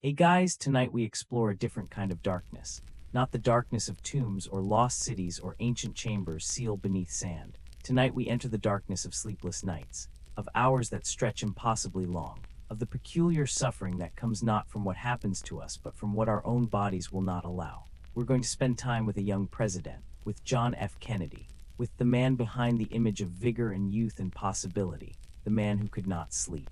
Hey guys, tonight we explore a different kind of darkness. Not the darkness of tombs or lost cities or ancient chambers sealed beneath sand. Tonight we enter the darkness of sleepless nights, of hours that stretch impossibly long, of the peculiar suffering that comes not from what happens to us but from what our own bodies will not allow. We're going to spend time with a young president, with John F. Kennedy, with the man behind the image of vigor and youth and possibility, the man who could not sleep,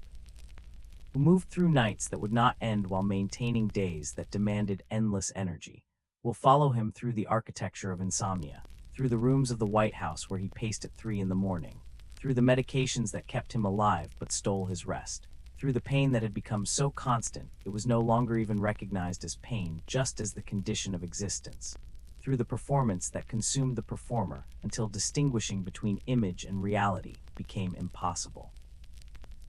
who moved through nights that would not end while maintaining days that demanded endless energy. We'll follow him through the architecture of insomnia, through the rooms of the White House where he paced at 3 in the morning, through the medications that kept him alive but stole his rest, through the pain that had become so constant it was no longer even recognized as pain, just as the condition of existence, through the performance that consumed the performer until distinguishing between image and reality became impossible.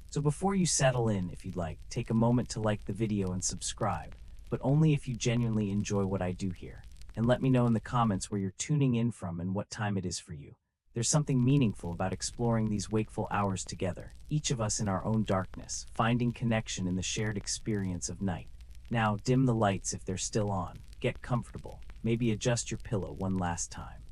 So before you settle in, if you'd like, take a moment to like the video and subscribe, but only if you genuinely enjoy what I do here. And let me know in the comments where you're tuning in from and what time it is for you. There's something meaningful about exploring these wakeful hours together, each of us in our own darkness, finding connection in the shared experience of night. Now, dim the lights if they're still on, get comfortable, maybe adjust your pillow one last time.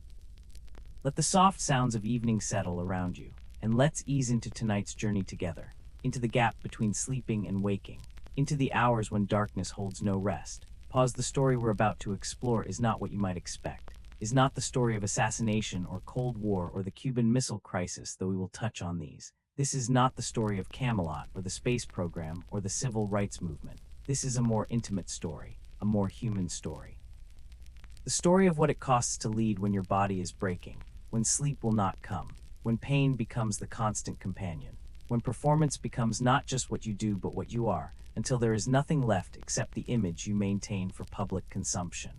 Let the soft sounds of evening settle around you, and let's ease into tonight's journey together. Into the gap between sleeping and waking, into the hours when darkness holds no rest. Pause. The story we're about to explore is not what you might expect, is not the story of assassination or Cold War or the Cuban Missile Crisis, though we will touch on these. This is not the story of Camelot or the space program or the civil rights movement. This is a more intimate story, a more human story. The story of what it costs to lead when your body is breaking, when sleep will not come, when pain becomes the constant companion, when performance becomes not just what you do but what you are, until there is nothing left except the image you maintain for public consumption.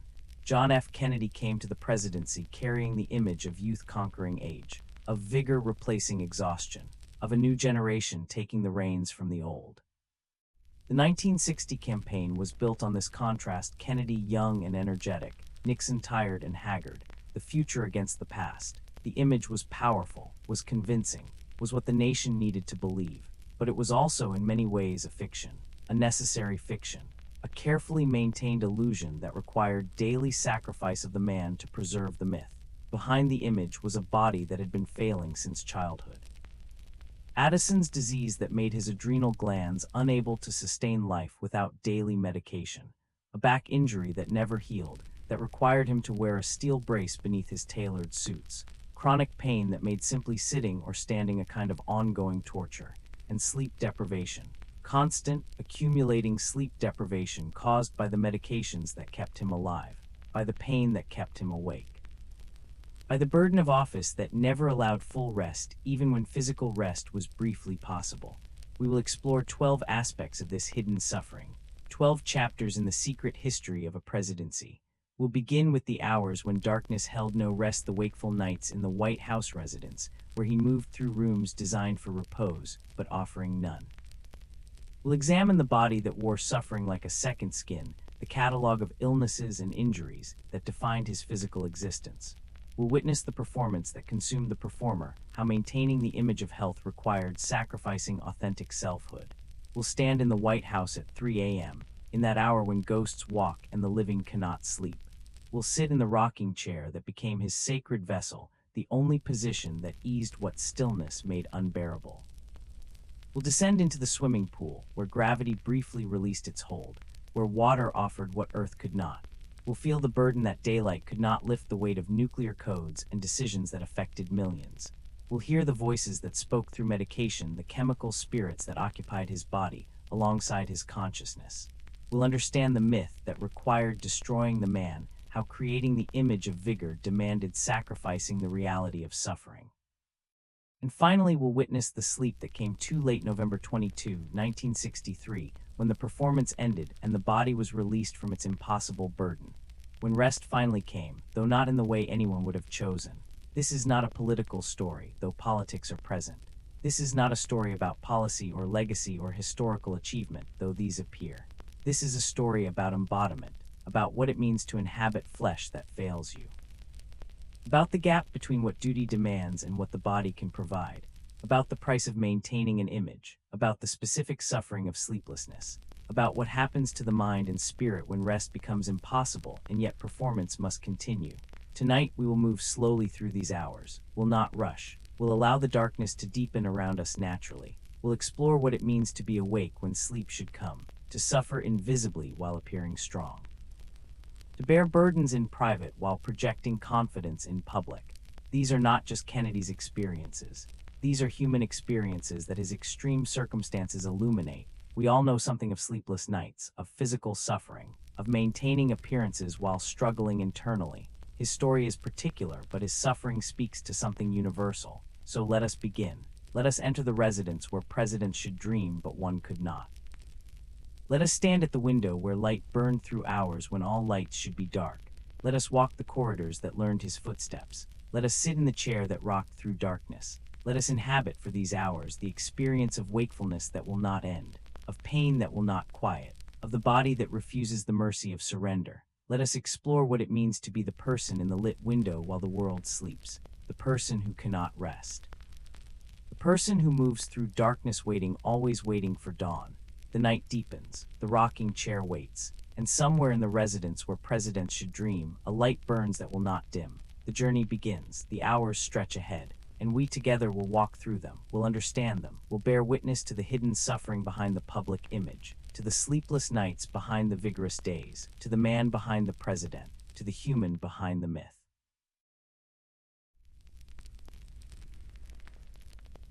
John F. Kennedy came to the presidency carrying the image of youth conquering age, of vigor replacing exhaustion, of a new generation taking the reins from the old. The 1960 campaign was built on this contrast: Kennedy young and energetic, Nixon tired and haggard, the future against the past. The image was powerful, was convincing, was what the nation needed to believe, but it was also in many ways a fiction, a necessary fiction, a carefully maintained illusion that required daily sacrifice of the man to preserve the myth. Behind the image was a body that had been failing since childhood. Addison's disease that made his adrenal glands unable to sustain life without daily medication, a back injury that never healed, that required him to wear a steel brace beneath his tailored suits, chronic pain that made simply sitting or standing a kind of ongoing torture, and sleep deprivation, constant, accumulating sleep deprivation caused by the medications that kept him alive, by the pain that kept him awake, by the burden of office that never allowed full rest even when physical rest was briefly possible. We will explore 12 aspects of this hidden suffering, 12 chapters in the secret history of a presidency. We'll begin with the hours when darkness held no rest, the wakeful nights in the White House residence, where he moved through rooms designed for repose, but offering none. We'll examine the body that wore suffering like a second skin, the catalog of illnesses and injuries that defined his physical existence. We'll witness the performance that consumed the performer, how maintaining the image of health required sacrificing authentic selfhood. We'll stand in the White House at 3 a.m., in that hour when ghosts walk and the living cannot sleep. Will sit in the rocking chair that became his sacred vessel, the only position that eased what stillness made unbearable. Will descend into the swimming pool, where gravity briefly released its hold, where water offered what earth could not. Will feel the burden that daylight could not lift, the weight of nuclear codes and decisions that affected millions. Will hear the voices that spoke through medication, the chemical spirits that occupied his body alongside his consciousness. Will understand the myth that required destroying the man, how creating the image of vigor demanded sacrificing the reality of suffering. And finally, we'll witness the sleep that came too late. November 22, 1963, when the performance ended and the body was released from its impossible burden. When rest finally came, though not in the way anyone would have chosen. This is not a political story, though politics are present. This is not a story about policy or legacy or historical achievement, though these appear. This is a story about embodiment, about what it means to inhabit flesh that fails you, about the gap between what duty demands and what the body can provide, about the price of maintaining an image, about the specific suffering of sleeplessness, about what happens to the mind and spirit when rest becomes impossible and yet performance must continue. Tonight, we will move slowly through these hours. We'll not rush. We'll allow the darkness to deepen around us naturally. We'll explore what it means to be awake when sleep should come, to suffer invisibly while appearing strong, to bear burdens in private while projecting confidence in public. These are not just Kennedy's experiences. These are human experiences that his extreme circumstances illuminate. We all know something of sleepless nights, of physical suffering, of maintaining appearances while struggling internally. His story is particular, but his suffering speaks to something universal. So let us begin. Let us enter the residence where presidents should dream, but one could not. Let us stand at the window where light burned through hours when all lights should be dark. Let us walk the corridors that learned his footsteps. Let us sit in the chair that rocked through darkness. Let us inhabit for these hours the experience of wakefulness that will not end, of pain that will not quiet, of the body that refuses the mercy of surrender. Let us explore what it means to be the person in the lit window while the world sleeps, the person who cannot rest. The person who moves through darkness waiting, always waiting for dawn. The night deepens, the rocking chair waits, and somewhere in the residence where presidents should dream, a light burns that will not dim. The journey begins, the hours stretch ahead, and we together will walk through them, will understand them, will bear witness to the hidden suffering behind the public image, to the sleepless nights behind the vigorous days, to the man behind the president, to the human behind the myth.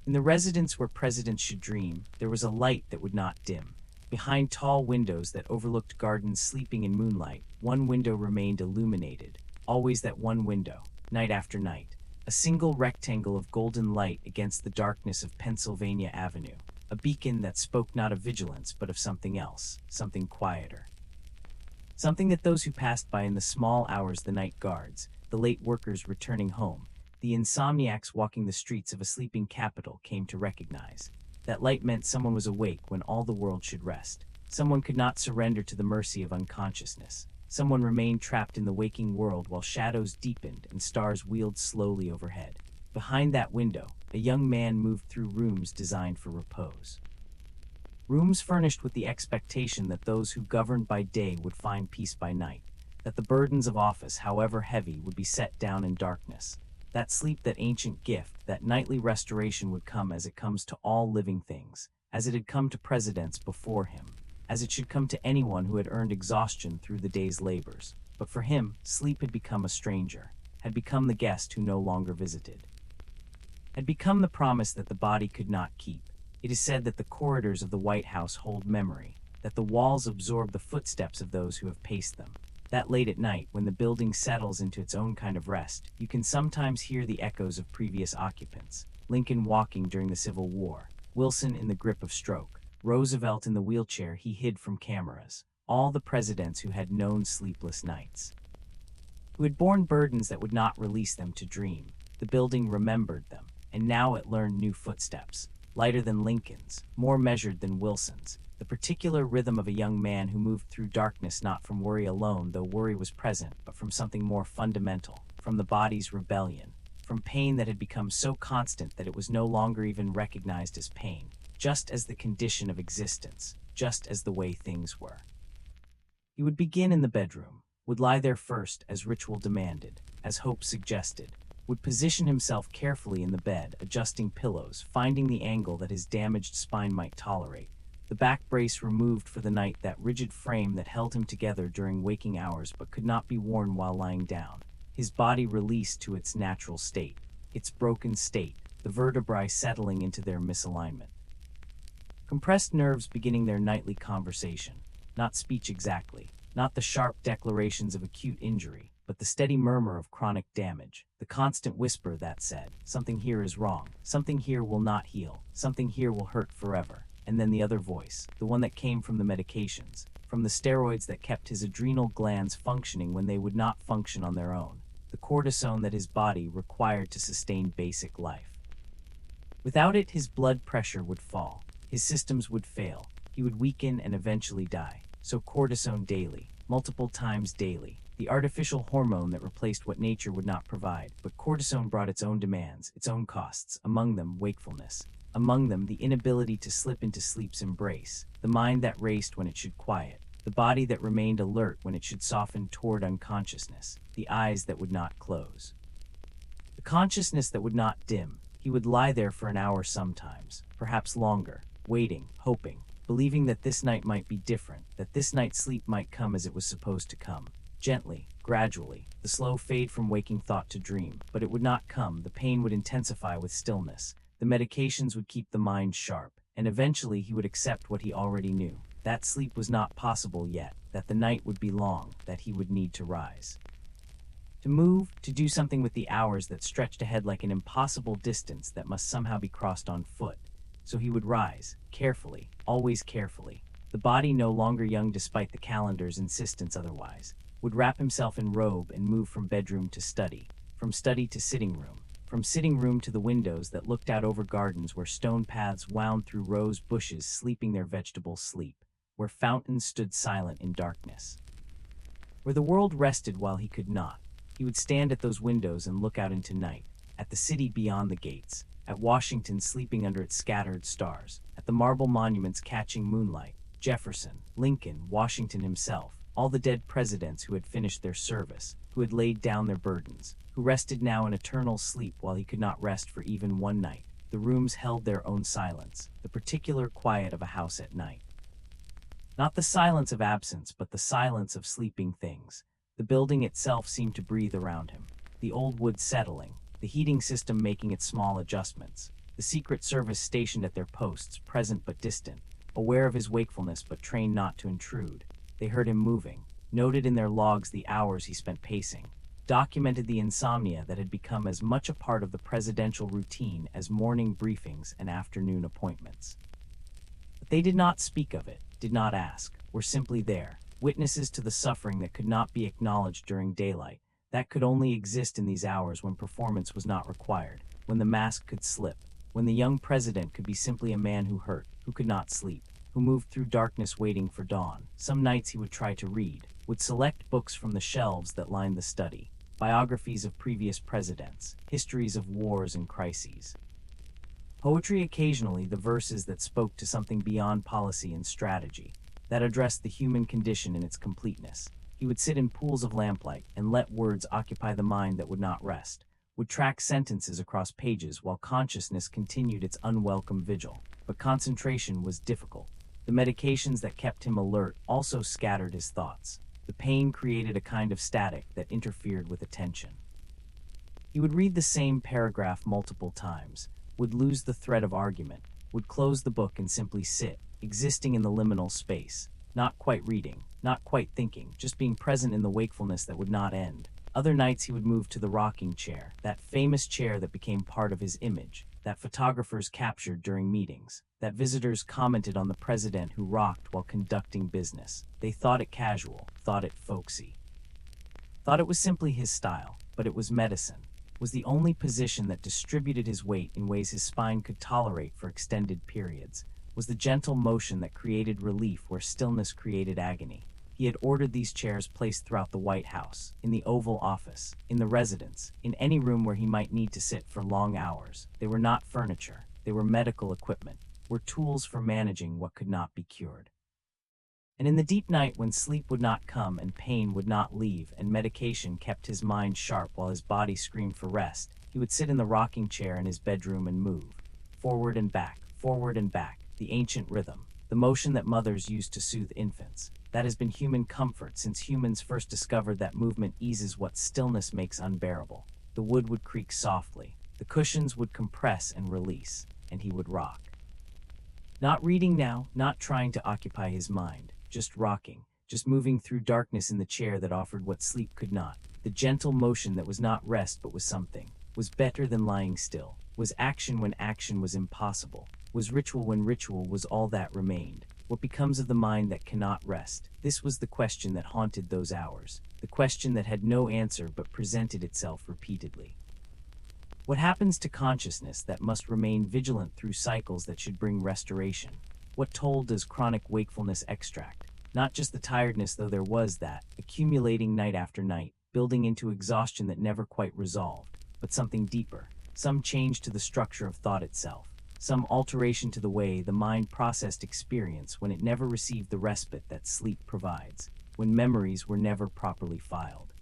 In the residence where presidents should dream, there was a light that would not dim. Behind tall windows that overlooked gardens sleeping in moonlight, one window remained illuminated, always that one window, night after night, a single rectangle of golden light against the darkness of Pennsylvania Avenue, a beacon that spoke not of vigilance but of something else, something quieter. Something that those who passed by in the small hours, the night guards, the late workers returning home, the insomniacs walking the streets of a sleeping capital came to recognize. That light meant someone was awake when all the world should rest. Someone could not surrender to the mercy of unconsciousness. Someone remained trapped in the waking world while shadows deepened and stars wheeled slowly overhead. Behind that window, a young man moved through rooms designed for repose. Rooms furnished with the expectation that those who governed by day would find peace by night, that the burdens of office, however heavy, would be set down in darkness. That sleep, that ancient gift, that nightly restoration would come as it comes to all living things, as it had come to presidents before him, as it should come to anyone who had earned exhaustion through the day's labors. But for him, sleep had become a stranger, had become the guest who no longer visited, had become the promise that the body could not keep. It is said that the corridors of the White House hold memory, that the walls absorb the footsteps of those who have paced them. That late at night, when the building settles into its own kind of rest, you can sometimes hear the echoes of previous occupants. Lincoln walking during the Civil War, Wilson in the grip of stroke, Roosevelt in the wheelchair he hid from cameras. All the presidents who had known sleepless nights, who had borne burdens that would not release them to dream. The building remembered them, and now it learned new footsteps, lighter than Lincoln's, more measured than Wilson's. The particular rhythm of a young man who moved through darkness not from worry alone, though worry was present, but from something more fundamental, from the body's rebellion, from pain that had become so constant that it was no longer even recognized as pain, just as the condition of existence, just as the way things were. He would begin in the bedroom, would lie there first as ritual demanded, as hope suggested, would position himself carefully in the bed, adjusting pillows, finding the angle that his damaged spine might tolerate, the back brace removed for the night, that rigid frame that held him together during waking hours but could not be worn while lying down. His body released to its natural state, its broken state, the vertebrae settling into their misalignment. Compressed nerves beginning their nightly conversation, not speech exactly, not the sharp declarations of acute injury, but the steady murmur of chronic damage, the constant whisper that said, "Something here is wrong, something here will not heal, something here will hurt forever." And then the other voice, the one that came from the medications, from the steroids that kept his adrenal glands functioning when they would not function on their own, the cortisone that his body required to sustain basic life. Without it, his blood pressure would fall, his systems would fail, he would weaken and eventually die. So cortisone daily, multiple times daily, the artificial hormone that replaced what nature would not provide. But cortisone brought its own demands, its own costs, among them wakefulness. Among them, the inability to slip into sleep's embrace, the mind that raced when it should quiet, the body that remained alert when it should soften toward unconsciousness, the eyes that would not close. The consciousness that would not dim. He would lie there for an hour sometimes, perhaps longer, waiting, hoping, believing that this night might be different, that this night's sleep might come as it was supposed to come. Gently, gradually, the slow fade from waking thought to dream, but it would not come. The pain would intensify with stillness. The medications would keep the mind sharp, and eventually he would accept what he already knew, that sleep was not possible yet, that the night would be long, that he would need to rise. To move, to do something with the hours that stretched ahead like an impossible distance that must somehow be crossed on foot. So he would rise, carefully, always carefully. The body no longer young despite the calendar's insistence otherwise, would wrap himself in robe and move from bedroom to study, from study to sitting room, from sitting room to the windows that looked out over gardens where stone paths wound through rose bushes sleeping their vegetable sleep, where fountains stood silent in darkness. Where the world rested while he could not. He would stand at those windows and look out into night, at the city beyond the gates, at Washington sleeping under its scattered stars, at the marble monuments catching moonlight, Jefferson, Lincoln, Washington himself, all the dead presidents who had finished their service, who had laid down their burdens, who rested now in eternal sleep while he could not rest for even one night. The rooms held their own silence, the particular quiet of a house at night. Not the silence of absence, but the silence of sleeping things. The building itself seemed to breathe around him, the old wood settling, the heating system making its small adjustments, the Secret Service stationed at their posts, present but distant, aware of his wakefulness but trained not to intrude. They heard him moving, noted in their logs the hours he spent pacing, documented the insomnia that had become as much a part of the presidential routine as morning briefings and afternoon appointments. But they did not speak of it, did not ask, were simply there, witnesses to the suffering that could not be acknowledged during daylight, that could only exist in these hours when performance was not required, when the mask could slip, when the young president could be simply a man who hurt, who could not sleep, who moved through darkness waiting for dawn. Some nights he would try to read, would select books from the shelves that lined the study, biographies of previous presidents, histories of wars and crises. Poetry occasionally, the verses that spoke to something beyond policy and strategy, that addressed the human condition in its completeness. He would sit in pools of lamplight and let words occupy the mind that would not rest, would track sentences across pages while consciousness continued its unwelcome vigil. But concentration was difficult. The medications that kept him alert also scattered his thoughts. The pain created a kind of static that interfered with attention. He would read the same paragraph multiple times, would lose the thread of argument, would close the book and simply sit, existing in the liminal space, not quite reading, not quite thinking, just being present in the wakefulness that would not end. Other nights he would move to the rocking chair, that famous chair that became part of his image, that photographers captured during meetings, that visitors commented on the president who rocked while conducting business. They thought it casual, thought it folksy, thought it was simply his style, but it was medicine, was the only position that distributed his weight in ways his spine could tolerate for extended periods, was the gentle motion that created relief where stillness created agony. He had ordered these chairs placed throughout the White House, in the Oval Office, in the residence, in any room where he might need to sit for long hours. They were not furniture, they were medical equipment, were tools for managing what could not be cured. And in the deep night when sleep would not come and pain would not leave and medication kept his mind sharp while his body screamed for rest, he would sit in the rocking chair in his bedroom and move, forward and back, the ancient rhythm, the motion that mothers used to soothe infants. That has been human comfort since humans first discovered that movement eases what stillness makes unbearable. The wood would creak softly, the cushions would compress and release, and he would rock. Not reading now, not trying to occupy his mind, just rocking, just moving through darkness in the chair that offered what sleep could not. The gentle motion that was not rest but was something, was better than lying still, was action when action was impossible, was ritual when ritual was all that remained. What becomes of the mind that cannot rest? This was the question that haunted those hours, the question that had no answer but presented itself repeatedly. What happens to consciousness that must remain vigilant through cycles that should bring restoration? What toll does chronic wakefulness extract? Not just the tiredness, though there was that, accumulating night after night, building into exhaustion that never quite resolved, but something deeper, some change to the structure of thought itself, some alteration to the way the mind processed experience when it never received the respite that sleep provides, when memories were never properly filed,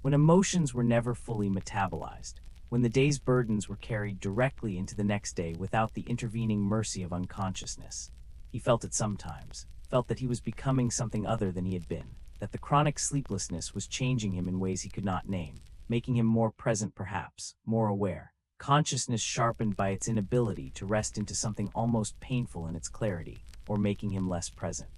when emotions were never fully metabolized, when the day's burdens were carried directly into the next day without the intervening mercy of unconsciousness. He felt it sometimes, felt that he was becoming something other than he had been, that the chronic sleeplessness was changing him in ways he could not name, making him more present perhaps, more aware, consciousness sharpened by its inability to rest into something almost painful in its clarity, or making him less present,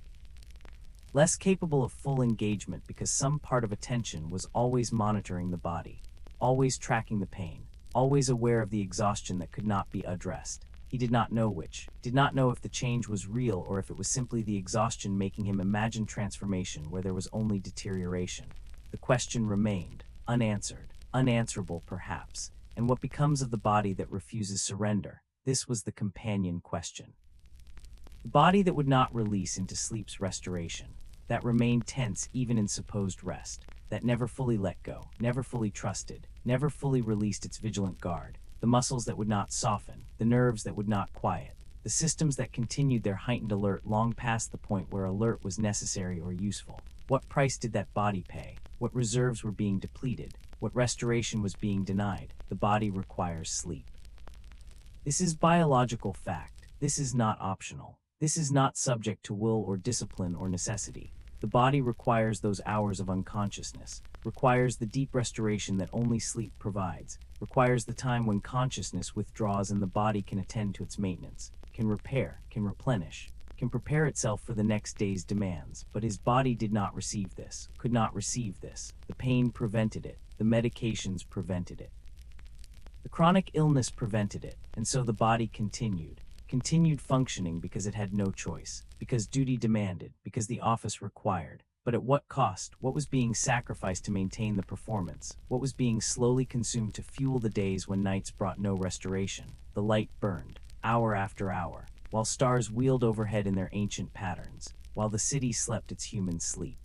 less capable of full engagement because some part of attention was always monitoring the body, always tracking the pain, always aware of the exhaustion that could not be addressed. He did not know which, did not know if the change was real or if it was simply the exhaustion making him imagine transformation where there was only deterioration. The question remained, unanswered, unanswerable perhaps, and what becomes of the body that refuses surrender? This was the companion question. The body that would not release into sleep's restoration, that remained tense even in supposed rest, that never fully let go, never fully trusted, never fully released its vigilant guard, the muscles that would not soften, the nerves that would not quiet, the systems that continued their heightened alert long past the point where alert was necessary or useful. What price did that body pay? What reserves were being depleted? What restoration was being denied? The body requires sleep. This is biological fact. This is not optional. This is not subject to will or discipline or necessity. The body requires those hours of unconsciousness, requires the deep restoration that only sleep provides, requires the time when consciousness withdraws and the body can attend to its maintenance, can repair, can replenish, can prepare itself for the next day's demands. But his body did not receive this, could not receive this. The pain prevented it, the medications prevented it. The chronic illness prevented it, and so the body continued functioning because it had no choice, because duty demanded, because the office required. But at what cost? What was being sacrificed to maintain the performance? What was being slowly consumed to fuel the days when nights brought no restoration? The light burned, hour after hour, while stars wheeled overhead in their ancient patterns, while the city slept its human sleep.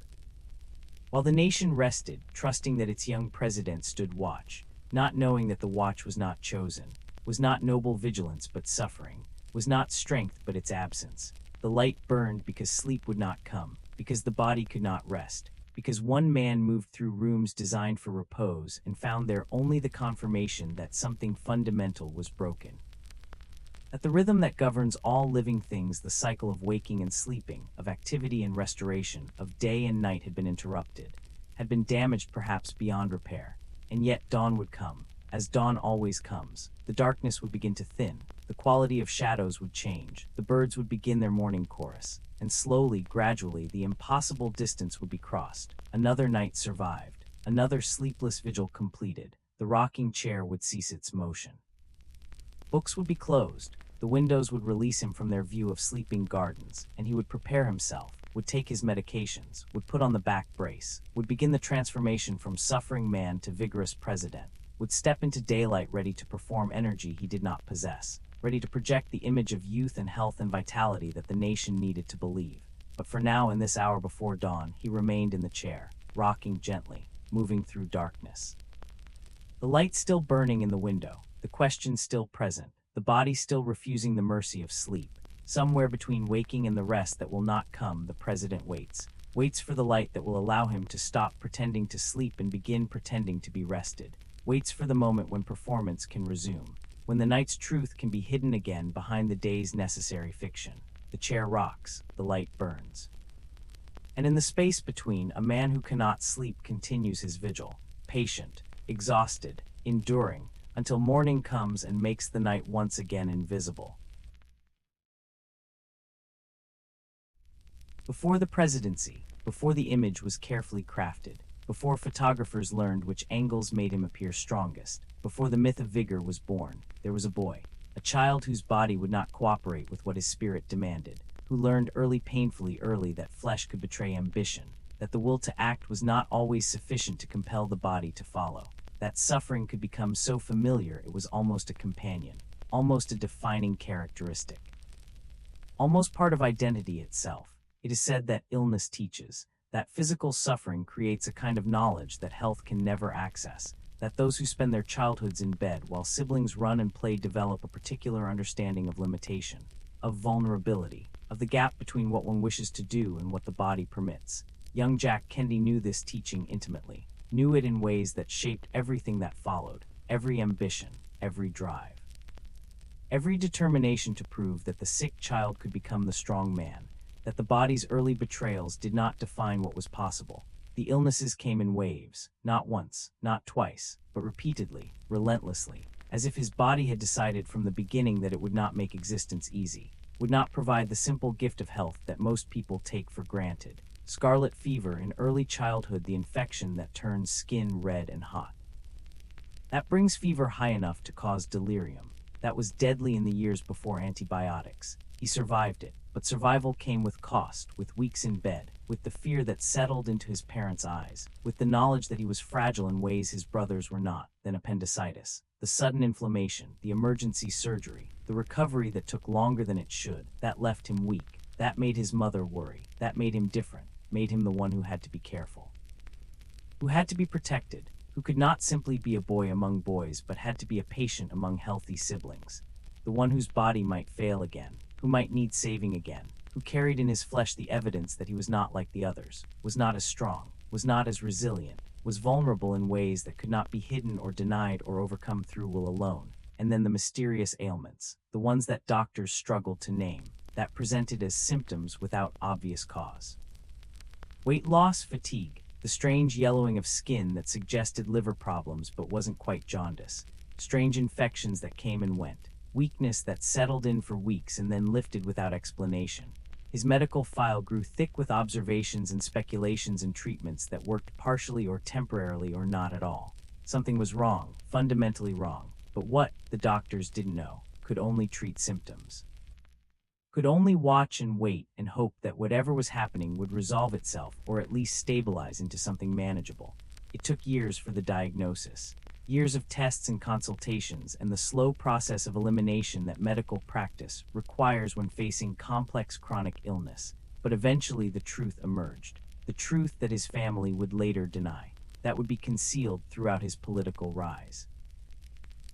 While the nation rested, trusting that its young president stood watch, not knowing that the watch was not chosen, was not noble vigilance but suffering, was not strength but its absence. The light burned because sleep would not come, because the body could not rest, because one man moved through rooms designed for repose and found there only the confirmation that something fundamental was broken. That the rhythm that governs all living things, the cycle of waking and sleeping, of activity and restoration, of day and night had been interrupted, had been damaged perhaps beyond repair. And yet dawn would come, as dawn always comes. The darkness would begin to thin, the quality of shadows would change, the birds would begin their morning chorus, and slowly, gradually, the impossible distance would be crossed. Another night survived, another sleepless vigil completed. The rocking chair would cease its motion. Books would be closed, the windows would release him from their view of sleeping gardens, and he would prepare himself, would take his medications, would put on the back brace, would begin the transformation from suffering man to vigorous president, would step into daylight ready to perform energy he did not possess, ready to project the image of youth and health and vitality that the nation needed to believe. But for now, in this hour before dawn, he remained in the chair, rocking gently, moving through darkness. The light still burning in the window, the question still present, the body still refusing the mercy of sleep. Somewhere between waking and the rest that will not come, the president waits for the light that will allow him to stop pretending to sleep and begin pretending to be rested, waits for the moment when performance can resume, when the night's truth can be hidden again behind the day's necessary fiction. The chair rocks, the light burns. And in the space between, a man who cannot sleep continues his vigil, patient, exhausted, enduring, until morning comes and makes the night once again invisible. Before the presidency, before the image was carefully crafted, before photographers learned which angles made him appear strongest, before the myth of vigor was born, there was a boy, a child whose body would not cooperate with what his spirit demanded, who learned painfully early that flesh could betray ambition, that the will to act was not always sufficient to compel the body to follow, that suffering could become so familiar it was almost a companion, almost a defining characteristic, almost part of identity itself. It is said that illness teaches, that physical suffering creates a kind of knowledge that health can never access, that those who spend their childhoods in bed while siblings run and play develop a particular understanding of limitation, of vulnerability, of the gap between what one wishes to do and what the body permits. Young Jack Kennedy knew this teaching intimately, knew it in ways that shaped everything that followed, every ambition, every drive. Every determination to prove that the sick child could become the strong man, that the body's early betrayals did not define what was possible. The illnesses came in waves, not once, not twice, but repeatedly, relentlessly, as if his body had decided from the beginning that it would not make existence easy, would not provide the simple gift of health that most people take for granted. Scarlet fever in early childhood, the infection that turns skin red and hot. That brings fever high enough to cause delirium. That was deadly in the years before antibiotics. He survived it, but survival came with cost, with weeks in bed, with the fear that settled into his parents' eyes, with the knowledge that he was fragile in ways his brothers were not, then appendicitis, the sudden inflammation, the emergency surgery, the recovery that took longer than it should, that left him weak, that made his mother worry, that made him different, made him the one who had to be careful, who had to be protected, who could not simply be a boy among boys but had to be a patient among healthy siblings, the one whose body might fail again, who might need saving again, who carried in his flesh the evidence that he was not like the others, was not as strong, was not as resilient, was vulnerable in ways that could not be hidden or denied or overcome through will alone. And then the mysterious ailments, the ones that doctors struggled to name, that presented as symptoms without obvious cause. Weight loss, fatigue, the strange yellowing of skin that suggested liver problems but wasn't quite jaundice, strange infections that came and went, weakness that settled in for weeks and then lifted without explanation. His medical file grew thick with observations and speculations and treatments that worked partially or temporarily or not at all. Something was wrong, fundamentally wrong, but what, the doctors didn't know, could only treat symptoms. Could only watch and wait and hope that whatever was happening would resolve itself or at least stabilize into something manageable. It took years for the diagnosis. Years of tests and consultations and the slow process of elimination that medical practice requires when facing complex chronic illness. But eventually the truth emerged. The truth that his family would later deny. That would be concealed throughout his political rise.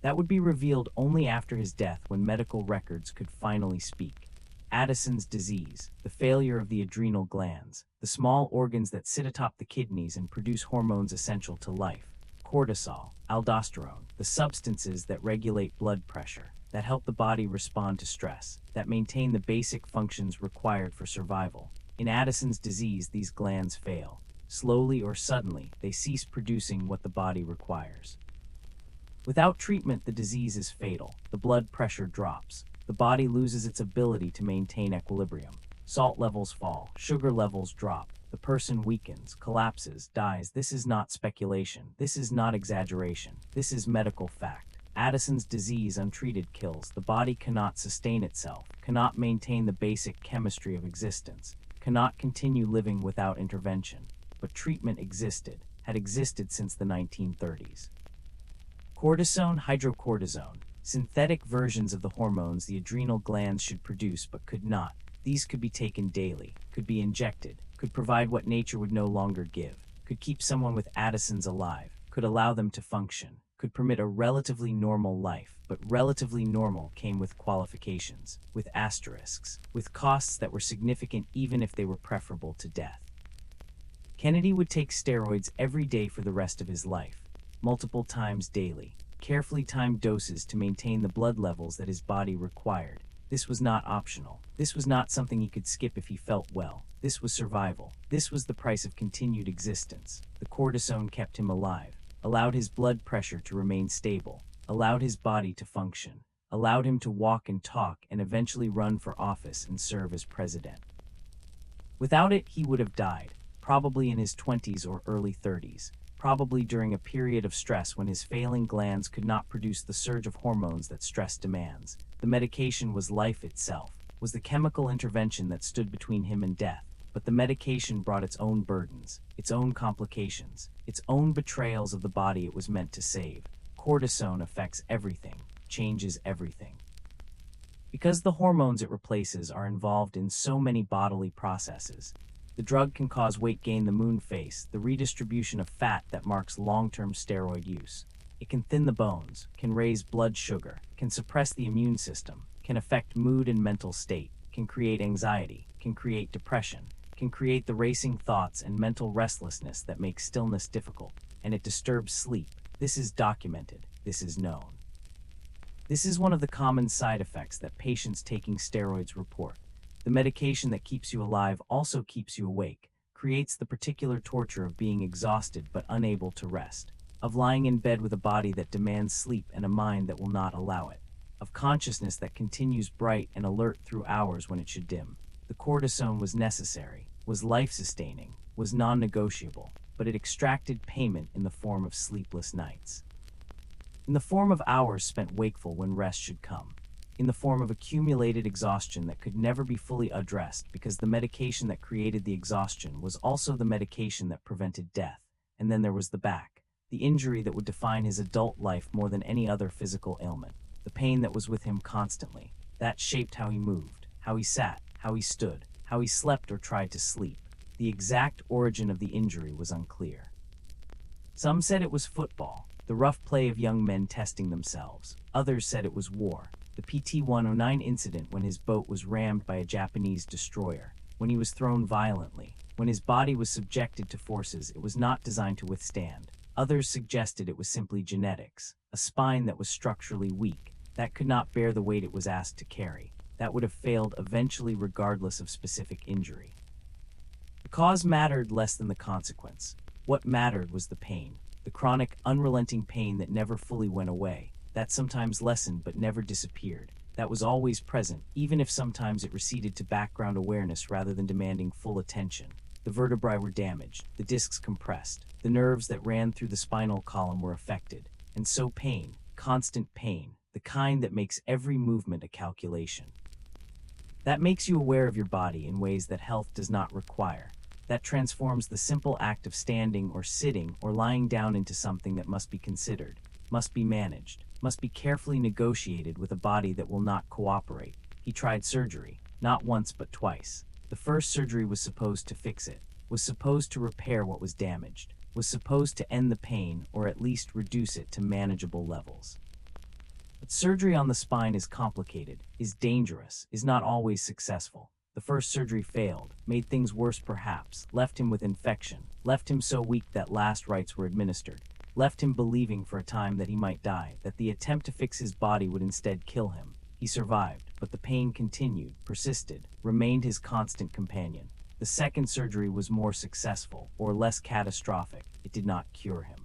That would be revealed only after his death when medical records could finally speak. Addison's disease, the failure of the adrenal glands, the small organs that sit atop the kidneys and produce hormones essential to life. Cortisol, aldosterone, the substances that regulate blood pressure, that help the body respond to stress, that maintain the basic functions required for survival. In Addison's disease, these glands fail. Slowly or suddenly, they cease producing what the body requires. Without treatment, the disease is fatal. The blood pressure drops. The body loses its ability to maintain equilibrium. Salt levels fall, sugar levels drop. The person weakens, collapses, dies. This is not speculation. This is not exaggeration. This is medical fact. Addison's disease untreated kills. The body cannot sustain itself, cannot maintain the basic chemistry of existence, cannot continue living without intervention. But treatment existed, had existed since the 1930s. Cortisone, hydrocortisone, synthetic versions of the hormones the adrenal glands should produce but could not. These could be taken daily, could be injected, could provide what nature would no longer give, could keep someone with Addison's alive, could allow them to function, could permit a relatively normal life, but relatively normal came with qualifications, with asterisks, with costs that were significant even if they were preferable to death. Kennedy would take steroids every day for the rest of his life, multiple times daily, carefully timed doses to maintain the blood levels that his body required. This was not optional. This was not something he could skip if he felt well. This was survival. This was the price of continued existence. The cortisone kept him alive, allowed his blood pressure to remain stable, allowed his body to function, allowed him to walk and talk and eventually run for office and serve as president. Without it, he would have died, probably in his 20s or early 30s. Probably during a period of stress when his failing glands could not produce the surge of hormones that stress demands. The medication was life itself, was the chemical intervention that stood between him and death. But the medication brought its own burdens, its own complications, its own betrayals of the body it was meant to save. Cortisone affects everything, changes everything. Because the hormones it replaces are involved in so many bodily processes, the drug can cause weight gain, the moon face, the redistribution of fat that marks long-term steroid use. It can thin the bones, can raise blood sugar, can suppress the immune system, can affect mood and mental state, can create anxiety, can create depression, can create the racing thoughts and mental restlessness that make stillness difficult, and it disturbs sleep. This is documented. This is known. This is one of the common side effects that patients taking steroids report. The medication that keeps you alive also keeps you awake, creates the particular torture of being exhausted but unable to rest, of lying in bed with a body that demands sleep and a mind that will not allow it, of consciousness that continues bright and alert through hours when it should dim. The cortisone was necessary, was life-sustaining, was non-negotiable, but it extracted payment in the form of sleepless nights. In the form of hours spent wakeful when rest should come. In the form of accumulated exhaustion that could never be fully addressed because the medication that created the exhaustion was also the medication that prevented death. And then there was the back, the injury that would define his adult life more than any other physical ailment, the pain that was with him constantly, that shaped how he moved, how he sat, how he stood, how he slept or tried to sleep. The exact origin of the injury was unclear. Some said it was football, the rough play of young men testing themselves. Others said it was war, the PT-109 incident when his boat was rammed by a Japanese destroyer, when he was thrown violently, when his body was subjected to forces it was not designed to withstand. Others suggested it was simply genetics, a spine that was structurally weak, that could not bear the weight it was asked to carry, that would have failed eventually regardless of specific injury. The cause mattered less than the consequence. What mattered was the pain, the chronic, unrelenting pain that never fully went away, that sometimes lessened but never disappeared, that was always present, even if sometimes it receded to background awareness rather than demanding full attention. The vertebrae were damaged, the discs compressed, the nerves that ran through the spinal column were affected, and so pain, constant pain, the kind that makes every movement a calculation. That makes you aware of your body in ways that health does not require. That transforms the simple act of standing or sitting or lying down into something that must be considered, must be managed, must be carefully negotiated with a body that will not cooperate. He tried surgery, not once but twice. The first surgery was supposed to fix it, was supposed to repair what was damaged, was supposed to end the pain or at least reduce it to manageable levels. But surgery on the spine is complicated, is dangerous, is not always successful. The first surgery failed, made things worse perhaps, left him with infection, left him so weak that last rites were administered, left him believing for a time that he might die, that the attempt to fix his body would instead kill him. He survived, but the pain continued, persisted, remained his constant companion. The second surgery was more successful, or less catastrophic. It did not cure him.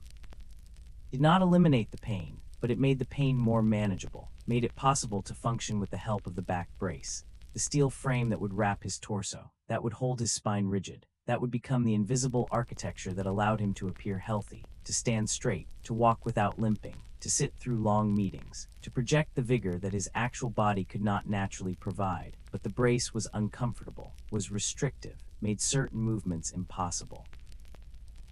It did not eliminate the pain, but it made the pain more manageable, made it possible to function with the help of the back brace, the steel frame that would wrap his torso, that would hold his spine rigid, that would become the invisible architecture that allowed him to appear healthy, to stand straight, to walk without limping, to sit through long meetings, to project the vigor that his actual body could not naturally provide. But the brace was uncomfortable, was restrictive, made certain movements impossible,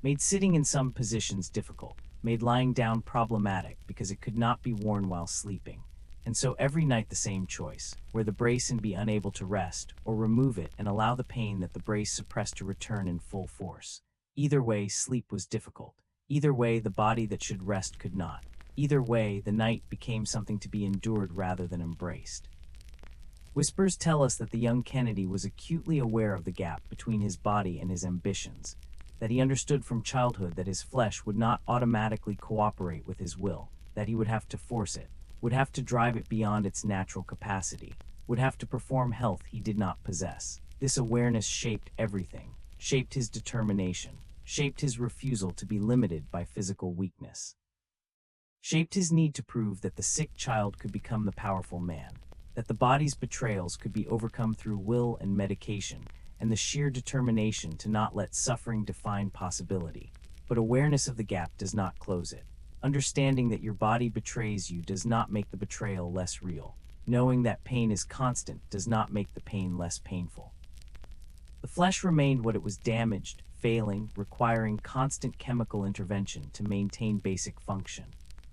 made sitting in some positions difficult, made lying down problematic because it could not be worn while sleeping. And so every night the same choice, wear the brace and be unable to rest, or remove it and allow the pain that the brace suppressed to return in full force. Either way, sleep was difficult. Either way, the body that should rest could not. Either way, the night became something to be endured rather than embraced. Whispers tell us that the young Kennedy was acutely aware of the gap between his body and his ambitions, that he understood from childhood that his flesh would not automatically cooperate with his will, that he would have to force it, would have to drive it beyond its natural capacity, would have to perform health he did not possess. This awareness shaped everything, shaped his determination, shaped his refusal to be limited by physical weakness, shaped his need to prove that the sick child could become the powerful man, that the body's betrayals could be overcome through will and medication, and the sheer determination to not let suffering define possibility. But awareness of the gap does not close it. Understanding that your body betrays you does not make the betrayal less real. Knowing that pain is constant does not make the pain less painful. The flesh remained what it was: damaged, failing, requiring constant chemical intervention to maintain basic function.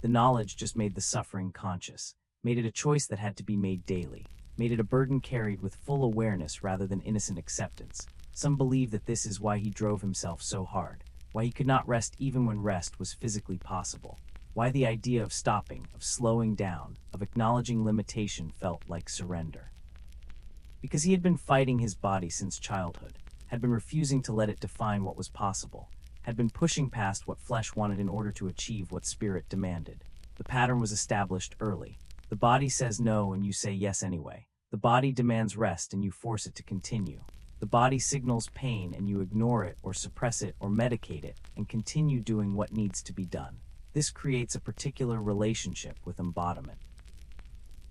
The knowledge just made the suffering conscious, made it a choice that had to be made daily, made it a burden carried with full awareness rather than innocent acceptance. Some believe that this is why he drove himself so hard, why he could not rest even when rest was physically possible. Why the idea of stopping, of slowing down, of acknowledging limitation felt like surrender. Because he had been fighting his body since childhood, had been refusing to let it define what was possible, had been pushing past what flesh wanted in order to achieve what spirit demanded. The pattern was established early. The body says no and you say yes anyway. The body demands rest and you force it to continue. The body signals pain and you ignore it or suppress it or medicate it and continue doing what needs to be done. This creates a particular relationship with embodiment.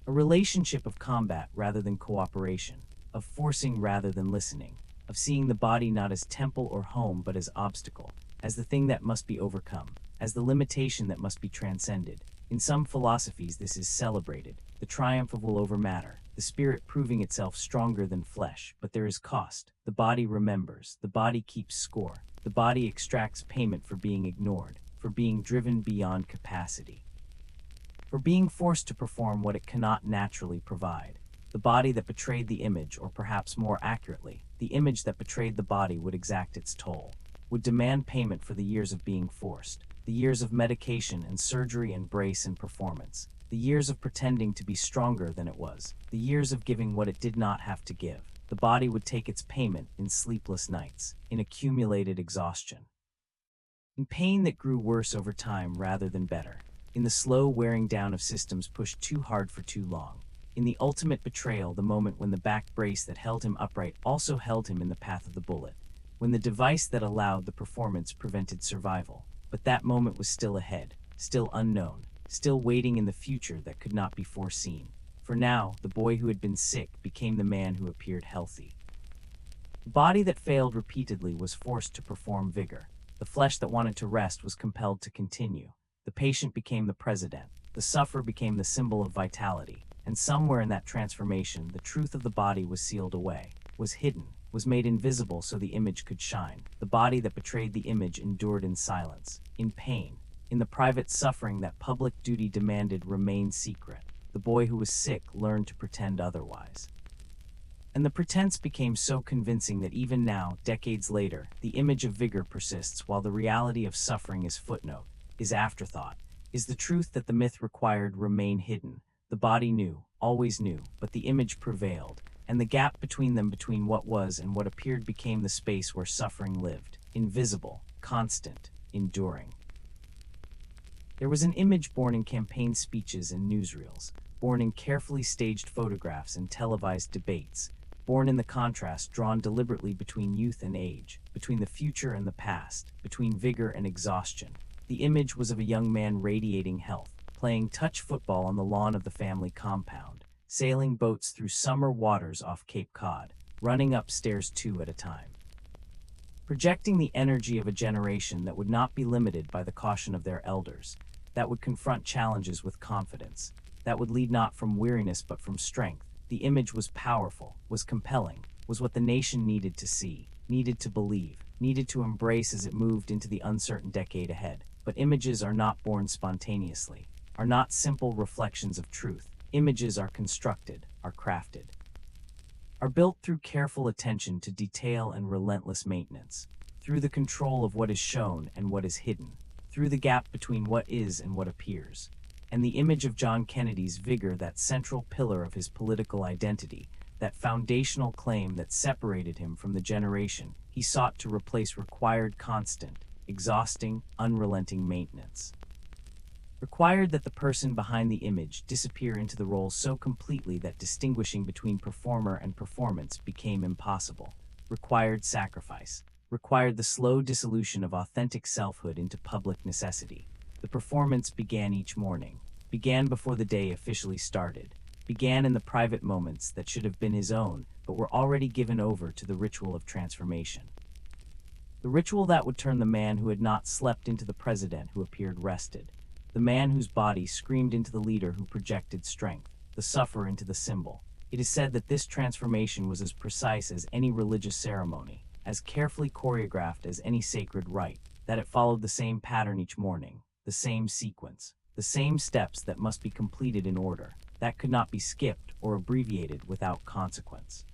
A relationship of combat rather than cooperation, of forcing rather than listening, of seeing the body not as temple or home but as obstacle, as the thing that must be overcome, as the limitation that must be transcended. In some philosophies this is celebrated, the triumph of will over matter, the spirit proving itself stronger than flesh, but there is cost. The body remembers, the body keeps score, the body extracts payment for being ignored, for being driven beyond capacity, for being forced to perform what it cannot naturally provide. The body that betrayed the image, or perhaps more accurately, the image that betrayed the body, would exact its toll, would demand payment for the years of being forced, the years of medication and surgery and brace and performance, the years of pretending to be stronger than it was, the years of giving what it did not have to give. The body would take its payment in sleepless nights, in accumulated exhaustion, in pain that grew worse over time rather than better, in the slow wearing down of systems pushed too hard for too long, in the ultimate betrayal, the moment when the back brace that held him upright also held him in the path of the bullet, when the device that allowed the performance prevented survival. But that moment was still ahead, still unknown, still waiting in the future that could not be foreseen. For now, the boy who had been sick became the man who appeared healthy. The body that failed repeatedly was forced to perform vigor. The flesh that wanted to rest was compelled to continue. The patient became the president. The sufferer became the symbol of vitality. And somewhere in that transformation, the truth of the body was sealed away, was hidden, was made invisible so the image could shine. The body that betrayed the image endured in silence, in pain, in the private suffering that public duty demanded remained secret. The boy who was sick learned to pretend otherwise. And the pretense became so convincing that even now, decades later, the image of vigor persists while the reality of suffering is footnote, is afterthought, is the truth that the myth required remain hidden. The body knew, always knew, but the image prevailed, and the gap between them, between what was and what appeared, became the space where suffering lived, invisible, constant, enduring. There was an image born in campaign speeches and newsreels, born in carefully staged photographs and televised debates, born in the contrast drawn deliberately between youth and age, between the future and the past, between vigor and exhaustion. The image was of a young man radiating health, playing touch football on the lawn of the family compound, sailing boats through summer waters off Cape Cod, running up stairs 2 at a time, projecting the energy of a generation that would not be limited by the caution of their elders, that would confront challenges with confidence, that would lead not from weariness but from strength. The image was powerful, was compelling, was what the nation needed to see, needed to believe, needed to embrace as it moved into the uncertain decade ahead. But images are not born spontaneously, are not simple reflections of truth. Images are constructed, are crafted, are built through careful attention to detail and relentless maintenance, through the control of what is shown and what is hidden, through the gap between what is and what appears. And the image of John Kennedy's vigor, that central pillar of his political identity, that foundational claim that separated him from the generation he sought to replace, required constant, exhausting, unrelenting maintenance. Required that the person behind the image disappear into the role so completely that distinguishing between performer and performance became impossible. Required sacrifice. Required the slow dissolution of authentic selfhood into public necessity. The performance began each morning, began before the day officially started, began in the private moments that should have been his own, but were already given over to the ritual of transformation. The ritual that would turn the man who had not slept into the president who appeared rested, the man whose body screamed into the leader who projected strength, the sufferer into the symbol. It is said that this transformation was as precise as any religious ceremony, as carefully choreographed as any sacred rite, that it followed the same pattern each morning, the same sequence, the same steps that must be completed in order, that could not be skipped or abbreviated without consequence.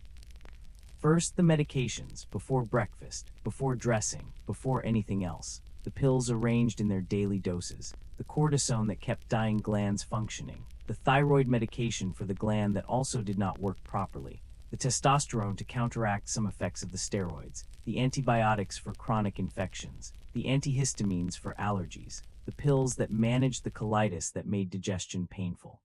First, the medications, before breakfast, before dressing, before anything else. The pills arranged in their daily doses, the cortisone that kept dying glands functioning, the thyroid medication for the gland that also did not work properly, the testosterone to counteract some effects of the steroids, the antibiotics for chronic infections, the antihistamines for allergies, the pills that managed the colitis that made digestion painful.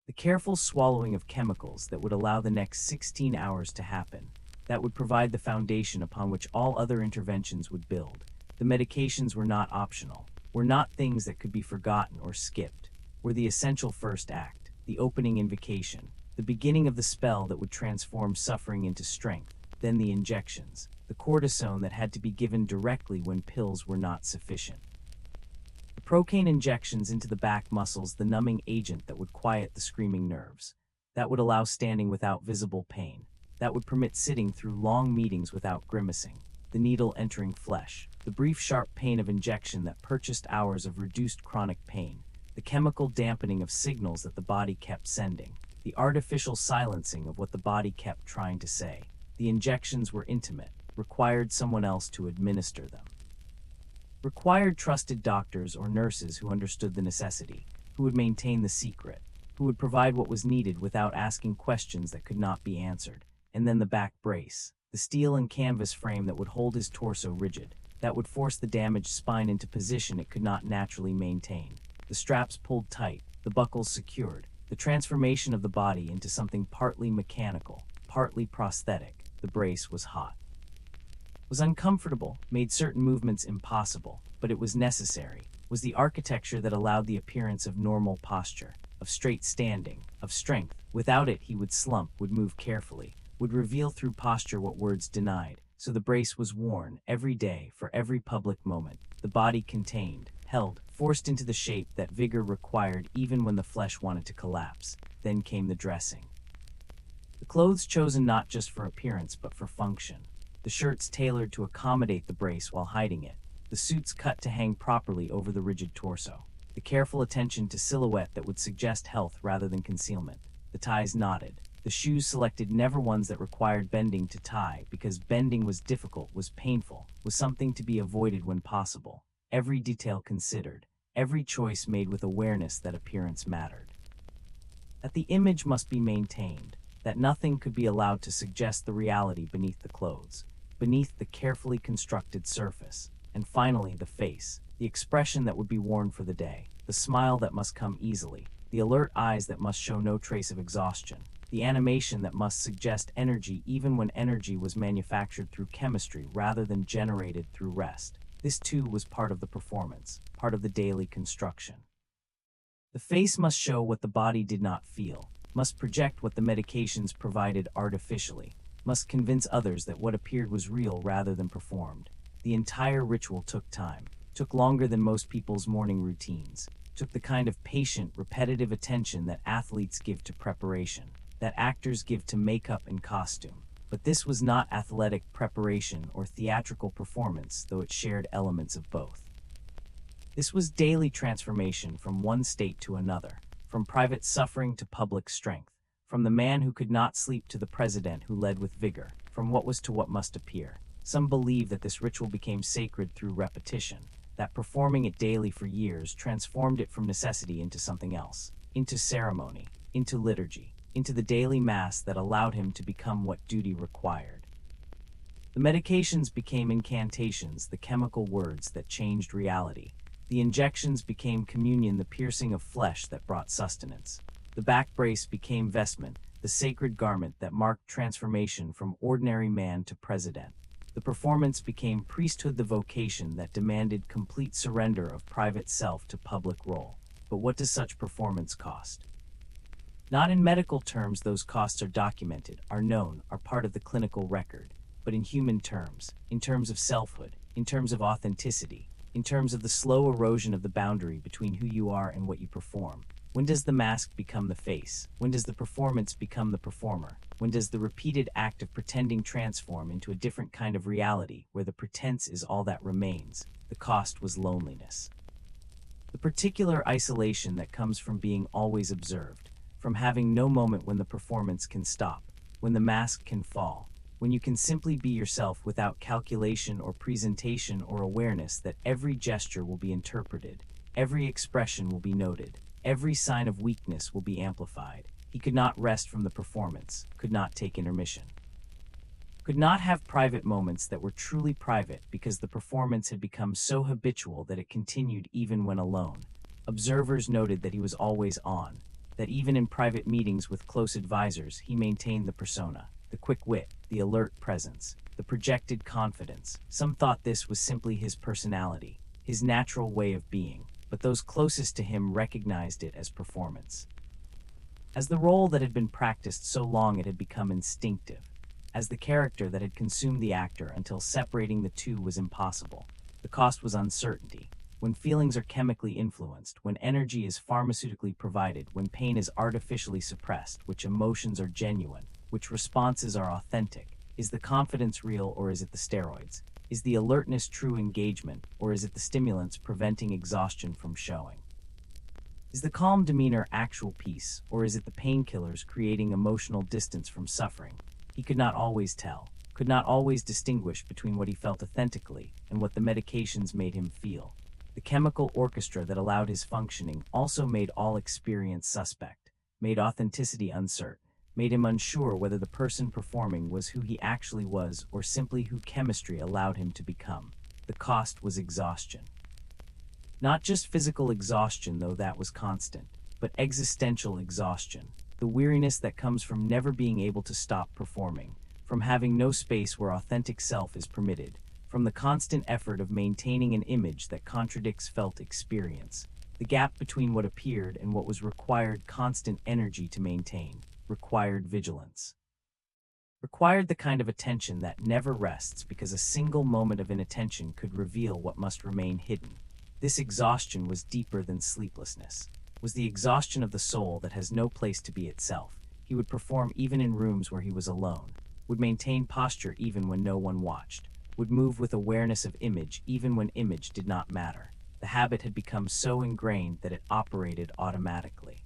The careful swallowing of chemicals that would allow the next 16 hours to happen, that would provide the foundation upon which all other interventions would build. The medications were not optional, were not things that could be forgotten or skipped, were the essential first act, the opening invocation, the beginning of the spell that would transform suffering into strength, then the injections, the cortisone that had to be given directly when pills were not sufficient. The procaine injections into the back muscles, the numbing agent that would quiet the screaming nerves, that would allow standing without visible pain, that would permit sitting through long meetings without grimacing, the needle entering flesh, the brief sharp pain of injection that purchased hours of reduced chronic pain, the chemical dampening of signals that the body kept sending, the artificial silencing of what the body kept trying to say. The injections were intimate, required someone else to administer them. Required trusted doctors or nurses who understood the necessity, who would maintain the secret, who would provide what was needed without asking questions that could not be answered. And then the back brace, the steel and canvas frame that would hold his torso rigid, that would force the damaged spine into position it could not naturally maintain. The straps pulled tight, the buckles secured, the transformation of the body into something partly mechanical, partly prosthetic. The brace was hot, was uncomfortable, made certain movements impossible, but it was necessary, was the architecture that allowed the appearance of normal posture, of straight standing, of strength. Without it he would slump, would move carefully, would reveal through posture what words denied. So the brace was worn every day for every public moment. The body contained, held, forced into the shape that vigor required even when the flesh wanted to collapse. Then came the dressing. The clothes chosen not just for appearance but for function. The shirts tailored to accommodate the brace while hiding it. The suits cut to hang properly over the rigid torso. The careful attention to silhouette that would suggest health rather than concealment. The ties knotted. The shoes selected, never ones that required bending to tie, because bending was difficult, was painful, was something to be avoided when possible. Every detail considered, every choice made with awareness that appearance mattered. That the image must be maintained, that nothing could be allowed to suggest the reality beneath the clothes, beneath the carefully constructed surface. And finally, the face, the expression that would be worn for the day, the smile that must come easily, the alert eyes that must show no trace of exhaustion, the animation that must suggest energy even when energy was manufactured through chemistry rather than generated through rest. This too was part of the performance, part of the daily construction. The face must show what the body did not feel, must project what the medications provided artificially, must convince others that what appeared was real rather than performed. The entire ritual took time, took longer than most people's morning routines, took the kind of patient, repetitive attention that athletes give to preparation, that actors give to makeup and costume. But this was not athletic preparation or theatrical performance, though it shared elements of both. This was daily transformation from one state to another, from private suffering to public strength, from the man who could not sleep to the president who led with vigor, from what was to what must appear. Some believe that this ritual became sacred through repetition, that performing it daily for years transformed it from necessity into something else, into ceremony, into liturgy, into the daily mass that allowed him to become what duty required. The medications became incantations, the chemical words that changed reality. The injections became communion, the piercing of flesh that brought sustenance. The back brace became vestment, the sacred garment that marked transformation from ordinary man to president. The performance became priesthood, the vocation that demanded complete surrender of private self to public role. But what does such performance cost? Not in medical terms, those costs are documented, are known, are part of the clinical record, but in human terms, in terms of selfhood, in terms of authenticity, in terms of the slow erosion of the boundary between who you are and what you perform. When does the mask become the face? When does the performance become the performer? When does the repeated act of pretending transform into a different kind of reality, where the pretense is all that remains? The cost was loneliness. The particular isolation that comes from being always observed, from having no moment when the performance can stop, when the mask can fall, when you can simply be yourself without calculation or presentation or awareness that every gesture will be interpreted, Every expression will be noted. Every sign of weakness will be amplified. He could not rest from the performance, could not take intermission, could not have private moments that were truly private because the performance had become so habitual that it continued even when alone. Observers noted that he was always on, that even in private meetings with close advisors, he maintained the persona, the quick wit, the alert presence, the projected confidence. Some thought this was simply his personality, his natural way of being, but those closest to him recognized it as performance. As the role that had been practiced so long it had become instinctive, as the character that had consumed the actor until separating the two was impossible. The cost was uncertainty. When feelings are chemically influenced, when energy is pharmaceutically provided, when pain is artificially suppressed, which emotions are genuine, which responses are authentic, is the confidence real or is it the steroids? Is the alertness true engagement or is it the stimulants preventing exhaustion from showing? Is the calm demeanor actual peace or is it the painkillers creating emotional distance from suffering? He could not always tell, could not always distinguish between what he felt authentically and what the medications made him feel. The chemical orchestra that allowed his functioning also made all experience suspect, made authenticity uncertain, made him unsure whether the person performing was who he actually was or simply who chemistry allowed him to become. The cost was exhaustion. Not just physical exhaustion, though that was constant, but existential exhaustion. The weariness that comes from never being able to stop performing, from having no space where authentic self is permitted, from the constant effort of maintaining an image that contradicts felt experience. The gap between what appeared and what was required constant energy to maintain, required vigilance. Required the kind of attention that never rests because a single moment of inattention could reveal what must remain hidden. This exhaustion was deeper than sleeplessness, was the exhaustion of the soul that has no place to be itself. He would perform even in rooms where he was alone, would maintain posture even when no one watched, would move with awareness of image even when image did not matter. The habit had become so ingrained that it operated automatically.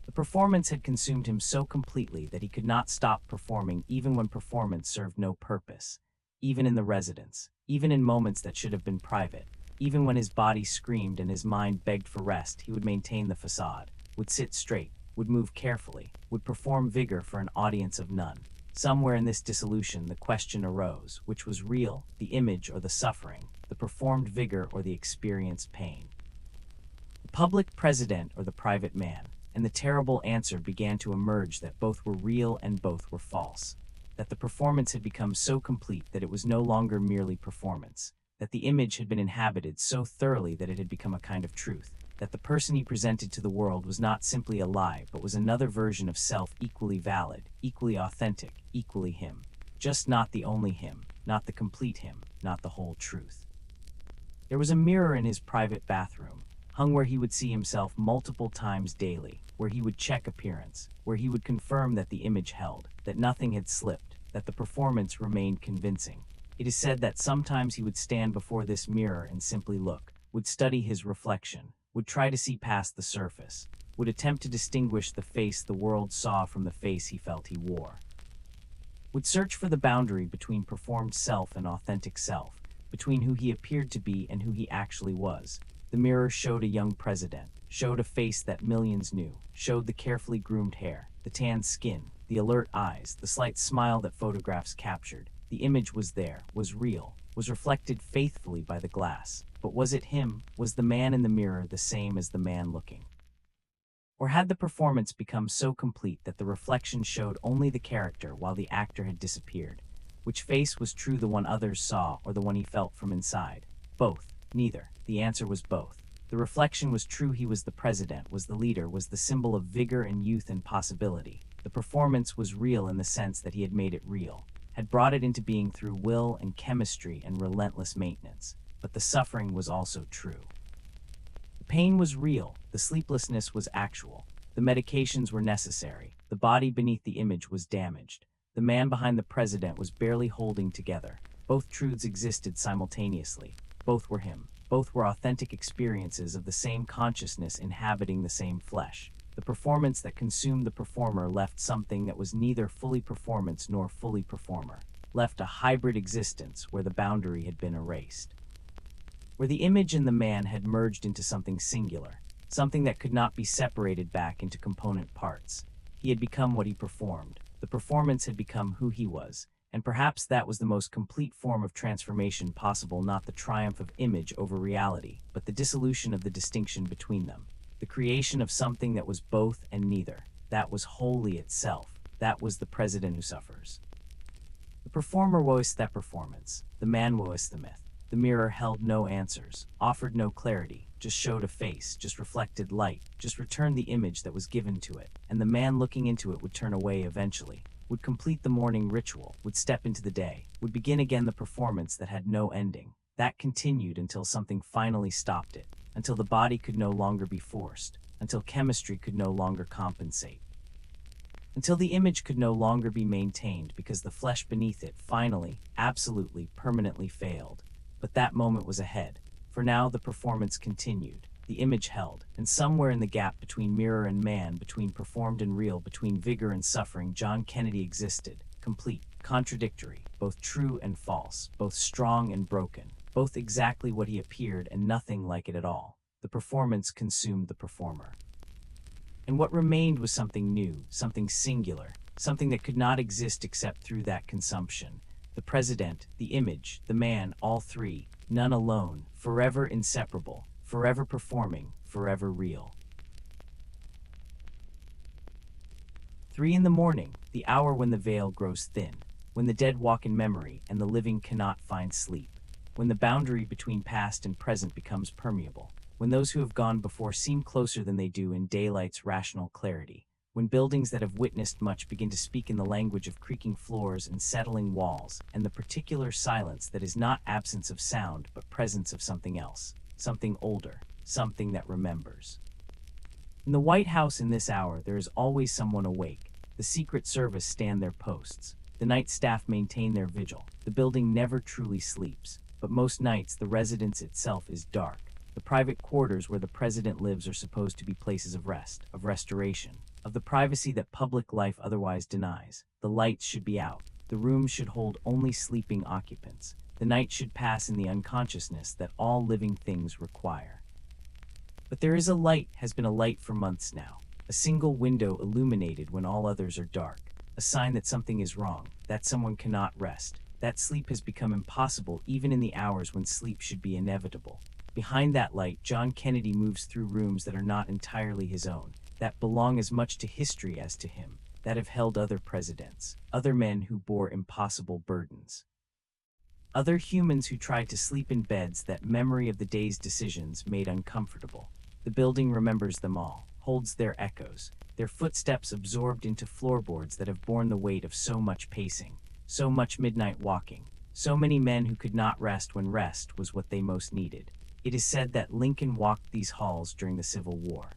The performance had consumed him so completely that he could not stop performing even when performance served no purpose, even in the residence, even in moments that should have been private. Even when his body screamed and his mind begged for rest, he would maintain the facade, would sit straight, would move carefully, would perform vigor for an audience of none. Somewhere in this dissolution, the question arose, which was real, the image or the suffering, the performed vigor or the experienced pain? The public president or the private man? And the terrible answer began to emerge that both were real and both were false. That the performance had become so complete that it was no longer merely performance. That the image had been inhabited so thoroughly that it had become a kind of truth. That the person he presented to the world was not simply alive, but was another version of self equally valid, equally authentic, equally him. Just not the only him, not the complete him, not the whole truth. There was a mirror in his private bathroom, hung where he would see himself multiple times daily, where he would check appearance, where he would confirm that the image held, that nothing had slipped, that the performance remained convincing. It is said that sometimes he would stand before this mirror and simply look, would study his reflection, would try to see past the surface, would attempt to distinguish the face the world saw from the face he felt he wore. Would search for the boundary between performed self and authentic self, between who he appeared to be and who he actually was. The mirror showed a young president, showed a face that millions knew, showed the carefully groomed hair, the tanned skin, the alert eyes, the slight smile that photographs captured. The image was there, was real, was reflected faithfully by the glass. But was it him? Was the man in the mirror the same as the man looking? Or had the performance become so complete that the reflection showed only the character while the actor had disappeared? Which face was true, the one others saw or the one he felt from inside? Both. Neither. The answer was both. The reflection was true, he was the president, was the leader, was the symbol of vigor and youth and possibility. The performance was real in the sense that he had made it real, had brought it into being through will and chemistry and relentless maintenance. But the suffering was also true. The pain was real, the sleeplessness was actual, the medications were necessary, the body beneath the image was damaged, the man behind the president was barely holding together. Both truths existed simultaneously, both were him, both were authentic experiences of the same consciousness inhabiting the same flesh. The performance that consumed the performer left something that was neither fully performance nor fully performer, left a hybrid existence where the boundary had been erased. where the image and the man had merged into something singular, something that could not be separated back into component parts. He had become what he performed. The performance had become who he was, and perhaps that was the most complete form of transformation possible, not the triumph of image over reality, but the dissolution of the distinction between them, the creation of something that was both and neither, that was wholly itself. That was the president who suffers. The performer was that performance, the man was the myth. The mirror held no answers, offered no clarity, just showed a face, just reflected light, just returned the image that was given to it, and the man looking into it would turn away eventually, would complete the morning ritual, would step into the day, would begin again the performance that had no ending. That continued until something finally stopped it, until the body could no longer be forced, until chemistry could no longer compensate, until the image could no longer be maintained because the flesh beneath it finally, absolutely, permanently failed. But that moment was ahead, for now the performance continued, the image held, and somewhere in the gap between mirror and man, between performed and real, between vigor and suffering, John Kennedy existed, complete, contradictory, both true and false, both strong and broken, both exactly what he appeared and nothing like it at all. The performance consumed the performer. And what remained was something new, something singular, something that could not exist except through that consumption. The president, the image, the man, all three, none alone, forever inseparable, forever performing, forever real. 3 in the morning, the hour when the veil grows thin, when the dead walk in memory and the living cannot find sleep, when the boundary between past and present becomes permeable, when those who have gone before seem closer than they do in daylight's rational clarity, when buildings that have witnessed much begin to speak in the language of creaking floors and settling walls, and the particular silence that is not absence of sound but presence of something else, something older, something that remembers. In the White House in this hour there is always someone awake. The Secret Service stand their posts. The night staff maintain their vigil. The building never truly sleeps, but most nights the residence itself is dark. The private quarters where the president lives are supposed to be places of rest, of restoration, of the privacy that public life otherwise denies. The lights should be out. The rooms should hold only sleeping occupants. The night should pass in the unconsciousness that all living things require. But there is a light, has been a light for months now. A single window illuminated when all others are dark. A sign that something is wrong, that someone cannot rest, that sleep has become impossible even in the hours when sleep should be inevitable. Behind that light, John Kennedy moves through rooms that are not entirely his own, that belong as much to history as to him, that have held other presidents, other men who bore impossible burdens, other humans who tried to sleep in beds that memory of the day's decisions made uncomfortable. The building remembers them all, holds their echoes, their footsteps absorbed into floorboards that have borne the weight of so much pacing, so much midnight walking, so many men who could not rest when rest was what they most needed. It is said that Lincoln walked these halls during the Civil War.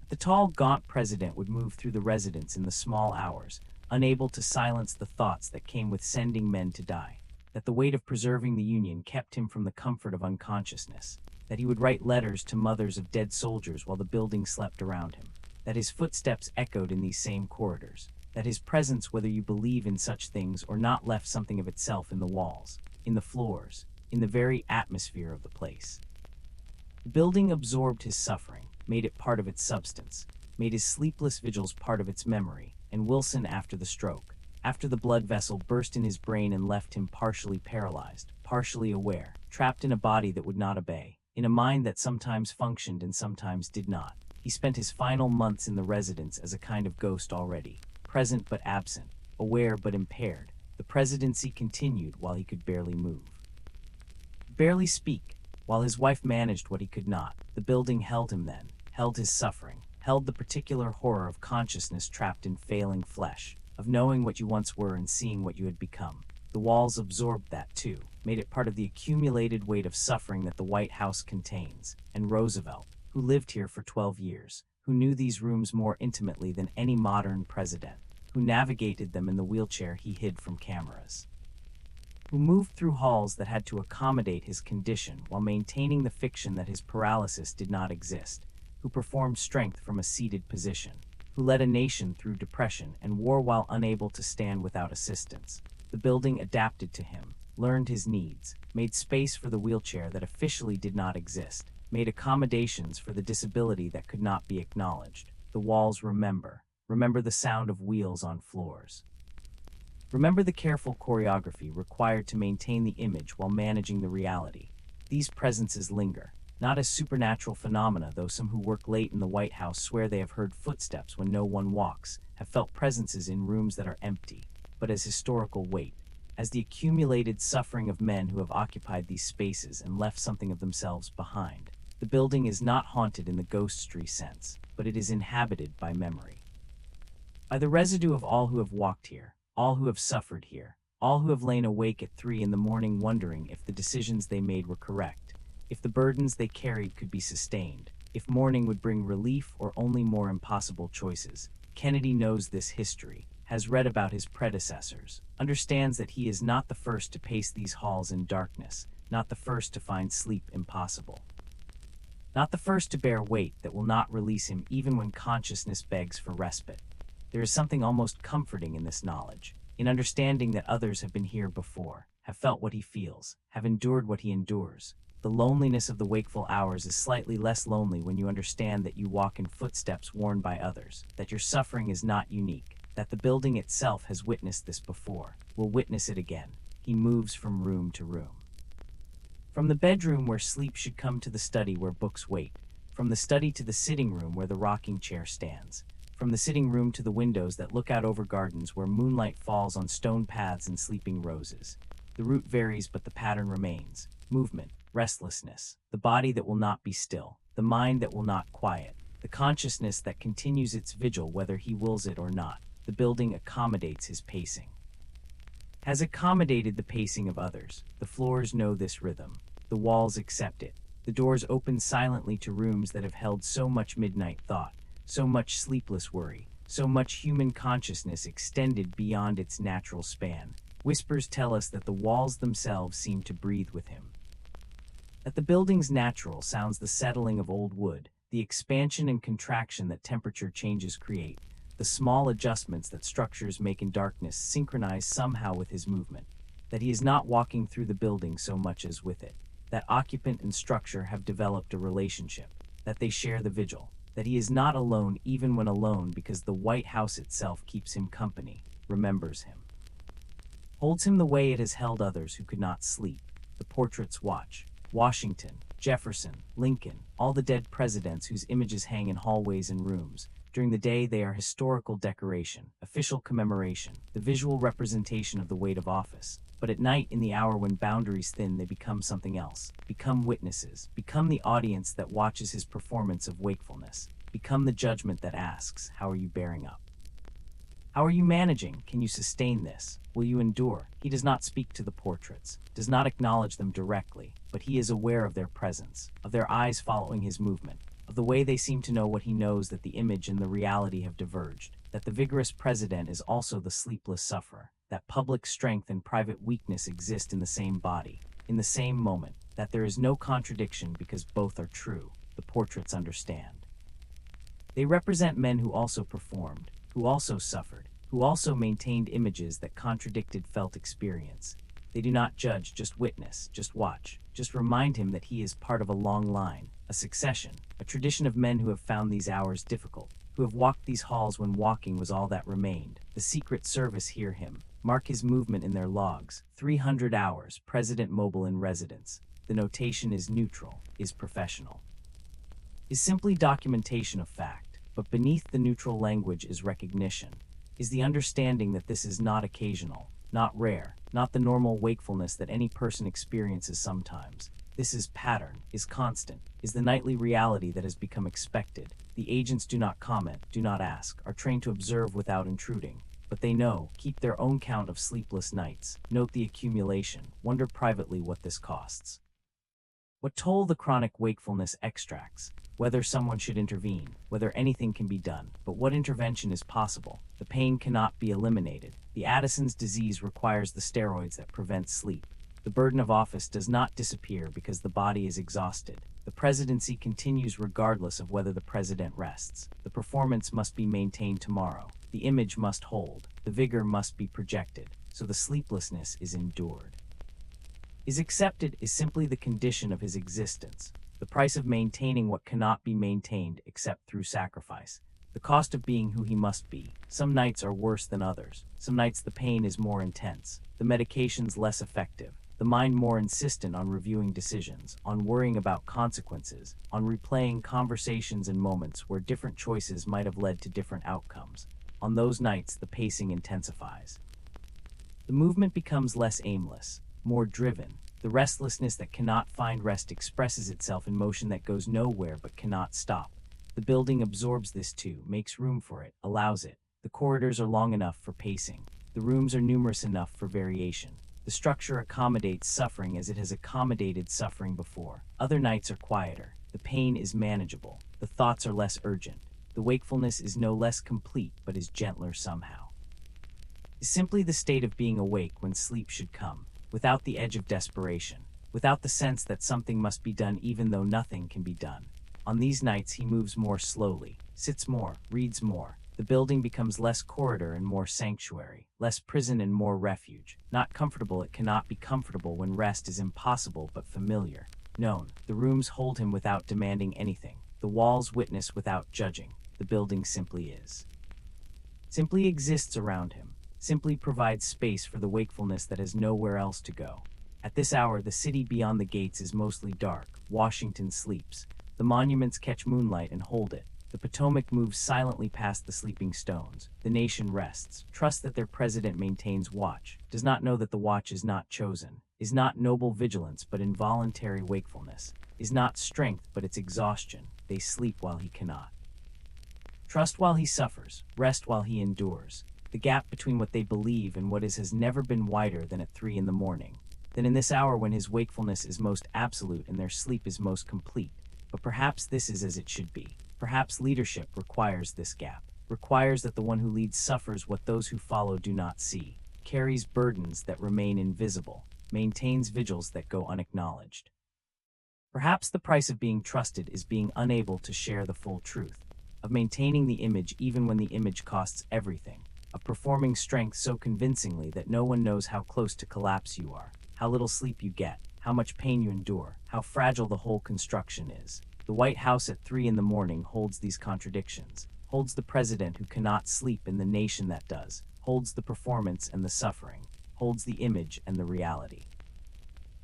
The tall, gaunt president would move through the residence in the small hours, unable to silence the thoughts that came with sending men to die, that the weight of preserving the Union kept him from the comfort of unconsciousness, that he would write letters to mothers of dead soldiers while the building slept around him, that his footsteps echoed in these same corridors, that his presence, whether you believe in such things or not, left something of itself in the walls, in the floors, in the very atmosphere of the place. The building absorbed his suffering, made it part of its substance, made his sleepless vigils part of its memory, and Wilson, after the stroke, after the blood vessel burst in his brain and left him partially paralyzed, partially aware, trapped in a body that would not obey, in a mind that sometimes functioned and sometimes did not. He spent his final months in the residence as a kind of ghost already, present but absent, aware but impaired. The presidency continued while he could barely move, barely speak, while his wife managed what he could not. The building held him then, held his suffering, held the particular horror of consciousness trapped in failing flesh, of knowing what you once were and seeing what you had become. The walls absorbed that too, made it part of the accumulated weight of suffering that the White House contains. And Roosevelt, who lived here for 12 years, who knew these rooms more intimately than any modern president, who navigated them in the wheelchair he hid from cameras, who moved through halls that had to accommodate his condition while maintaining the fiction that his paralysis did not exist, who performed strength from a seated position, who led a nation through depression and war while unable to stand without assistance. The building adapted to him, learned his needs, made space for the wheelchair that officially did not exist, made accommodations for the disability that could not be acknowledged. The walls remember the sound of wheels on floors. Remember the careful choreography required to maintain the image while managing the reality. These presences linger, not as supernatural phenomena, though some who work late in the White House swear they have heard footsteps when no one walks, have felt presences in rooms that are empty, but as historical weight, as the accumulated suffering of men who have occupied these spaces and left something of themselves behind. The building is not haunted in the ghostry sense, but it is inhabited by memory. By the residue of all who have walked here, all who have suffered here, all who have lain awake at 3 in the morning wondering if the decisions they made were correct, if the burdens they carried could be sustained, if morning would bring relief or only more impossible choices. Kennedy knows this history, has read about his predecessors, understands that he is not the first to pace these halls in darkness, not the first to find sleep impossible, not the first to bear weight that will not release him even when consciousness begs for respite. There is something almost comforting in this knowledge, in understanding that others have been here before, have felt what he feels, have endured what he endures. The loneliness of the wakeful hours is slightly less lonely when you understand that you walk in footsteps worn by others, that your suffering is not unique, that the building itself has witnessed this before, will witness it again. He moves from room to room. From the bedroom where sleep should come to the study where books wait, from the study to the sitting room where the rocking chair stands, from the sitting room to the windows that look out over gardens where moonlight falls on stone paths and sleeping roses. The route varies, but the pattern remains. Movement, restlessness, the body that will not be still, the mind that will not quiet, the consciousness that continues its vigil whether he wills it or not. The building accommodates his pacing, has accommodated the pacing of others. The floors know this rhythm. The walls accept it. The doors open silently to rooms that have held so much midnight thought, so much sleepless worry, so much human consciousness extended beyond its natural span. Whispers tell us that the walls themselves seem to breathe with him, that the building's natural sounds the settling of old wood, the expansion and contraction that temperature changes create, the small adjustments that structures make in darkness synchronize somehow with his movement, that he is not walking through the building so much as with it, that occupant and structure have developed a relationship, that they share the vigil, that he is not alone even when alone because the White House itself keeps him company, remembers him, holds him the way it has held others who could not sleep. The portraits watch. Washington, Jefferson, Lincoln, all the dead presidents whose images hang in hallways and rooms. During the day they are historical decoration, official commemoration, the visual representation of the weight of office. But at night, in the hour when boundaries thin, they become something else, become witnesses, become the audience that watches his performance of wakefulness, become the judgment that asks, how are you bearing up? How are you managing? Can you sustain this? Will you endure? He does not speak to the portraits, does not acknowledge them directly, but he is aware of their presence, of their eyes following his movement, of the way they seem to know what he knows, that the image and the reality have diverged, that the vigorous president is also the sleepless sufferer, that public strength and private weakness exist in the same body, in the same moment, that there is no contradiction because both are true. The portraits understand. They represent men who also performed, who also suffered, who also maintained images that contradicted felt experience. They do not judge, just witness, just watch, just remind him that he is part of a long line, a succession, a tradition of men who have found these hours difficult, who have walked these halls when walking was all that remained. The Secret Service hear him, mark his movement in their logs. 300 hours, President mobile in residence. The notation is neutral, is professional, is simply documentation of fact. But beneath the neutral language is recognition, is the understanding that this is not occasional, not rare, not the normal wakefulness that any person experiences sometimes. This is pattern, is constant, is the nightly reality that has become expected. The agents do not comment, do not ask, are trained to observe without intruding. But they know, keep their own count of sleepless nights, note the accumulation, wonder privately what this costs. What toll the chronic wakefulness extracts, whether someone should intervene, whether anything can be done, but what intervention is possible. The pain cannot be eliminated. The Addison's disease requires the steroids that prevent sleep. The burden of office does not disappear because the body is exhausted. The presidency continues regardless of whether the president rests. The performance must be maintained tomorrow. The image must hold. The vigor must be projected. So the sleeplessness is endured. Is accepted is simply the condition of his existence, the price of maintaining what cannot be maintained except through sacrifice, the cost of being who he must be. Some nights are worse than others. Some nights the pain is more intense, the medications less effective, the mind more insistent on reviewing decisions, on worrying about consequences, on replaying conversations and moments where different choices might have led to different outcomes. On those nights, the pacing intensifies. The movement becomes less aimless, more driven. The restlessness that cannot find rest expresses itself in motion that goes nowhere but cannot stop. The building absorbs this too, makes room for it, allows it. The corridors are long enough for pacing. The rooms are numerous enough for variation. The structure accommodates suffering as it has accommodated suffering before. Other nights are quieter. The pain is manageable. The thoughts are less urgent. The wakefulness is no less complete but is gentler somehow. Is simply the state of being awake when sleep should come, without the edge of desperation, without the sense that something must be done even though nothing can be done. On these nights he moves more slowly, sits more, reads more. The building becomes less corridor and more sanctuary, less prison and more refuge. Not comfortable, it cannot be comfortable when rest is impossible but familiar. Known, the rooms hold him without demanding anything. The walls witness without judging. The building simply is. Simply exists around him, simply provides space for the wakefulness that has nowhere else to go. At this hour, the city beyond the gates is mostly dark. Washington sleeps. The monuments catch moonlight and hold it. The Potomac moves silently past the sleeping stones. The nation rests, trusts that their president maintains watch, does not know that the watch is not chosen, is not noble vigilance but involuntary wakefulness, is not strength but its exhaustion. They sleep while he cannot. Trust while he suffers, rest while he endures. The gap between what they believe and what is has never been wider than at 3 in the morning, than in this hour when his wakefulness is most absolute and their sleep is most complete. But perhaps this is as it should be. Perhaps leadership requires this gap, requires that the one who leads suffers what those who follow do not see, carries burdens that remain invisible, maintains vigils that go unacknowledged. Perhaps the price of being trusted is being unable to share the full truth, of maintaining the image even when the image costs everything, of performing strength so convincingly that no one knows how close to collapse you are, how little sleep you get, how much pain you endure, how fragile the whole construction is. The White House at 3 in the morning holds these contradictions, holds the president who cannot sleep in the nation that does, holds the performance and the suffering, holds the image and the reality.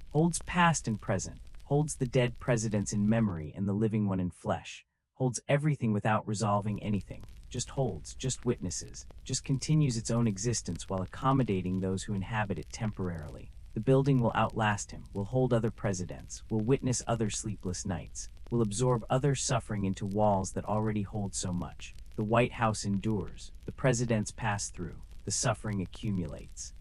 Holds past and present, holds the dead presidents in memory and the living one in flesh, holds everything without resolving anything, just holds, just witnesses, just continues its own existence while accommodating those who inhabit it temporarily. The building will outlast him, will hold other presidents, will witness other sleepless nights, will absorb other suffering into walls that already hold so much. The White House endures, the presidents pass through, the suffering accumulates.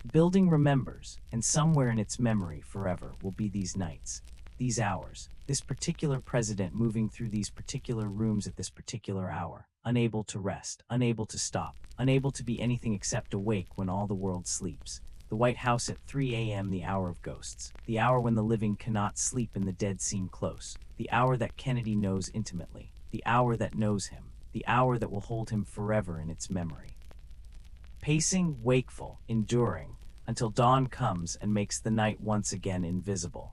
The building remembers, and somewhere in its memory forever will be these nights, these hours, this particular president moving through these particular rooms at this particular hour, unable to rest, unable to stop, unable to be anything except awake when all the world sleeps. The White House at 3 a.m., the hour of ghosts, the hour when the living cannot sleep and the dead seem close, the hour that Kennedy knows intimately, the hour that knows him, the hour that will hold him forever in its memory. Pacing, wakeful, enduring, until dawn comes and makes the night once again invisible.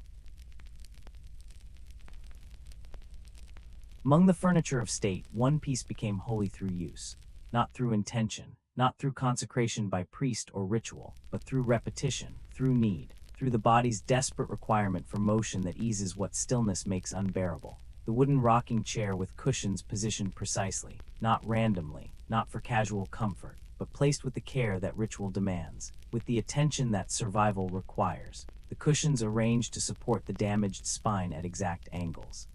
Among the furniture of state, one piece became holy through use, not through intention, not through consecration by priest or ritual, but through repetition, through need, through the body's desperate requirement for motion that eases what stillness makes unbearable. The wooden rocking chair with cushions positioned precisely, not randomly, not for casual comfort, but placed with the care that ritual demands, with the attention that survival requires. The cushions arranged to support the damaged spine at exact angles,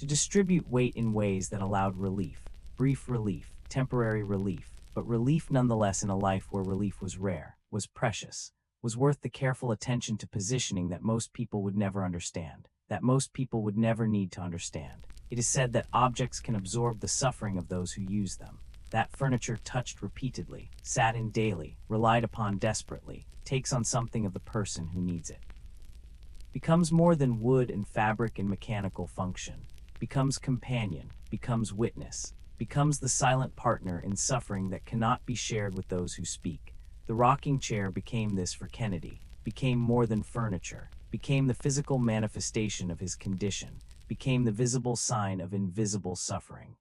to distribute weight in ways that allowed relief, brief relief, temporary relief, but relief nonetheless in a life where relief was rare, was precious, was worth the careful attention to positioning that most people would never understand, that most people would never need to understand. It is said that objects can absorb the suffering of those who use them. That furniture touched repeatedly, sat in daily, relied upon desperately, takes on something of the person who needs it. Becomes more than wood and fabric and mechanical function, becomes companion, becomes witness, becomes the silent partner in suffering that cannot be shared with those who speak. The rocking chair became this for Kennedy, became more than furniture, became the physical manifestation of his condition, became the visible sign of invisible suffering.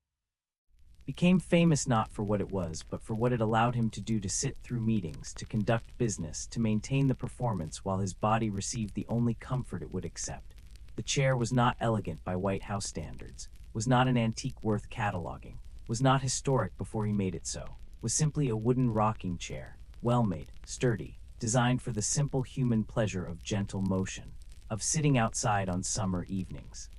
Became famous not for what it was, but for what it allowed him to do, to sit through meetings, to conduct business, to maintain the performance while his body received the only comfort it would accept. The chair was not elegant by White House standards, was not an antique worth cataloging, was not historic before he made it so, was simply a wooden rocking chair, well-made, sturdy, designed for the simple human pleasure of gentle motion, of sitting outside on summer evenings.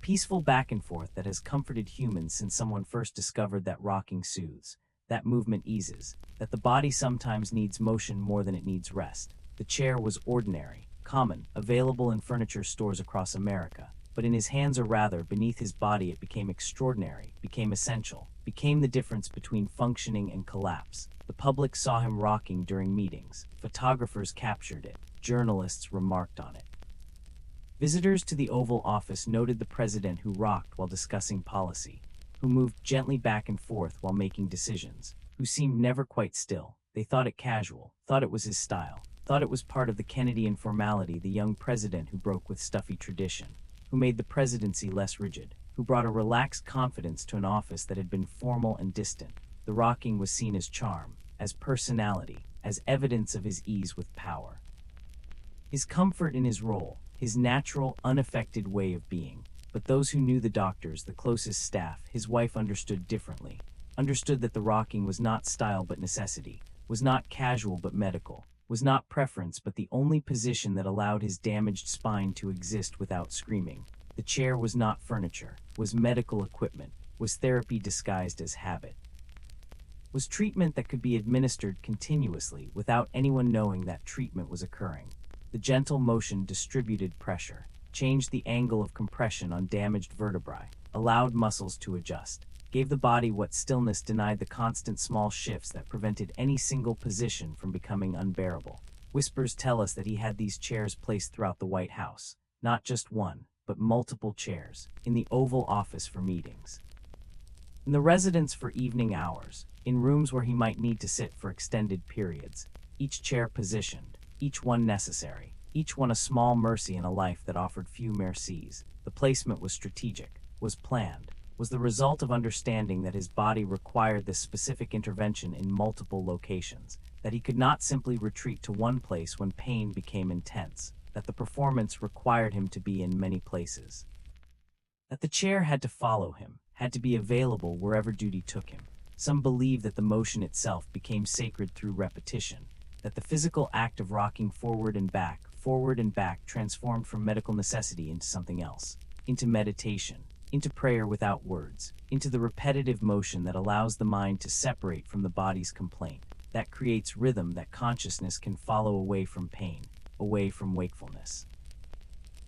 Peaceful back and forth that has comforted humans since someone first discovered that rocking soothes, that movement eases, that the body sometimes needs motion more than it needs rest. The chair was ordinary, common, available in furniture stores across America, but in his hands, or rather beneath his body, it became extraordinary, became essential, became the difference between functioning and collapse. The public saw him rocking during meetings, photographers captured it, journalists remarked on it. Visitors to the Oval Office noted the president who rocked while discussing policy, who moved gently back and forth while making decisions, who seemed never quite still. They thought it casual, thought it was his style, thought it was part of the Kennedyan formality, the young president who broke with stuffy tradition, who made the presidency less rigid, who brought a relaxed confidence to an office that had been formal and distant. The rocking was seen as charm, as personality, as evidence of his ease with power. His comfort in his role, his natural, unaffected way of being. But those who knew the doctors, the closest staff, his wife, understood differently, understood that the rocking was not style but necessity, was not casual but medical, was not preference but the only position that allowed his damaged spine to exist without screaming. The chair was not furniture, was medical equipment, was therapy disguised as habit, was treatment that could be administered continuously without anyone knowing that treatment was occurring. The gentle motion distributed pressure, changed the angle of compression on damaged vertebrae, allowed muscles to adjust, gave the body what stillness denied, the constant small shifts that prevented any single position from becoming unbearable. Whispers tell us that he had these chairs placed throughout the White House, not just one, but multiple chairs, in the Oval Office for meetings, in the residence for evening hours, in rooms where he might need to sit for extended periods, each chair positioned, each one necessary, each one a small mercy in a life that offered few mercies. The placement was strategic, was planned, was the result of understanding that his body required this specific intervention in multiple locations, that he could not simply retreat to one place when pain became intense, that the performance required him to be in many places, that the chair had to follow him, had to be available wherever duty took him. Some believe that the motion itself became sacred through repetition, that the physical act of rocking forward and back, transformed from medical necessity into something else, into meditation, into prayer without words, into the repetitive motion that allows the mind to separate from the body's complaint, that creates rhythm that consciousness can follow away from pain, away from wakefulness,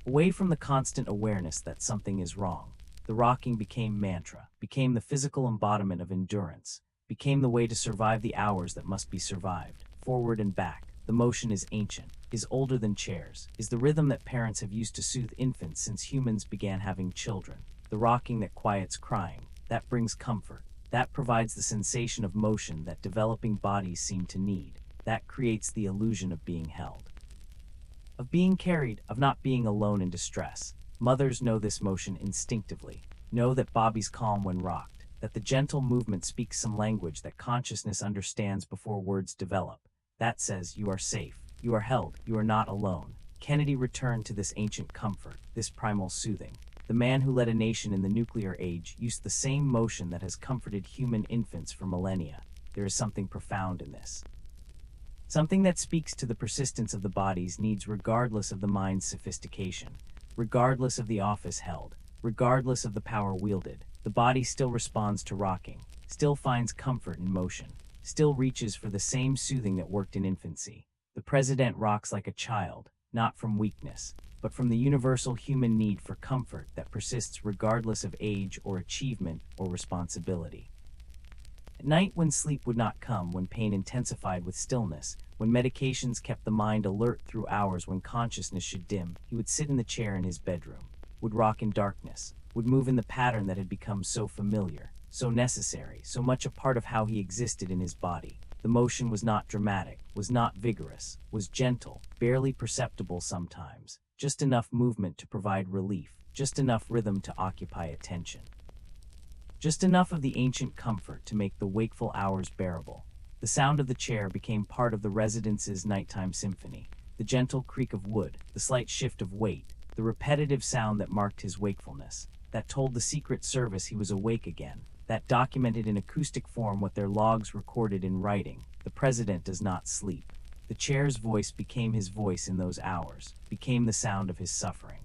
away from the constant awareness that something is wrong. The rocking became mantra, became the physical embodiment of endurance, became the way to survive the hours that must be survived. Forward and back, the motion is ancient, is older than chairs, is the rhythm that parents have used to soothe infants since humans began having children. The rocking that quiets crying, that brings comfort, that provides the sensation of motion that developing bodies seem to need, that creates the illusion of being held, of being carried, of not being alone in distress. Mothers know this motion instinctively, know that Bobby's calm when rocked, that the gentle movement speaks some language that consciousness understands before words develop. That says, you are safe, you are held, you are not alone. Kennedy returned to this ancient comfort, this primal soothing. The man who led a nation in the nuclear age used the same motion that has comforted human infants for millennia. There is something profound in this, something that speaks to the persistence of the body's needs regardless of the mind's sophistication, regardless of the office held, regardless of the power wielded. The body still responds to rocking, still finds comfort in motion, still reaches for the same soothing that worked in infancy. The president rocks like a child, not from weakness, but from the universal human need for comfort that persists regardless of age or achievement or responsibility. At night, when sleep would not come, when pain intensified with stillness, when medications kept the mind alert through hours when consciousness should dim, he would sit in the chair in his bedroom, would rock in darkness, would move in the pattern that had become so familiar, so necessary, so much a part of how he existed in his body. The motion was not dramatic, was not vigorous, was gentle, barely perceptible sometimes, just enough movement to provide relief, just enough rhythm to occupy attention. Just enough of the ancient comfort to make the wakeful hours bearable. The sound of the chair became part of the residence's nighttime symphony, the gentle creak of wood, the slight shift of weight, the repetitive sound that marked his wakefulness, that told the Secret Service he was awake again, that documented in acoustic form what their logs recorded in writing: the president does not sleep. The chair's voice became his voice in those hours, became the sound of his suffering.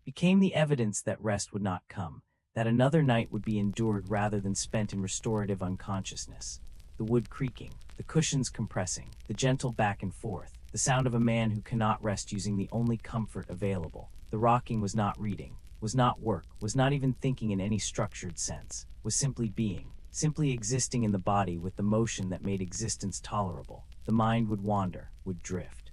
Became the evidence that rest would not come, that another night would be endured rather than spent in restorative unconsciousness. The wood creaking, the cushions compressing, the gentle back and forth, the sound of a man who cannot rest using the only comfort available. The rocking was not reading, was not work, was not even thinking in any structured sense, was simply being, simply existing in the body with the motion that made existence tolerable. The mind would wander, would drift,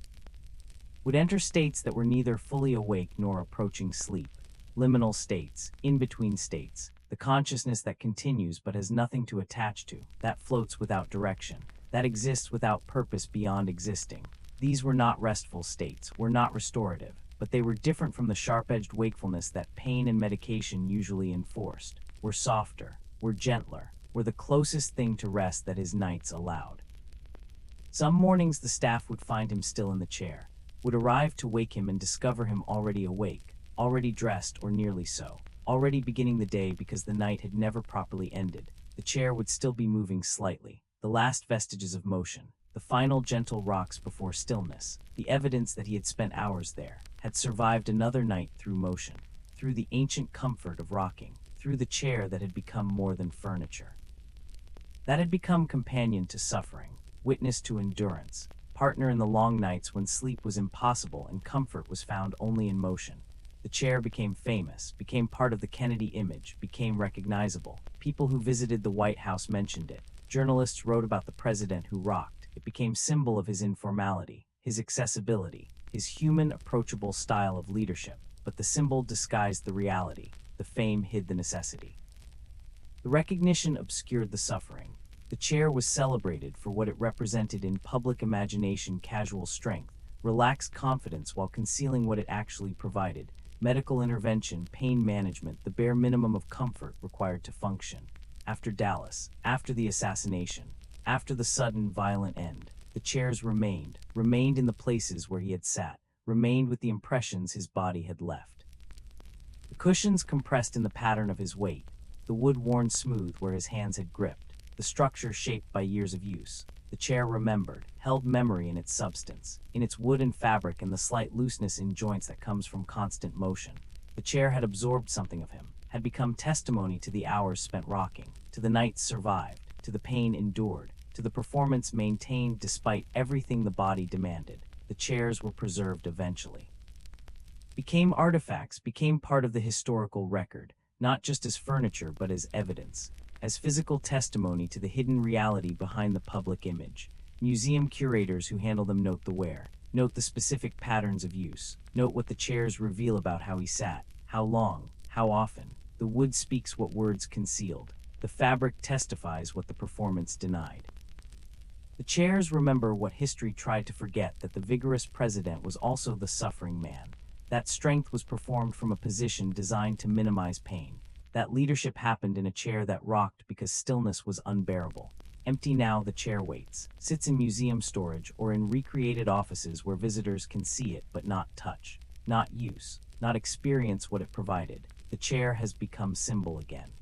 would enter states that were neither fully awake nor approaching sleep, liminal states, in-between states, the consciousness that continues but has nothing to attach to, that floats without direction, that exists without purpose beyond existing. These were not restful states, were not restorative, but they were different from the sharp-edged wakefulness that pain and medication usually enforced, were softer, were gentler, were the closest thing to rest that his nights allowed. Some mornings the staff would find him still in the chair, would arrive to wake him and discover him already awake, already dressed or nearly so, already beginning the day because the night had never properly ended. The chair would still be moving slightly, the last vestiges of motion, the final gentle rocks before stillness, the evidence that he had spent hours there, had survived another night through motion, through the ancient comfort of rocking, through the chair that had become more than furniture. That had become companion to suffering, witness to endurance, partner in the long nights when sleep was impossible and comfort was found only in motion. The chair became famous, became part of the Kennedy image, became recognizable. People who visited the White House mentioned it. Journalists wrote about the president who rocked. It became symbol of his informality, his accessibility, his human, approachable style of leadership. But the symbol disguised the reality. The fame hid the necessity. The recognition obscured the suffering. The chair was celebrated for what it represented in public imagination: casual strength, relaxed confidence while concealing what it actually provided. Medical intervention, pain management, the bare minimum of comfort required to function. After Dallas, after the assassination, after the sudden violent end, the chairs remained in the places where he had sat, remained with the impressions his body had left. The cushions compressed in the pattern of his weight, the wood worn smooth where his hands had gripped, the structure shaped by years of use. The chair remembered, held memory in its substance, in its wood and fabric and the slight looseness in joints that comes from constant motion. The chair had absorbed something of him, had become testimony to the hours spent rocking, to the nights survived, to the pain endured, to the performance maintained despite everything the body demanded. The chairs were preserved eventually. Became artifacts, became part of the historical record, not just as furniture but as evidence, as physical testimony to the hidden reality behind the public image. Museum curators who handle them note the wear, note the specific patterns of use, note what the chairs reveal about how he sat, how long, how often. The wood speaks what words concealed. The fabric testifies what the performance denied. The chairs remember what history tried to forget: that the vigorous president was also the suffering man. That strength was performed from a position designed to minimize pain. That leadership happened in a chair that rocked because stillness was unbearable. Empty now, the chair waits, sits in museum storage or in recreated offices where visitors can see it but not touch, not use, not experience what it provided. The chair has become symbol again.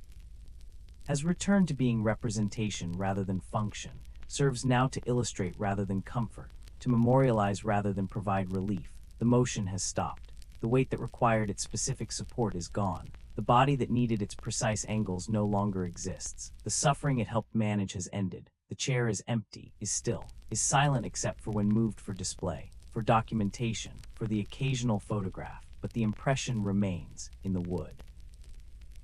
Has returned to being representation rather than function, serves now to illustrate rather than comfort, to memorialize rather than provide relief. The motion has stopped. The weight that required its specific support is gone. The body that needed its precise angles no longer exists. The suffering it helped manage has ended. The chair is empty, is still, is silent except for when moved for display, for documentation, for the occasional photograph, but the impression remains in the wood,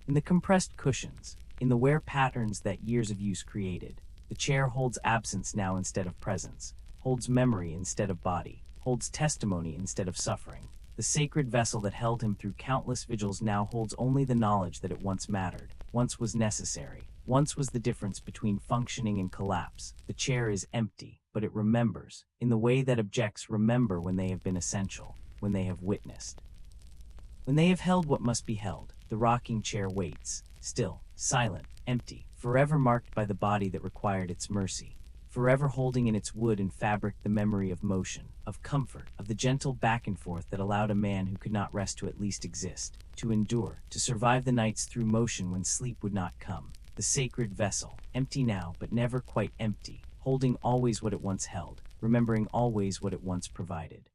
in the compressed cushions, in the wear patterns that years of use created. The chair holds absence now instead of presence, holds memory instead of body, holds testimony instead of suffering. The sacred vessel that held him through countless vigils now holds only the knowledge that it once mattered, once was necessary, Once was the difference between functioning and collapse. The chair is empty, but it remembers, in the way that objects remember when they have been essential, when they have witnessed. When they have held what must be held, the rocking chair waits, still, silent, empty, forever marked by the body that required its mercy, forever holding in its wood and fabric the memory of motion, of comfort, of the gentle back and forth that allowed a man who could not rest to at least exist, to endure, to survive the nights through motion when sleep would not come. The sacred vessel, empty now but never quite empty, holding always what it once held, remembering always what it once provided.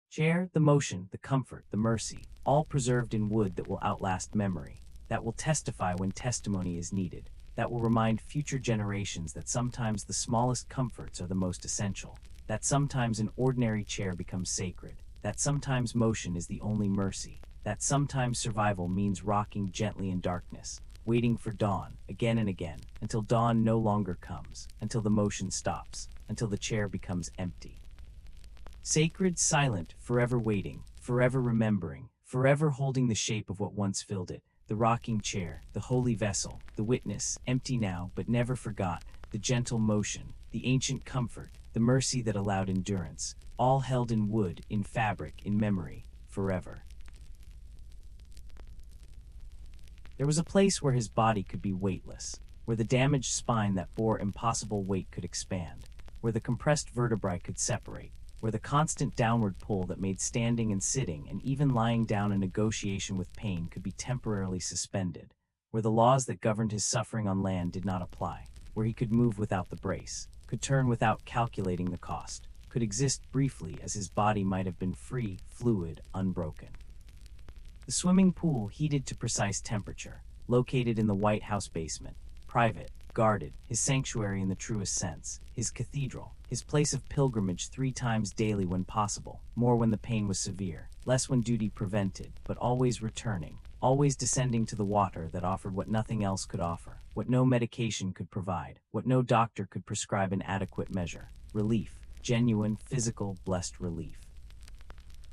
Chair, the motion, the comfort, the mercy, all preserved in wood that will outlast memory, that will testify when testimony is needed, that will remind future generations that sometimes the smallest comforts are the most essential, that sometimes an ordinary chair becomes sacred, that sometimes motion is the only mercy, that sometimes survival means rocking gently in darkness, waiting for dawn, again and again, until dawn no longer comes, until the motion stops, until the chair becomes empty. Sacred, silent, forever waiting, forever remembering, forever holding the shape of what once filled it, the rocking chair, the holy vessel, the witness, empty now but never forgot, the gentle motion, the ancient comfort, the mercy that allowed endurance, all held in wood, in fabric, in memory, forever. There was a place where his body could be weightless, where the damaged spine that bore impossible weight could expand, where the compressed vertebrae could separate, where the constant downward pull that made standing and sitting and even lying down a negotiation with pain could be temporarily suspended, where the laws that governed his suffering on land did not apply, where he could move without the brace, could turn without calculating the cost, could exist briefly as his body might have been free, fluid, unbroken. The swimming pool heated to precise temperature, located in the White House basement, private, guarded, his sanctuary in the truest sense, his cathedral, his place of pilgrimage 3 times daily when possible, more when the pain was severe, less when duty prevented, but always returning, always descending to the water that offered what nothing else could offer, what no medication could provide, what no doctor could prescribe in adequate measure, relief, genuine, physical, blessed relief.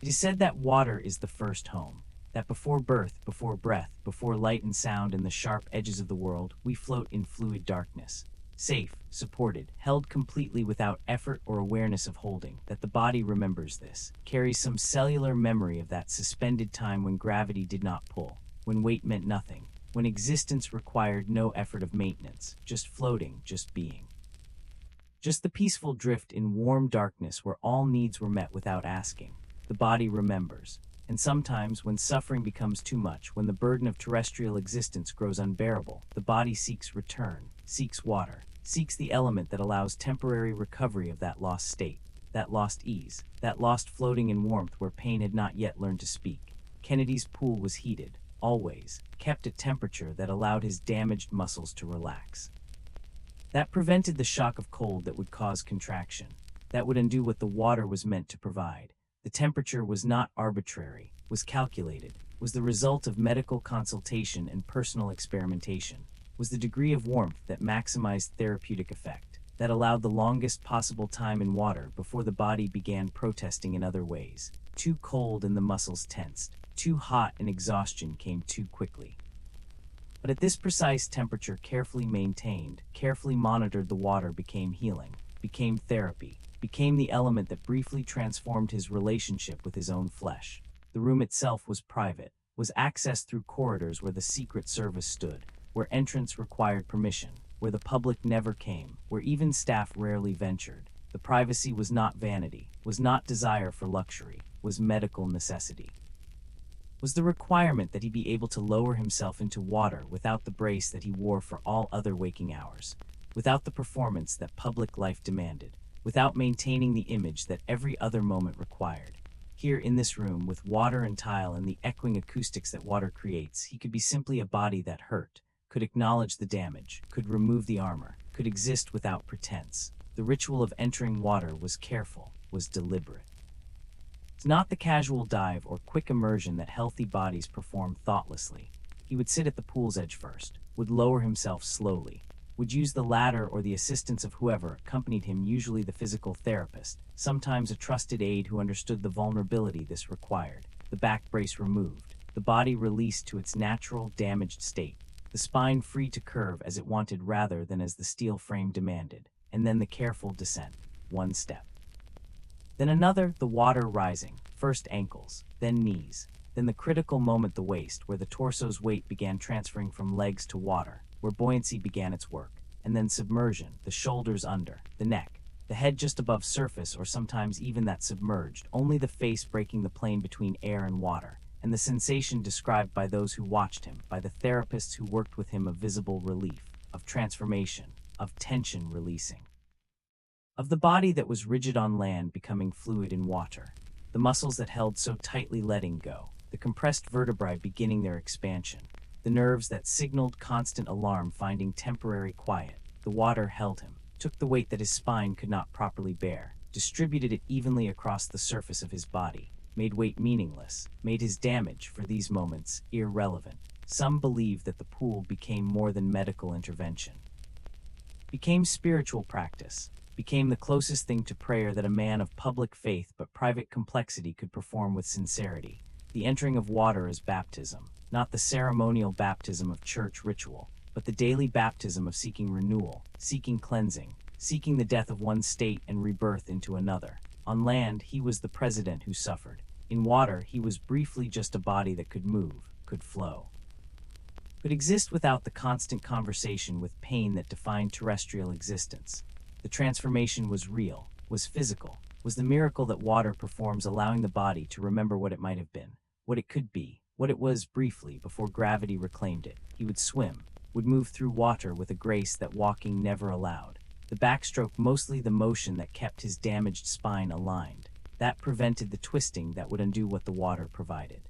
It is said that water is the first home, that before birth, before breath, before light and sound and the sharp edges of the world, we float in fluid darkness, safe, supported, held completely without effort or awareness of holding, that the body remembers this, carries some cellular memory of that suspended time when gravity did not pull, when weight meant nothing, when existence required no effort of maintenance, just floating, just being. Just the peaceful drift in warm darkness where all needs were met without asking. The body remembers. And sometimes, when suffering becomes too much, when the burden of terrestrial existence grows unbearable, the body seeks return, seeks water, seeks the element that allows temporary recovery of that lost state, that lost ease, that lost floating in warmth where pain had not yet learned to speak. Kennedy's pool was heated, always, kept at temperature that allowed his damaged muscles to relax. That prevented the shock of cold that would cause contraction, that would undo what the water was meant to provide. The temperature was not arbitrary, was calculated, was the result of medical consultation and personal experimentation, was the degree of warmth that maximized therapeutic effect, that allowed the longest possible time in water before the body began protesting in other ways. Too cold and the muscles tensed, too hot and exhaustion came too quickly. But at this precise temperature, carefully maintained, carefully monitored, the water became healing, became therapy, became the element that briefly transformed his relationship with his own flesh. The room itself was private, was accessed through corridors where the Secret Service stood, where entrance required permission, where the public never came, where even staff rarely ventured. The privacy was not vanity, was not desire for luxury, was medical necessity. Was the requirement that he be able to lower himself into water without the brace that he wore for all other waking hours, without the performance that public life demanded, without maintaining the image that every other moment required. Here in this room, with water and tile and the echoing acoustics that water creates, he could be simply a body that hurt, could acknowledge the damage, could remove the armor, could exist without pretense. The ritual of entering water was careful, was deliberate. It's not the casual dive or quick immersion that healthy bodies perform thoughtlessly. He would sit at the pool's edge first, would lower himself slowly, would use the ladder or the assistance of whoever accompanied him, usually the physical therapist, sometimes a trusted aide who understood the vulnerability this required. The back brace removed, the body released to its natural, damaged state. the spine free to curve as it wanted rather than as the steel frame demanded, and then the careful descent, one step. Then another, the water rising, first ankles, then knees, then the critical moment, the waist, where the torso's weight began transferring from legs to water, where buoyancy began its work, and then submersion, the shoulders under, the neck, the head just above surface or sometimes even that submerged, only the face breaking the plane between air and water, and the sensation described by those who watched him, by the therapists who worked with him, of visible relief, of transformation, of tension releasing. Of the body that was rigid on land becoming fluid in water, the muscles that held so tightly letting go, the compressed vertebrae beginning their expansion, the nerves that signaled constant alarm finding temporary quiet. The water held him, took the weight that his spine could not properly bear, distributed it evenly across the surface of his body, made weight meaningless, made his damage for these moments irrelevant. Some believe that the pool became more than medical intervention, became spiritual practice, became the closest thing to prayer that a man of public faith but private complexity could perform with sincerity. The entering of water is baptism, not the ceremonial baptism of church ritual, but the daily baptism of seeking renewal, seeking cleansing, seeking the death of one state and rebirth into another. On land, he was the president who suffered. In water, he was briefly just a body that could move, could flow, could exist without the constant conversation with pain that defined terrestrial existence. The transformation was real, was physical, was the miracle that water performs, allowing the body to remember what it might have been, what it could be, what it was briefly before gravity reclaimed it. He would swim, would move through water with a grace that walking never allowed. The backstroke mostly the motion that kept his damaged spine aligned, that prevented the twisting that would undo what the water provided.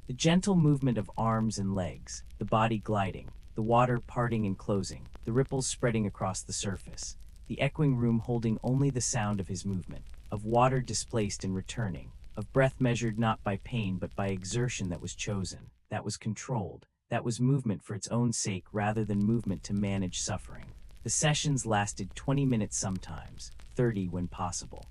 The gentle movement of arms and legs, the body gliding, the water parting and closing, the ripples spreading across the surface, the echoing room holding only the sound of his movement, of water displaced and returning, of breath measured not by pain but by exertion that was chosen, that was controlled, that was movement for its own sake rather than movement to manage suffering. The sessions lasted 20 minutes sometimes, 30 when possible.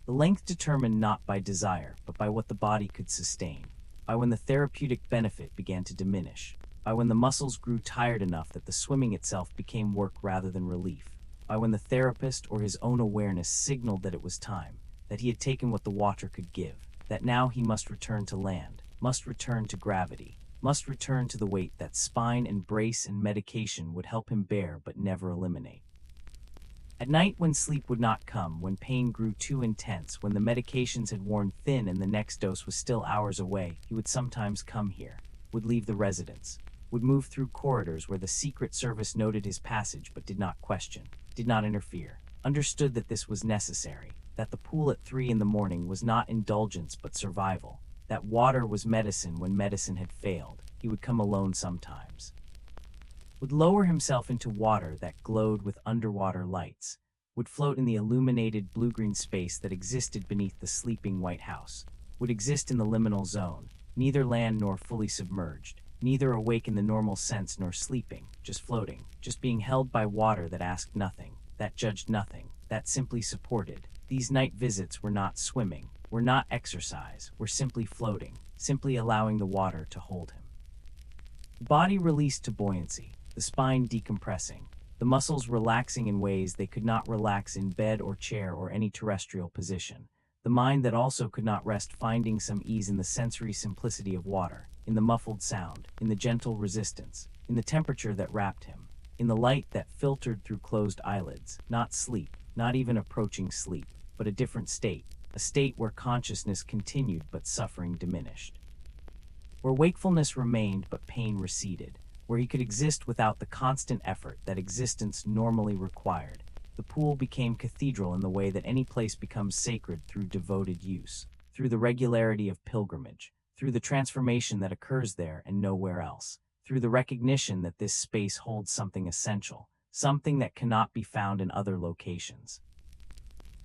The length determined not by desire but by what the body could sustain, by when the therapeutic benefit began to diminish, by when the muscles grew tired enough that the swimming itself became work rather than relief, by when the therapist or his own awareness signaled that it was time, that he had taken what the water could give, that now he must return to land, must return to gravity, must return to the weight that spine and brace and medication would help him bear but never eliminate. At night, when sleep would not come, when pain grew too intense, when the medications had worn thin and the next dose was still hours away, he would sometimes come here, would leave the residence, would move through corridors where the Secret Service noted his passage but did not question, did not interfere, understood that this was necessary, that the pool at 3 in the morning was not indulgence but survival, that water was medicine when medicine had failed. He would come alone sometimes, would lower himself into water that glowed with underwater lights, would float in the illuminated blue-green space that existed beneath the sleeping White House, would exist in the liminal zone, neither land nor fully submerged, neither awake in the normal sense nor sleeping, just floating, just being held by water that asked nothing, that judged nothing, that simply supported. These night visits were not swimming, were not exercise, were simply floating, simply allowing the water to hold him. The body released to buoyancy, the spine decompressing, the muscles relaxing in ways they could not relax in bed or chair or any terrestrial position, the mind that also could not rest finding some ease in the sensory simplicity of water, in the muffled sound, in the gentle resistance, in the temperature that wrapped him, in the light that filtered through closed eyelids. Not sleep, not even approaching sleep, but a different state, a state where consciousness continued but suffering diminished, where wakefulness remained but pain receded, where he could exist without the constant effort that existence normally required. The pool became cathedral in the way that any place becomes sacred through devoted use, through the regularity of pilgrimage, through the transformation that occurs there and nowhere else, through the recognition that this space holds something essential, something that cannot be found in other locations.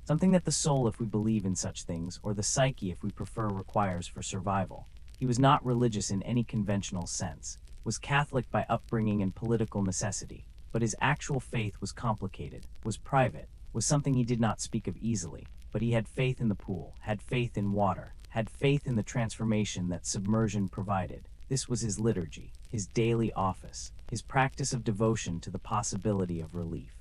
Something that the soul, if we believe in such things, or the psyche, if we prefer, requires for survival. He was not religious in any conventional sense, was Catholic by upbringing and political necessity, but his actual faith was complicated, was private, was something he did not speak of easily, but he had faith in the pool, had faith in water, had faith in the transformation that submersion provided, This was his liturgy, his daily office, his practice of devotion to the possibility of relief.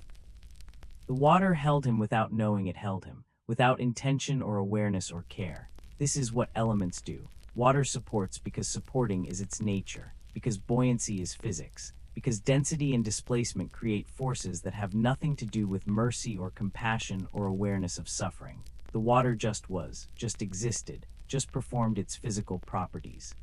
The water held him without knowing it held him, without intention or awareness or care. This is what elements do. Water supports because supporting is its nature, because buoyancy is physics, because density and displacement create forces that have nothing to do with mercy or compassion or awareness of suffering. The water just was, just existed, just performed its physical properties.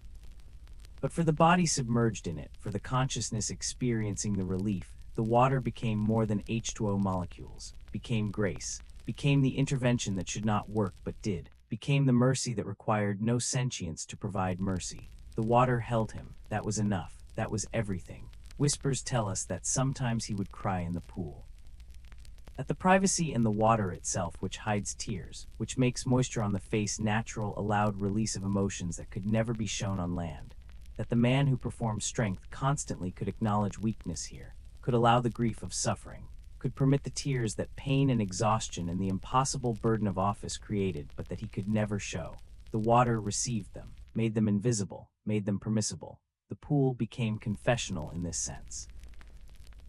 But for the body submerged in it, for the consciousness experiencing the relief, the water became more than H2O molecules, became grace, became the intervention that should not work but did, became the mercy that required no sentience to provide mercy. The water held him. That was enough. That was everything. Whispers tell us that sometimes he would cry in the pool. That the privacy in the water itself, which hides tears, which makes moisture on the face natural, allowed release of emotions that could never be shown on land. That the man who performed strength constantly could acknowledge weakness here, could allow the grief of suffering, could permit the tears that pain and exhaustion and the impossible burden of office created, but that he could never show. The water received them, made them invisible, made them permissible. The pool became confessional in this sense.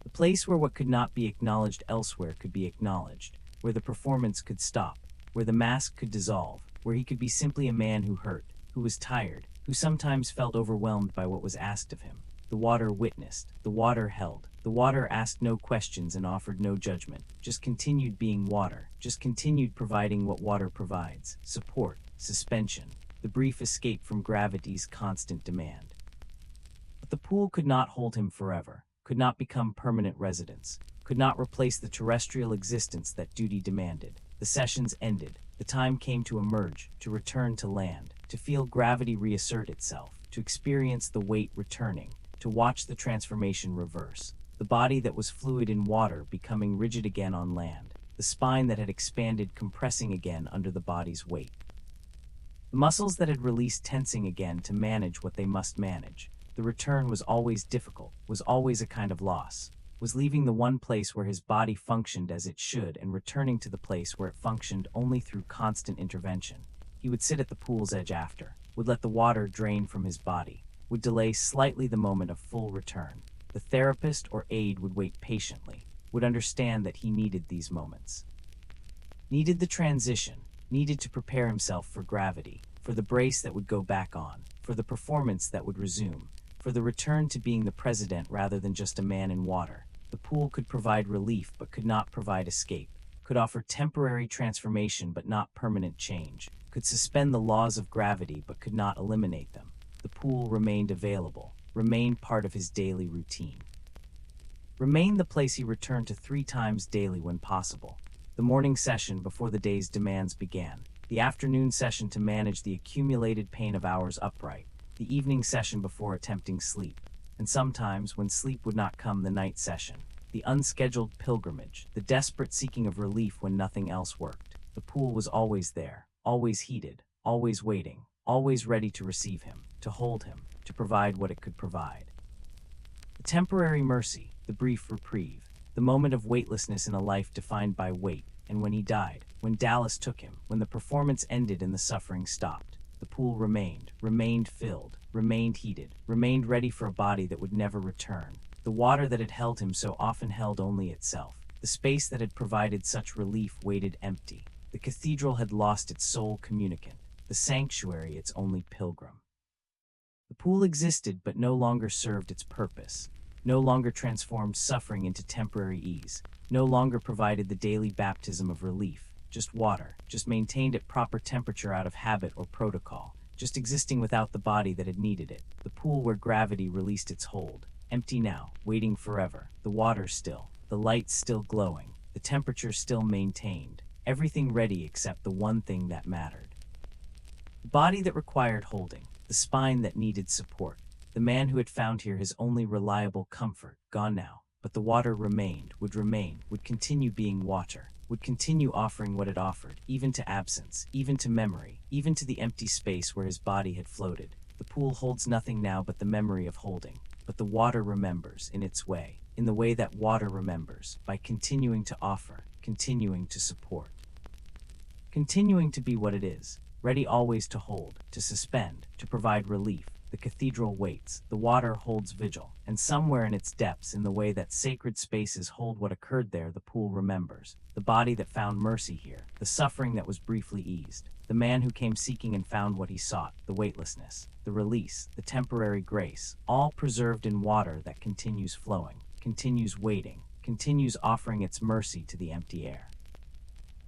The place where what could not be acknowledged elsewhere could be acknowledged, where the performance could stop, where the mask could dissolve, where he could be simply a man who hurt, who was tired, who sometimes felt overwhelmed by what was asked of him. The water witnessed, the water held, the water asked no questions and offered no judgment, just continued being water, just continued providing what water provides: support, suspension, the brief escape from gravity's constant demand. But the pool could not hold him forever, could not become permanent residence, could not replace the terrestrial existence that duty demanded. The sessions ended, the time came to emerge, to return to land, to feel gravity reassert itself, to experience the weight returning, to watch the transformation reverse. The body that was fluid in water becoming rigid again on land, the spine that had expanded compressing again under the body's weight. The muscles that had released tensing again to manage what they must manage. The return was always difficult, was always a kind of loss, was leaving the one place where his body functioned as it should and returning to the place where it functioned only through constant intervention. He would sit at the pool's edge after, would let the water drain from his body, would delay slightly the moment of full return. The therapist or aide would wait patiently, would understand that he needed these moments. Needed the transition, needed to prepare himself for gravity, for the brace that would go back on, for the performance that would resume, for the return to being the president rather than just a man in water. The pool could provide relief but could not provide escape, could offer temporary transformation but not permanent change, could suspend the laws of gravity but could not eliminate them. The pool remained available, remained part of his daily routine. Remained the place he returned to 3 times daily when possible. The morning session before the day's demands began, the afternoon session to manage the accumulated pain of hours upright, the evening session before attempting sleep, and sometimes, when sleep would not come, the night session, the unscheduled pilgrimage, the desperate seeking of relief when nothing else worked. The pool was always there, always heated, always waiting, always ready to receive him, to hold him, to provide what it could provide. The temporary mercy, the brief reprieve, the moment of weightlessness in a life defined by weight, and when he died, when Dallas took him, when the performance ended and the suffering stopped, the pool remained filled, remained heated, remained ready for a body that would never return. The water that had held him so often held only itself. The space that had provided such relief waited empty. The cathedral had lost its sole communicant, the sanctuary its only pilgrim. The pool existed but no longer served its purpose, no longer transformed suffering into temporary ease, no longer provided the daily baptism of relief, just water, just maintained at proper temperature out of habit or protocol, just existing without the body that had needed it. The pool where gravity released its hold, empty now, waiting forever, the water still, the lights still glowing, the temperature still maintained, everything ready except the one thing that mattered. The body that required holding, the spine that needed support, the man who had found here his only reliable comfort, gone now, but the water remained, would continue being water, would continue offering what it offered, even to absence, even to memory, even to the empty space where his body had floated. The pool holds nothing now but the memory of holding, but the water remembers in its way, in the way that water remembers, by continuing to offer, continuing to support. Continuing to be what it is, ready always to hold, to suspend, to provide relief, The cathedral waits, the water holds vigil, and somewhere in its depths, in the way that sacred spaces hold what occurred there, the pool remembers. The body that found mercy here, the suffering that was briefly eased, the man who came seeking and found what he sought, the weightlessness, the release, the temporary grace, all preserved in water that continues flowing, continues waiting, continues offering its mercy to the empty air.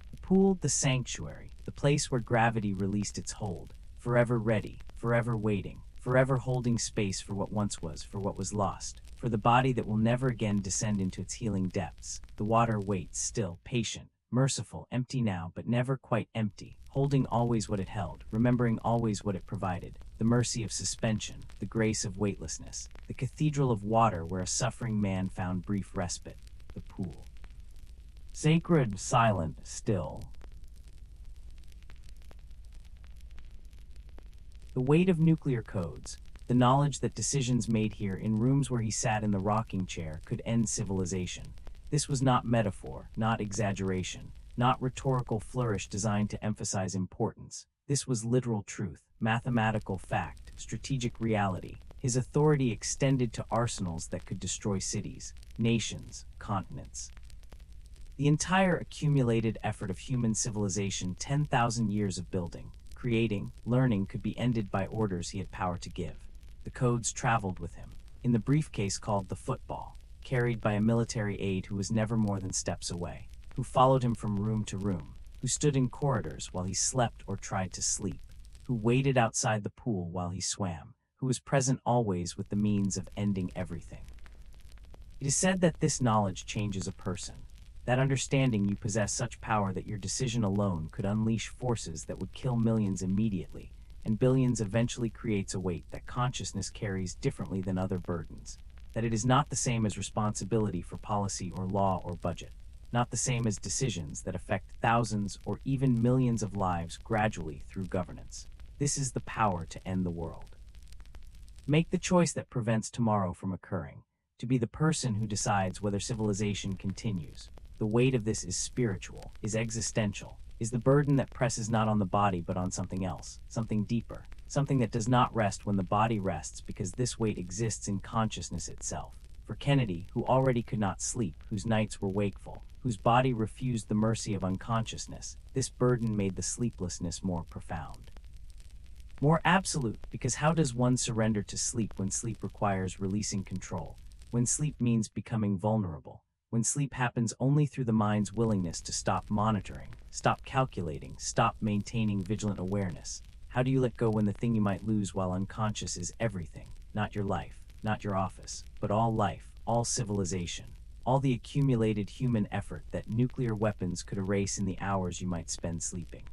The pool, the sanctuary, the place where gravity released its hold, forever ready, forever waiting, forever holding space for what once was, for what was lost, for the body that will never again descend into its healing depths. The water waits, still, patient, merciful, empty now, but never quite empty, holding always what it held, remembering always what it provided, the mercy of suspension, the grace of weightlessness, the cathedral of water where a suffering man found brief respite, the pool. Sacred, silent, still. The weight of nuclear codes, the knowledge that decisions made here in rooms where he sat in the rocking chair could end civilization. This was not metaphor, not exaggeration, not rhetorical flourish designed to emphasize importance. This was literal truth, mathematical fact, strategic reality. His authority extended to arsenals that could destroy cities, nations, continents. The entire accumulated effort of human civilization, 10,000 years of building, creating, learning, could be ended by orders he had power to give. The codes traveled with him, in the briefcase called the football, carried by a military aide who was never more than steps away, who followed him from room to room, who stood in corridors while he slept or tried to sleep, who waited outside the pool while he swam, who was present always with the means of ending everything. It is said that this knowledge changes a person. That understanding you possess such power that your decision alone could unleash forces that would kill millions immediately, and billions eventually creates a weight that consciousness carries differently than other burdens. That it is not the same as responsibility for policy or law or budget, not the same as decisions that affect thousands or even millions of lives gradually through governance. This is the power to end the world. Make the choice that prevents tomorrow from occurring, to be the person who decides whether civilization continues. The weight of this is spiritual, is existential, is the burden that presses not on the body but on something else, something deeper, something that does not rest when the body rests, because this weight exists in consciousness itself. For Kennedy, who already could not sleep, whose nights were wakeful, whose body refused the mercy of unconsciousness, this burden made the sleeplessness more profound. More absolute, because how does one surrender to sleep when sleep requires releasing control, when sleep means becoming vulnerable? When sleep happens only through the mind's willingness to stop monitoring, stop calculating, stop maintaining vigilant awareness. How do you let go when the thing you might lose while unconscious is everything? Not your life, not your office, but all life, all civilization, all the accumulated human effort that nuclear weapons could erase in the hours you might spend sleeping.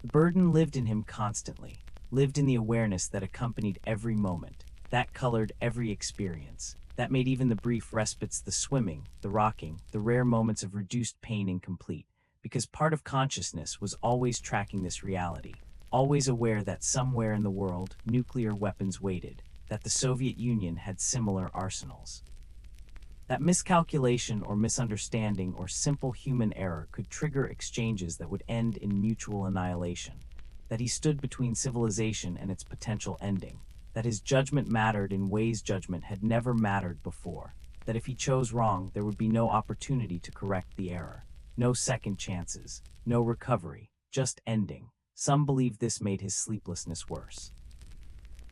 The burden lived in him constantly, lived in the awareness that accompanied every moment, that colored every experience. That made even the brief respites, the swimming, the rocking, the rare moments of reduced pain incomplete, because part of consciousness was always tracking this reality, always aware that somewhere in the world, nuclear weapons waited, that the Soviet Union had similar arsenals. That miscalculation or misunderstanding or simple human error could trigger exchanges that would end in mutual annihilation, that he stood between civilization and its potential ending, that his judgment mattered in ways judgment had never mattered before, that if he chose wrong, there would be no opportunity to correct the error, no second chances, no recovery, just ending. Some believe this made his sleeplessness worse.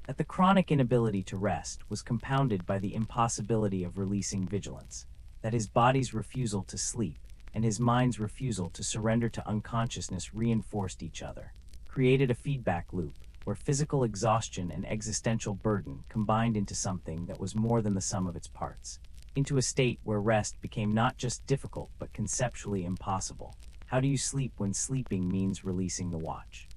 That the chronic inability to rest was compounded by the impossibility of releasing vigilance, that his body's refusal to sleep and his mind's refusal to surrender to unconsciousness reinforced each other, created a feedback loop, where physical exhaustion and existential burden combined into something that was more than the sum of its parts, into a state where rest became not just difficult but conceptually impossible. How do you sleep when sleeping means releasing the watch?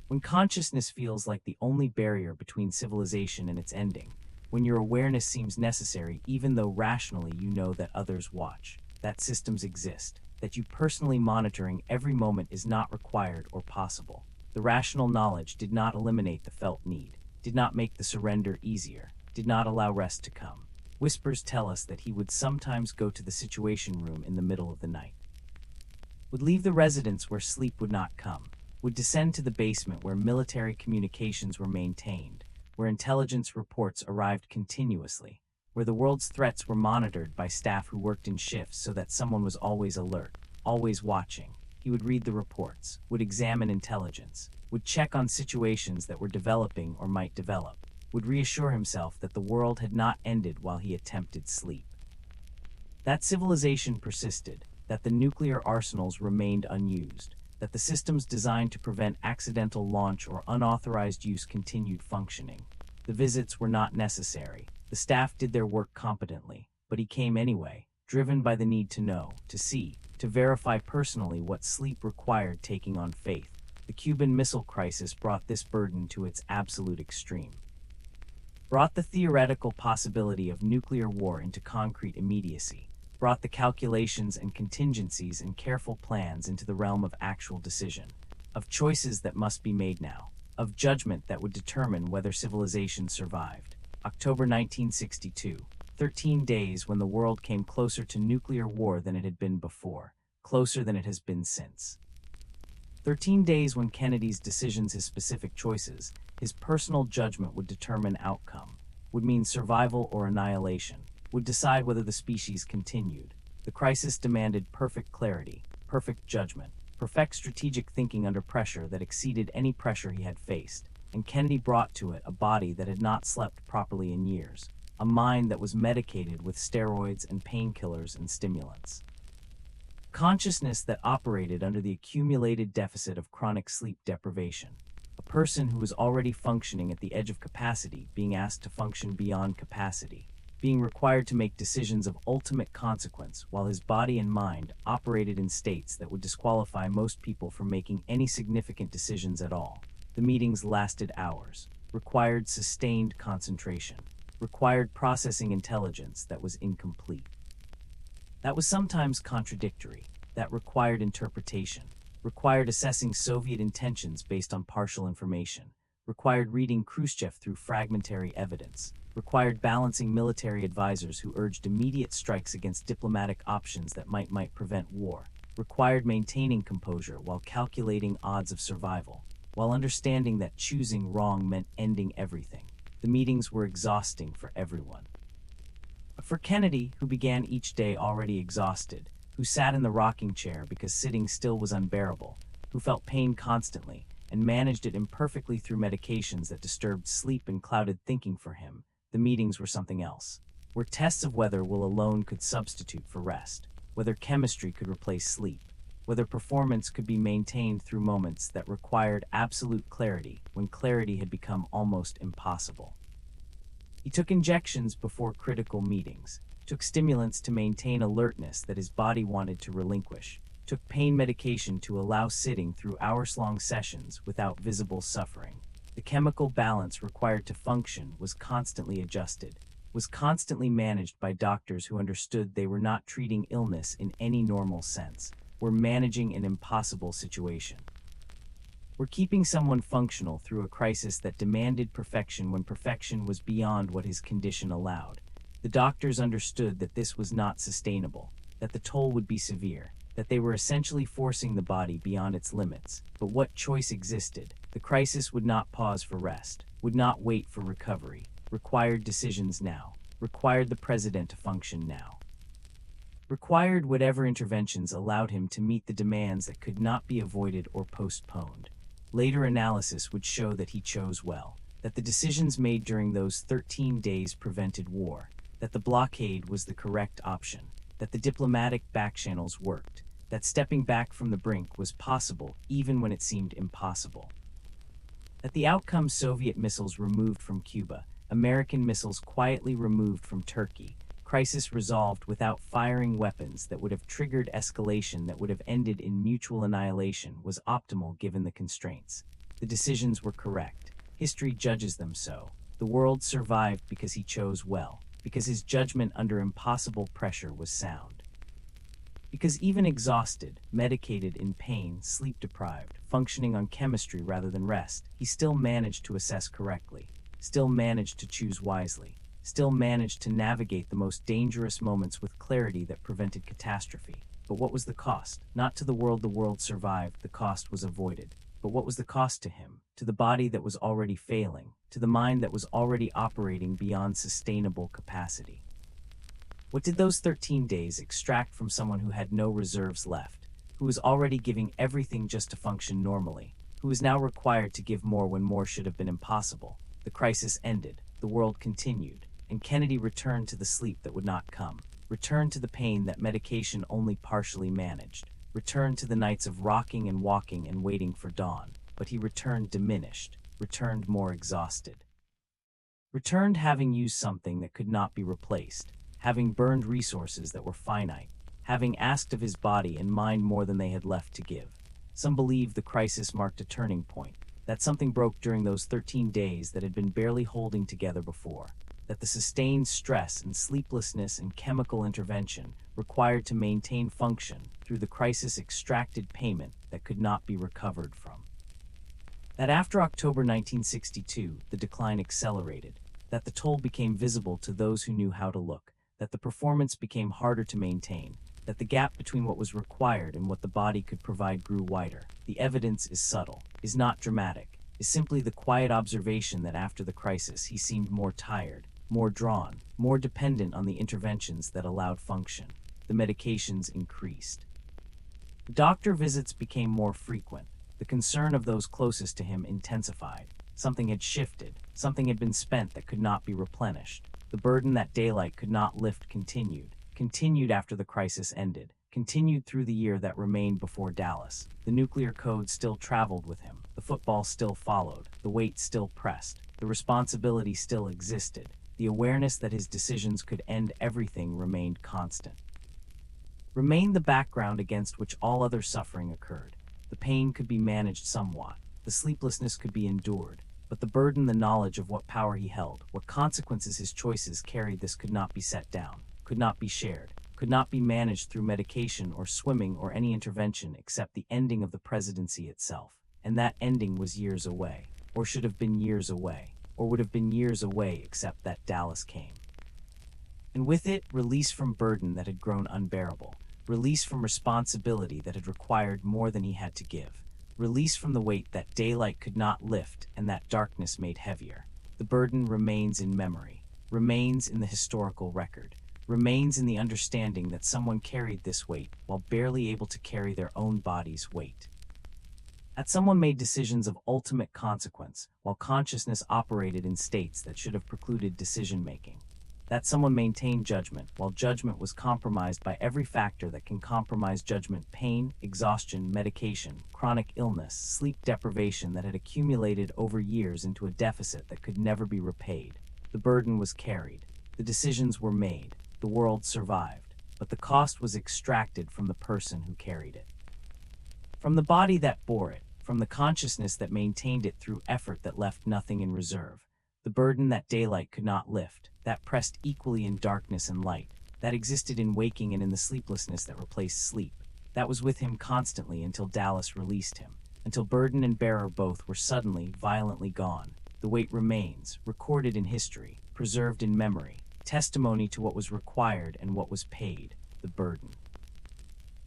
When consciousness feels like the only barrier between civilization and its ending, when your awareness seems necessary even though rationally you know that others watch, that systems exist, that you personally monitoring every moment is not required or possible. The rational knowledge did not eliminate the felt need, did not make the surrender easier, did not allow rest to come. Whispers tell us that he would sometimes go to the situation room in the middle of the night, would leave the residence where sleep would not come, would descend to the basement where military communications were maintained, where intelligence reports arrived continuously, where the world's threats were monitored by staff who worked in shifts so that someone was always alert, always watching. He would read the reports, would examine intelligence, would check on situations that were developing or might develop, would reassure himself that the world had not ended while he attempted sleep. That civilization persisted, that the nuclear arsenals remained unused, that the systems designed to prevent accidental launch or unauthorized use continued functioning. The visits were not necessary. The staff did their work competently, but he came anyway, driven by the need to know, to see, to verify personally what sleep required, taking on faith. The Cuban Missile Crisis brought this burden to its absolute extreme. Brought the theoretical possibility of nuclear war into concrete immediacy, brought the calculations and contingencies and careful plans into the realm of actual decision, of choices that must be made now, of judgment that would determine whether civilization survived. October 1962, 13 days when the world came closer to nuclear war than it had been before, closer than it has been since. 13 days when Kennedy's decisions, his specific choices, his personal judgment would determine outcome, would mean survival or annihilation, would decide whether the species continued. The crisis demanded perfect clarity, perfect judgment, perfect strategic thinking under pressure that exceeded any pressure he had faced, and Kennedy brought to it a body that had not slept properly in years, a mind that was medicated with steroids and painkillers and stimulants. Consciousness that operated under the accumulated deficit of chronic sleep deprivation. A person who was already functioning at the edge of capacity being asked to function beyond capacity, being required to make decisions of ultimate consequence while his body and mind operated in states that would disqualify most people from making any significant decisions at all. The meetings lasted hours, required sustained concentration, required processing intelligence that was incomplete. That was sometimes contradictory, that required interpretation, required assessing Soviet intentions based on partial information, required reading Khrushchev through fragmentary evidence, required balancing military advisors who urged immediate strikes against diplomatic options that might prevent war, required maintaining composure while calculating odds of survival, while understanding that choosing wrong meant ending everything. The meetings were exhausting for everyone. For Kennedy, who began each day already exhausted, who sat in the rocking chair because sitting still was unbearable, who felt pain constantly, and managed it imperfectly through medications that disturbed sleep and clouded thinking for him, the meetings were something else, were tests of whether will alone could substitute for rest, whether chemistry could replace sleep, whether performance could be maintained through moments that required absolute clarity when clarity had become almost impossible. He took injections before critical meetings, took stimulants to maintain alertness that his body wanted to relinquish, took pain medication to allow sitting through hours-long sessions without visible suffering. The chemical balance required to function was constantly adjusted, was constantly managed by doctors who understood they were not treating illness in any normal sense, were managing an impossible situation. We're keeping someone functional through a crisis that demanded perfection when perfection was beyond what his condition allowed. The doctors understood that this was not sustainable, that the toll would be severe, that they were essentially forcing the body beyond its limits. But what choice existed? The crisis would not pause for rest, would not wait for recovery, required decisions now, required the president to function now. Required whatever interventions allowed him to meet the demands that could not be avoided or postponed. Later analysis would show that he chose well, that the decisions made during those 13 days prevented war, that the blockade was the correct option, that the diplomatic backchannels worked, that stepping back from the brink was possible even when it seemed impossible. That the outcome, Soviet missiles removed from Cuba, American missiles quietly removed from Turkey, crisis resolved without firing weapons that would have triggered escalation that would have ended in mutual annihilation, was optimal given the constraints. The decisions were correct. History judges them so. The world survived because he chose well, because his judgment under impossible pressure was sound. Because even exhausted, medicated, in pain, sleep-deprived, functioning on chemistry rather than rest, he still managed to assess correctly, still managed to choose wisely, still managed to navigate the most dangerous moments with clarity that prevented catastrophe. But what was the cost? Not to the world survived, the cost was avoided. But what was the cost to him? To the body that was already failing, to to the mind that was already operating beyond sustainable capacity. What did those 13 days extract from someone who had no reserves left, who was already giving everything just to function normally, who was now required to give more when more should have been impossible? The crisis ended, the world continued, and Kennedy returned to the sleep that would not come, returned to the pain that medication only partially managed, returned to the nights of rocking and walking and waiting for dawn, but he returned diminished, returned more exhausted. Returned having used something that could not be replaced, having burned resources that were finite, having asked of his body and mind more than they had left to give. Some believe the crisis marked a turning point, that something broke during those 13 days that had been barely holding together before, that the sustained stress and sleeplessness and chemical intervention required to maintain function through the crisis extracted payment that could not be recovered from. That after October 1962, the decline accelerated, that the toll became visible to those who knew how to look, that the performance became harder to maintain, that the gap between what was required and what the body could provide grew wider. The evidence is subtle, is not dramatic, is simply the quiet observation that after the crisis he seemed more tired, more drawn, more dependent on the interventions that allowed function. The medications increased. Doctor visits became more frequent. The concern of those closest to him intensified. Something had shifted, something had been spent that could not be replenished. The burden that daylight could not lift continued after the crisis ended, continued through the year that remained before Dallas. The nuclear code still traveled with him, the football still followed, the weight still pressed, the responsibility still existed, the awareness that his decisions could end everything remained constant. Remained the background against which all other suffering occurred. The pain could be managed somewhat, the sleeplessness could be endured, but the burden, the knowledge of what power he held, what consequences his choices carried, this could not be set down, could not be shared, could not be managed through medication or swimming or any intervention except the ending of the presidency itself. And that ending was years away, or should have been years away, or would have been years away except that Dallas came. And with it, release from burden that had grown unbearable, release from responsibility that had required more than he had to give, release from the weight that daylight could not lift and that darkness made heavier. The burden remains in memory, remains in the historical record, remains in the understanding that someone carried this weight while barely able to carry their own body's weight. That someone made decisions of ultimate consequence while consciousness operated in states that should have precluded decision-making. That someone maintained judgment while judgment was compromised by every factor that can compromise judgment: pain, exhaustion, medication, chronic illness, sleep deprivation that had accumulated over years into a deficit that could never be repaid. The burden was carried, the decisions were made, the world survived, but the cost was extracted from the person who carried it. From the body that bore it, from the consciousness that maintained it through effort that left nothing in reserve. The burden that daylight could not lift, that pressed equally in darkness and light, that existed in waking and in the sleeplessness that replaced sleep, that was with him constantly until Dallas released him, until burden and bearer both were suddenly, violently gone. The weight remains, recorded in history, preserved in memory, testimony to what was required and what was paid, the burden.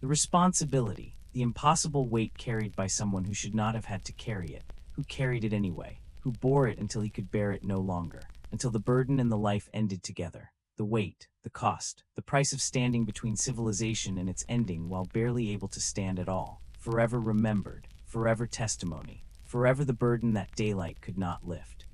The responsibility, the impossible weight carried by someone who should not have had to carry it, who carried it anyway, who bore it until he could bear it no longer, until the burden and the life ended together. The weight, the cost, the price of standing between civilization and its ending while barely able to stand at all. Forever remembered, forever testimony, forever the burden that daylight could not lift.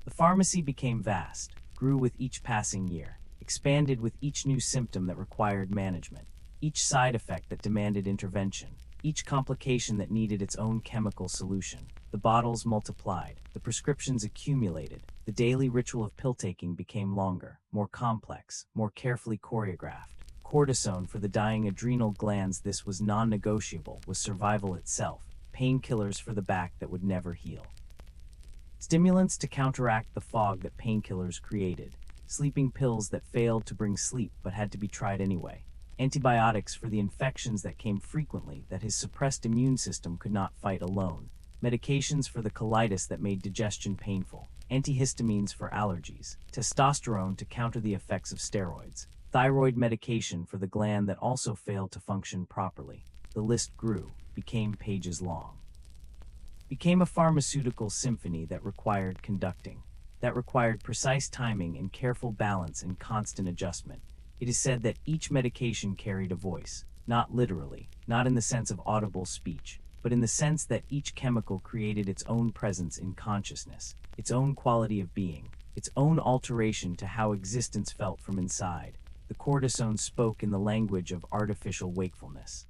The pharmacy became vast, grew with each passing year, expanded with each new symptom that required management, each side effect that demanded intervention, each complication that needed its own chemical solution. The bottles multiplied, the prescriptions accumulated, the daily ritual of pill-taking became longer, more complex, more carefully choreographed. Cortisone for the dying adrenal glands, this was non-negotiable, was survival itself. Painkillers for the back that would never heal. Stimulants to counteract the fog that painkillers created. Sleeping pills that failed to bring sleep but had to be tried anyway. Antibiotics for the infections that came frequently that his suppressed immune system could not fight alone. Medications for the colitis that made digestion painful. Antihistamines for allergies. Testosterone to counter the effects of steroids. Thyroid medication for the gland that also failed to function properly. The list grew, became pages long. became a pharmaceutical symphony that required conducting, that required precise timing and careful balance and constant adjustment. It is said that each medication carried a voice, not literally, not in the sense of audible speech, but in the sense that each chemical created its own presence in consciousness, its own quality of being, its own alteration to how existence felt from inside. The cortisone spoke in the language of artificial wakefulness,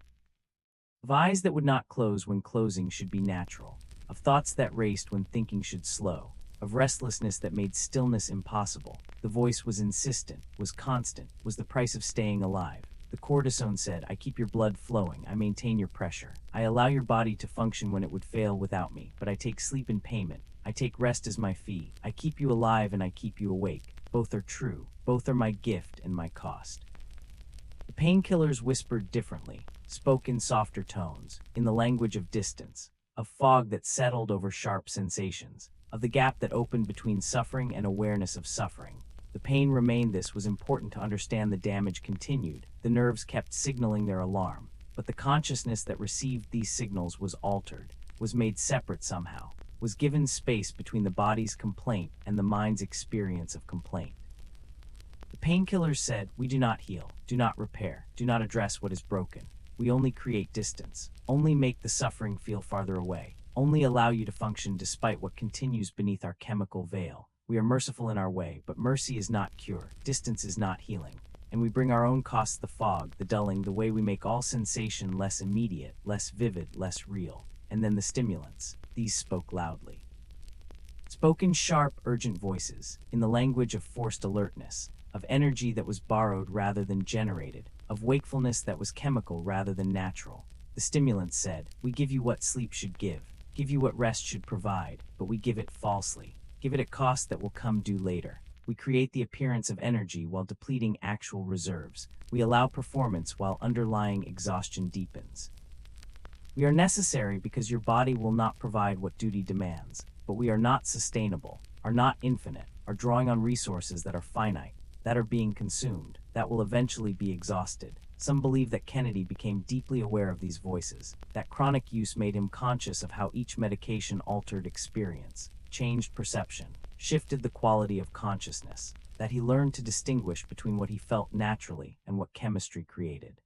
of eyes that would not close when closing should be natural, of thoughts that raced when thinking should slow, of restlessness that made stillness impossible. The voice was insistent, was constant, was the price of staying alive. The cortisone said, I keep your blood flowing, I maintain your pressure, I allow your body to function when it would fail without me, but I take sleep in payment, I take rest as my fee, I keep you alive and I keep you awake. Both are true, both are my gift and my cost. The painkillers whispered differently, spoke in softer tones, in the language of distance, of fog that settled over sharp sensations, of the gap that opened between suffering and awareness of suffering. The pain remained. This was important to understand. The damage continued, the nerves kept signaling their alarm, but the consciousness that received these signals was altered, was made separate somehow, was given space between the body's complaint and the mind's experience of complaint. The painkillers said, we do not heal, do not repair, do not address what is broken. We only create distance, only make the suffering feel farther away, only allow you to function despite what continues beneath our chemical veil. We are merciful in our way, but mercy is not cure, distance is not healing, and we bring our own costs: the fog, the dulling, the way we make all sensation less immediate, less vivid, less real. And then the stimulants, these spoke loudly. Spoke in sharp, urgent voices, in the language of forced alertness, of energy that was borrowed rather than generated, of wakefulness that was chemical rather than natural. The stimulants said, we give you what sleep should give you what rest should provide, but we give it falsely, give it a cost that will come due later. We create the appearance of energy while depleting actual reserves. We allow performance while underlying exhaustion deepens. We are necessary because your body will not provide what duty demands, but we are not sustainable, are not infinite, are drawing on resources that are finite, that are being consumed, that will eventually be exhausted. Some believe that Kennedy became deeply aware of these voices, that chronic use made him conscious of how each medication altered experience, changed perception, shifted the quality of consciousness, that he learned to distinguish between what he felt naturally and what chemistry created.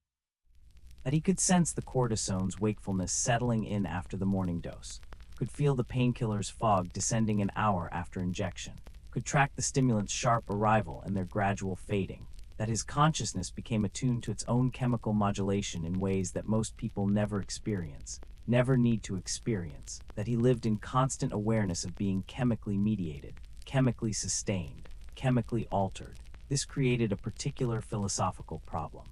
That he could sense the cortisone's wakefulness settling in after the morning dose, could feel the painkiller's fog descending an hour after injection, could track the stimulant's sharp arrival and their gradual fading, that his consciousness became attuned to its own chemical modulation in ways that most people never experience, never need to experience, that he lived in constant awareness of being chemically mediated, chemically sustained, chemically altered. This created a particular philosophical problem.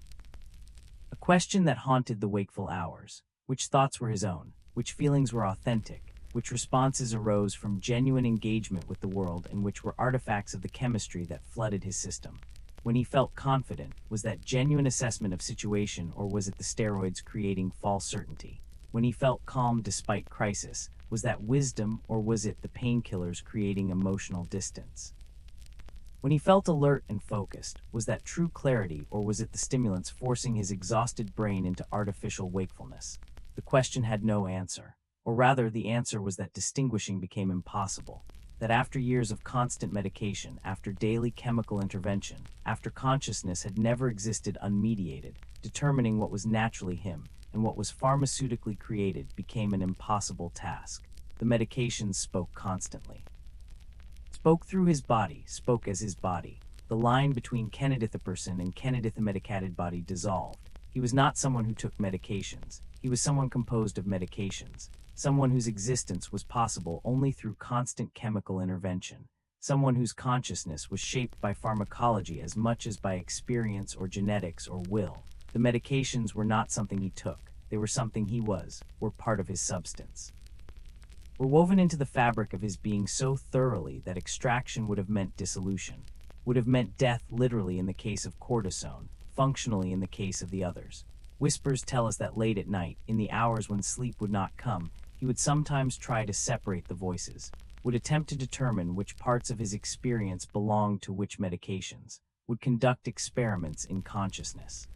A question that haunted the wakeful hours: which thoughts were his own, which feelings were authentic, which responses arose from genuine engagement with the world, and which were artifacts of the chemistry that flooded his system. When he felt confident, was that genuine assessment of situation, or was it the steroids creating false certainty? When he felt calm despite crisis, was that wisdom, or was it the painkillers creating emotional distance? When he felt alert and focused, was that true clarity, or was it the stimulants forcing his exhausted brain into artificial wakefulness? The question had no answer, or rather the answer was that distinguishing became impossible, that after years of constant medication, after daily chemical intervention, after consciousness had never existed unmediated, determining what was naturally him and what was pharmaceutically created became an impossible task. The medications spoke constantly. Spoke through his body, spoke as his body. The line between Kennedy-person and Kennedy-medicated body dissolved. He was not someone who took medications. He was someone composed of medications. Someone whose existence was possible only through constant chemical intervention. Someone whose consciousness was shaped by pharmacology as much as by experience or genetics or will. The medications were not something he took. They were something he was, were part of his substance. Were woven into the fabric of his being so thoroughly that extraction would have meant dissolution, would have meant death literally in the case of cortisone, functionally in the case of the others. Whispers tell us that late at night, in the hours when sleep would not come, he would sometimes try to separate the voices, would attempt to determine which parts of his experience belonged to which medications, would conduct experiments in consciousness,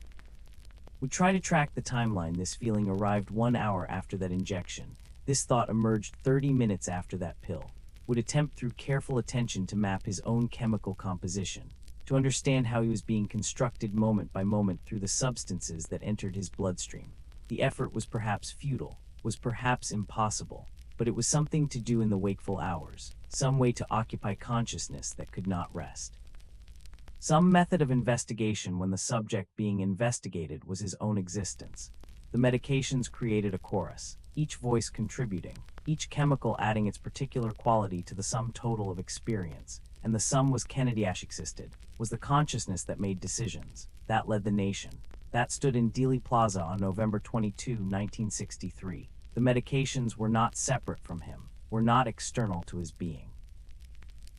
would try to track the timeline. This feeling arrived 1 hour after that injection, This thought emerged 30 minutes after that pill, would attempt through careful attention to map his own chemical composition, to understand how he was being constructed moment by moment through the substances that entered his bloodstream. The effort was perhaps futile, was perhaps impossible, but it was something to do in the wakeful hours, some way to occupy consciousness that could not rest. Some method of investigation when the subject being investigated was his own existence. The medications created a chorus, each voice contributing, each chemical adding its particular quality to the sum total of experience, and the sum was Kennedy existed, was the consciousness that made decisions, that led the nation, that stood in Dealey Plaza on November 22, 1963. The medications were not separate from him, were not external to his being,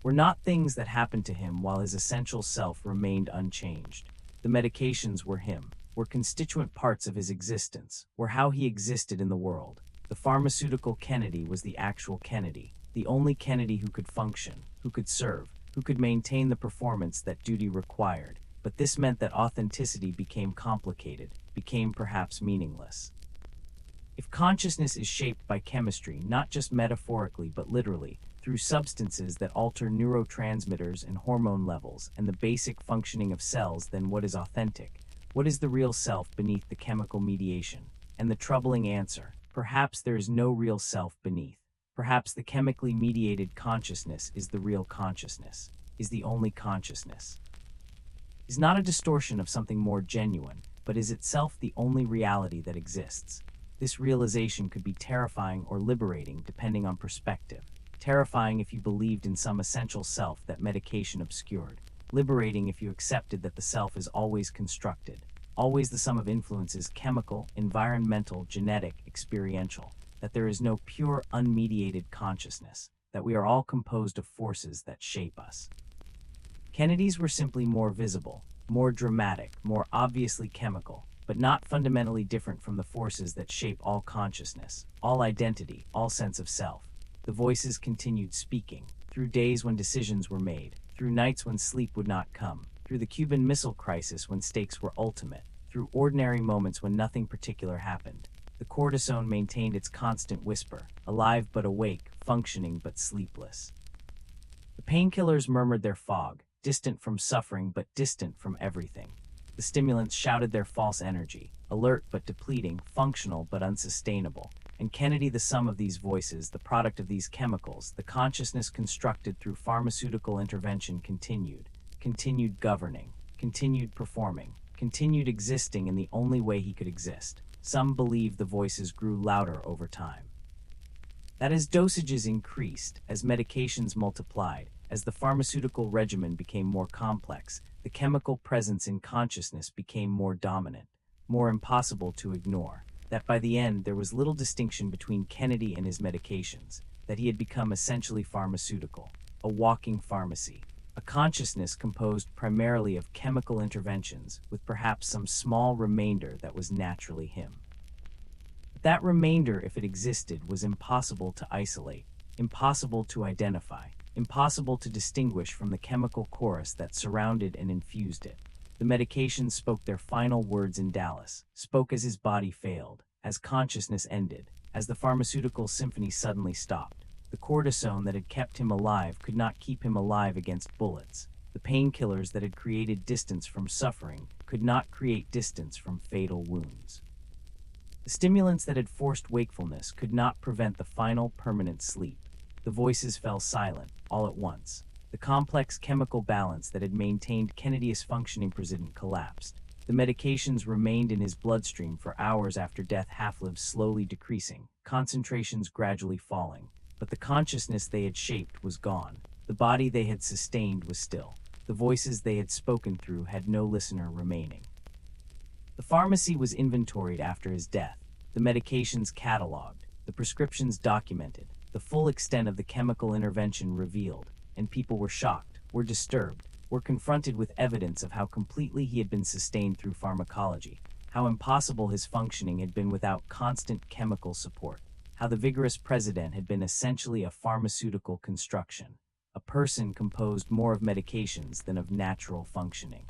were not things that happened to him while his essential self remained unchanged. The medications were him, were constituent parts of his existence, were how he existed in the world. The pharmaceutical Kennedy was the actual Kennedy, the only Kennedy who could function, who could serve, who could maintain the performance that duty required. But this meant that authenticity became complicated, became perhaps meaningless. If consciousness is shaped by chemistry, not just metaphorically but literally, through substances that alter neurotransmitters and hormone levels and the basic functioning of cells, then what is authentic? What is the real self beneath the chemical mediation? And the troubling answer, perhaps there is no real self beneath. Perhaps the chemically mediated consciousness is the real consciousness, is the only consciousness. Is not a distortion of something more genuine, but is itself the only reality that exists. This realization could be terrifying or liberating depending on perspective. Terrifying if you believed in some essential self that medication obscured. Liberating if you accepted that the self is always constructed, always the sum of influences chemical, environmental, genetic, experiential, that there is no pure, unmediated consciousness, that we are all composed of forces that shape us. Kennedy's were simply more visible, more dramatic, more obviously chemical, but not fundamentally different from the forces that shape all consciousness, all identity, all sense of self. The voices continued speaking, through days when decisions were made, through nights when sleep would not come, through the Cuban Missile Crisis when stakes were ultimate, through ordinary moments when nothing particular happened. The cortisone maintained its constant whisper, alive but awake, functioning but sleepless. The painkillers murmured their fog, distant from suffering but distant from everything. The stimulants shouted their false energy, alert but depleting, functional but unsustainable. And Kennedy, the sum of these voices, the product of these chemicals, the consciousness constructed through pharmaceutical intervention continued governing, continued performing, continued existing in the only way he could exist. Some believe the voices grew louder over time. That as dosages increased, as medications multiplied, as the pharmaceutical regimen became more complex, the chemical presence in consciousness became more dominant, more impossible to ignore. That by the end there was little distinction between Kennedy and his medications, that he had become essentially pharmaceutical, a walking pharmacy, a consciousness composed primarily of chemical interventions, with perhaps some small remainder that was naturally him. But that remainder, if it existed, was impossible to isolate, impossible to identify, impossible to distinguish from the chemical chorus that surrounded and infused it. The medications spoke their final words in Dallas, spoke as his body failed, as consciousness ended, as the pharmaceutical symphony suddenly stopped. The cortisone that had kept him alive could not keep him alive against bullets. The painkillers that had created distance from suffering could not create distance from fatal wounds. The stimulants that had forced wakefulness could not prevent the final permanent sleep. The voices fell silent, all at once. The complex chemical balance that had maintained Kennedy's functioning president collapsed. The medications remained in his bloodstream for hours after death, half-lives slowly decreasing, concentrations gradually falling. But the consciousness they had shaped was gone. The body they had sustained was still. The voices they had spoken through had no listener remaining. The pharmacy was inventoried after his death, the medications catalogued, the prescriptions documented, the full extent of the chemical intervention revealed. And people were shocked, were disturbed, were confronted with evidence of how completely he had been sustained through pharmacology, how impossible his functioning had been without constant chemical support, how the vigorous president had been essentially a pharmaceutical construction, a person composed more of medications than of natural functioning.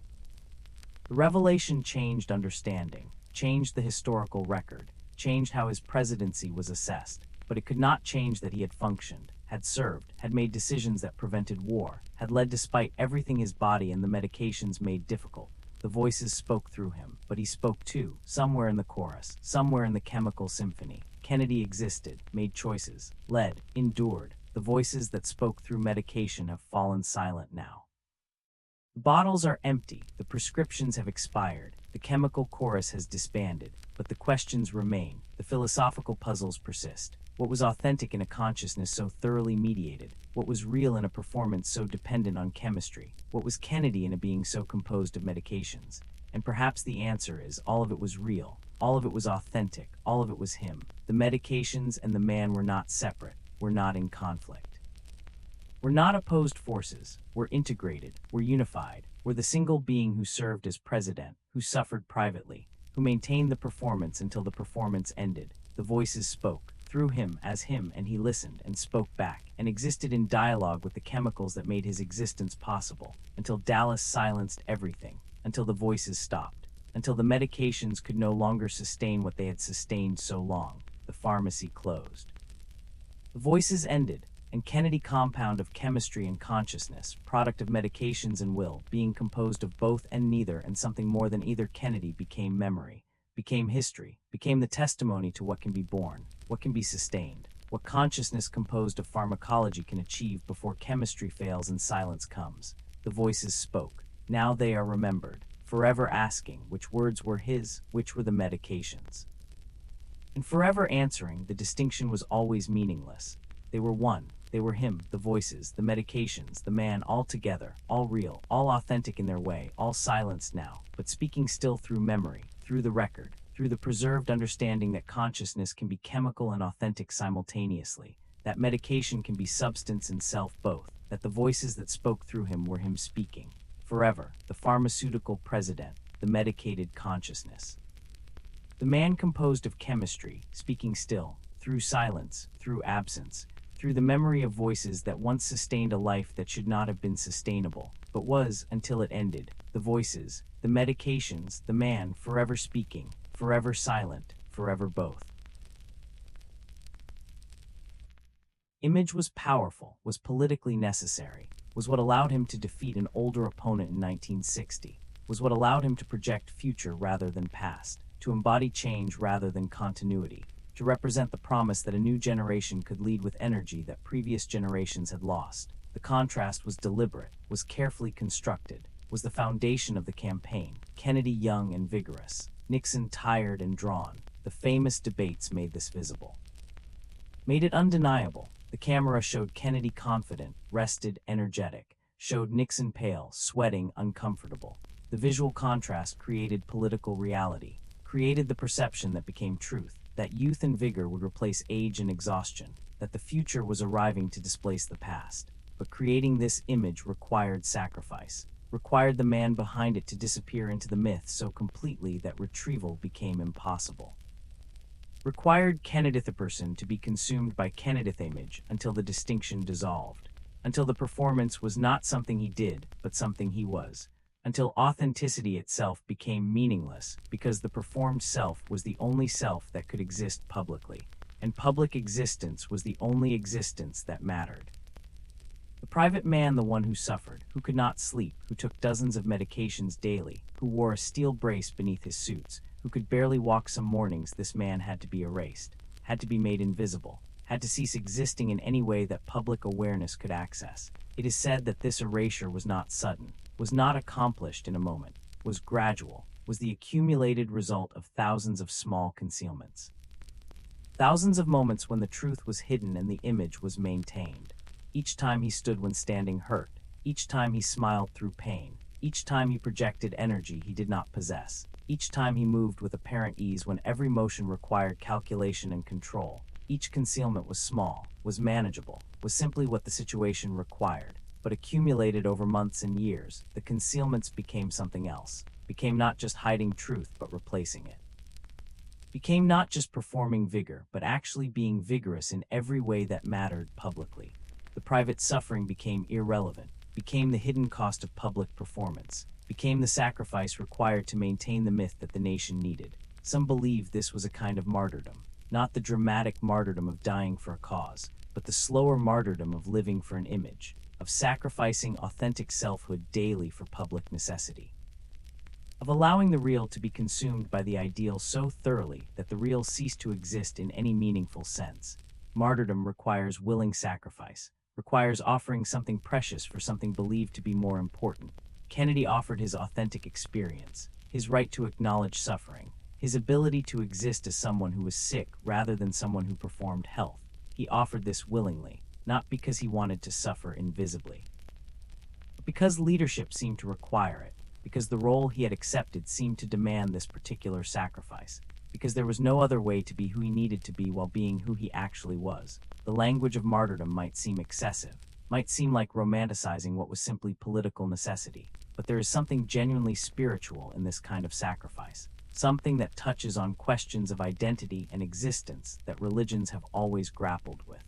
The revelation changed understanding, changed the historical record, changed how his presidency was assessed. but it could not change that he had functioned, had served, had made decisions that prevented war, had led despite everything his body and the medications made difficult. The voices spoke through him, but he spoke too, somewhere in the chorus, somewhere in the chemical symphony. Kennedy existed, made choices, led, endured. The voices that spoke through medication have fallen silent now. The bottles are empty, the prescriptions have expired, the chemical chorus has disbanded, but the questions remain, the philosophical puzzles persist. What was authentic in a consciousness so thoroughly mediated? What was real in a performance so dependent on chemistry? What was Kennedy in a being so composed of medications? And perhaps the answer is all of it was real, all of it was authentic, all of it was him. The medications and the man were not separate, were not in conflict. We're not opposed forces, we're integrated, we're unified, we're the single being who served as president, who suffered privately, who maintained the performance until the performance ended. The voices spoke, through him, as him, and he listened and spoke back, and existed in dialogue with the chemicals that made his existence possible, until Dallas silenced everything, until the voices stopped, until the medications could no longer sustain what they had sustained so long. The pharmacy closed. The voices ended, and Kennedy, compound of chemistry and consciousness, product of medications and will, being composed of both and neither and something more than either. Kennedy became memory, became history, became the testimony to what can be born, what can be sustained, what consciousness composed of pharmacology can achieve before chemistry fails and silence comes. The voices spoke. Now they are remembered, forever asking which words were his, which were the medications. And forever answering, the distinction was always meaningless. They were one. They were him, the voices, the medications, the man, all together, all real, all authentic in their way, all silenced now, but speaking still through memory, through the record, through the preserved understanding that consciousness can be chemical and authentic simultaneously, that medication can be substance and self both, that the voices that spoke through him were him speaking. Forever, the pharmaceutical president, the medicated consciousness. The man composed of chemistry, speaking still, through silence, through absence, through the memory of voices that once sustained a life that should not have been sustainable, but was until it ended. The voices, the medications, the man, forever speaking, forever silent, forever both. Image was powerful, was politically necessary, was what allowed him to defeat an older opponent in 1960, was what allowed him to project future rather than past, to embody change rather than continuity, to represent the promise that a new generation could lead with energy that previous generations had lost. The contrast was deliberate, was carefully constructed, was the foundation of the campaign. Kennedy young and vigorous, Nixon tired and drawn. The famous debates made this visible, made it undeniable. The camera showed Kennedy confident, rested, energetic, showed Nixon pale, sweating, uncomfortable. The visual contrast created political reality, created the perception that became truth, that youth and vigor would replace age and exhaustion, that the future was arriving to displace the past. But creating this image required sacrifice, required the man behind it to disappear into the myth so completely that retrieval became impossible. Required Kenneth a person to be consumed by Kenneth image until the distinction dissolved, until the performance was not something he did, but something he was, until authenticity itself became meaningless because the performed self was the only self that could exist publicly, and public existence was the only existence that mattered. The private man, the one who suffered, who could not sleep, who took dozens of medications daily, who wore a steel brace beneath his suits, who could barely walk some mornings. This man had to be erased, had to be made invisible, had to cease existing in any way that public awareness could access. It is said that this erasure was not sudden, was not accomplished in a moment, was gradual, was the accumulated result of thousands of small concealments. Thousands of moments when the truth was hidden and the image was maintained. Each time he stood when standing hurt, each time he smiled through pain, each time he projected energy he did not possess, each time he moved with apparent ease when every motion required calculation and control. Each concealment was small, was manageable, was simply what the situation required, but accumulated over months and years, the concealments became something else, became not just hiding truth but replacing it. Became not just performing vigor but actually being vigorous in every way that mattered publicly. The private suffering became irrelevant, became the hidden cost of public performance, became the sacrifice required to maintain the myth that the nation needed. Some believed this was a kind of martyrdom. not the dramatic martyrdom of dying for a cause, but the slower martyrdom of living for an image, of sacrificing authentic selfhood daily for public necessity, of allowing the real to be consumed by the ideal so thoroughly that the real cease to exist in any meaningful sense. Martyrdom requires willing sacrifice, requires offering something precious for something believed to be more important. Kennedy offered his authentic experience, his right to acknowledge suffering, his ability to exist as someone who was sick rather than someone who performed health. He offered this willingly, not because he wanted to suffer invisibly, but because leadership seemed to require it, because the role he had accepted seemed to demand this particular sacrifice, because there was no other way to be who he needed to be while being who he actually was. The language of martyrdom might seem excessive, might seem like romanticizing what was simply political necessity, but there is something genuinely spiritual in this kind of sacrifice, something that touches on questions of identity and existence that religions have always grappled with.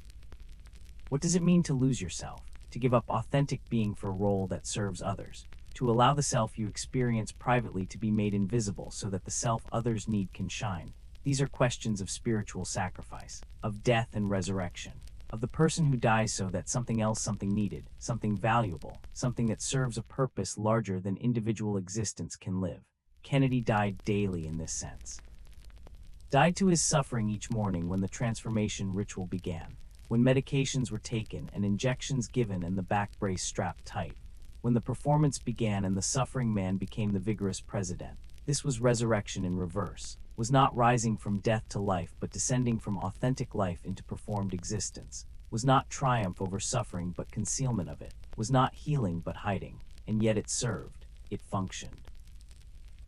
What does it mean to lose yourself, to give up authentic being for a role that serves others, to allow the self you experience privately to be made invisible so that the self others need can shine? These are questions of spiritual sacrifice, of death and resurrection, of the person who dies so that something else, something needed, something valuable, something that serves a purpose larger than individual existence can live. Kennedy died daily in this sense. Died to his suffering each morning when the transformation ritual began, when medications were taken and injections given and the back brace strapped tight, when the performance began and the suffering man became the vigorous president. This was resurrection in reverse, was not rising from death to life but descending from authentic life into performed existence, was not triumph over suffering but concealment of it, was not healing but hiding, and yet it served, it functioned.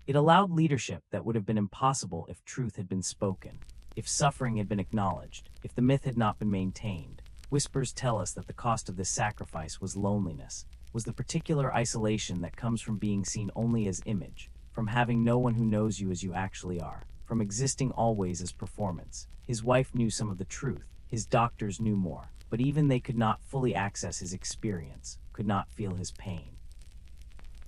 It allowed leadership that would have been impossible if truth had been spoken, if suffering had been acknowledged, if the myth had not been maintained. Whispers tell us that the cost of this sacrifice was loneliness, was the particular isolation that comes from being seen only as image, from having no one who knows you as you actually are, from existing always as performance. His wife knew some of the truth, his doctors knew more, but even they could not fully access his experience, could not feel his pain,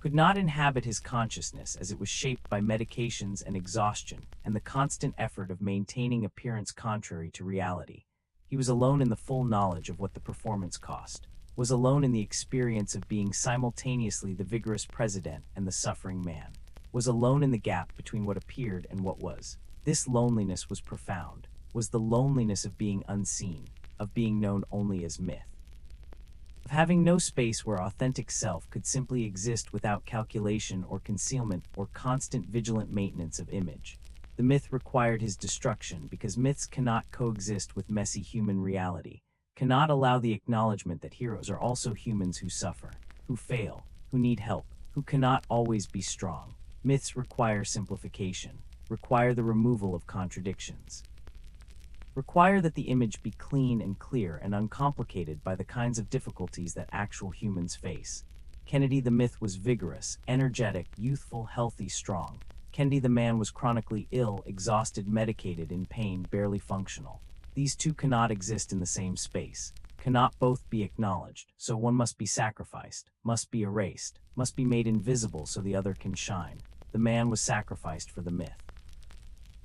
could not inhabit his consciousness as it was shaped by medications and exhaustion and the constant effort of maintaining appearance contrary to reality. He was alone in the full knowledge of what the performance cost, was alone in the experience of being simultaneously the vigorous president and the suffering man, was alone in the gap between what appeared and what was. This loneliness was profound, was the loneliness of being unseen, of being known only as myth, of having no space where authentic self could simply exist without calculation or concealment or constant vigilant maintenance of image. The myth required his destruction because myths cannot coexist with messy human reality, cannot allow the acknowledgement that heroes are also humans who suffer, who fail, who need help, who cannot always be strong. Myths require simplification, require the removal of contradictions, require that the image be clean and clear and uncomplicated by the kinds of difficulties that actual humans face. Kennedy the myth was vigorous, energetic, youthful, healthy, strong. Kennedy the man was chronically ill, exhausted, medicated, in pain, barely functional. These two cannot exist in the same space, cannot both be acknowledged, so one must be sacrificed, must be erased, must be made invisible so the other can shine. The man was sacrificed for the myth,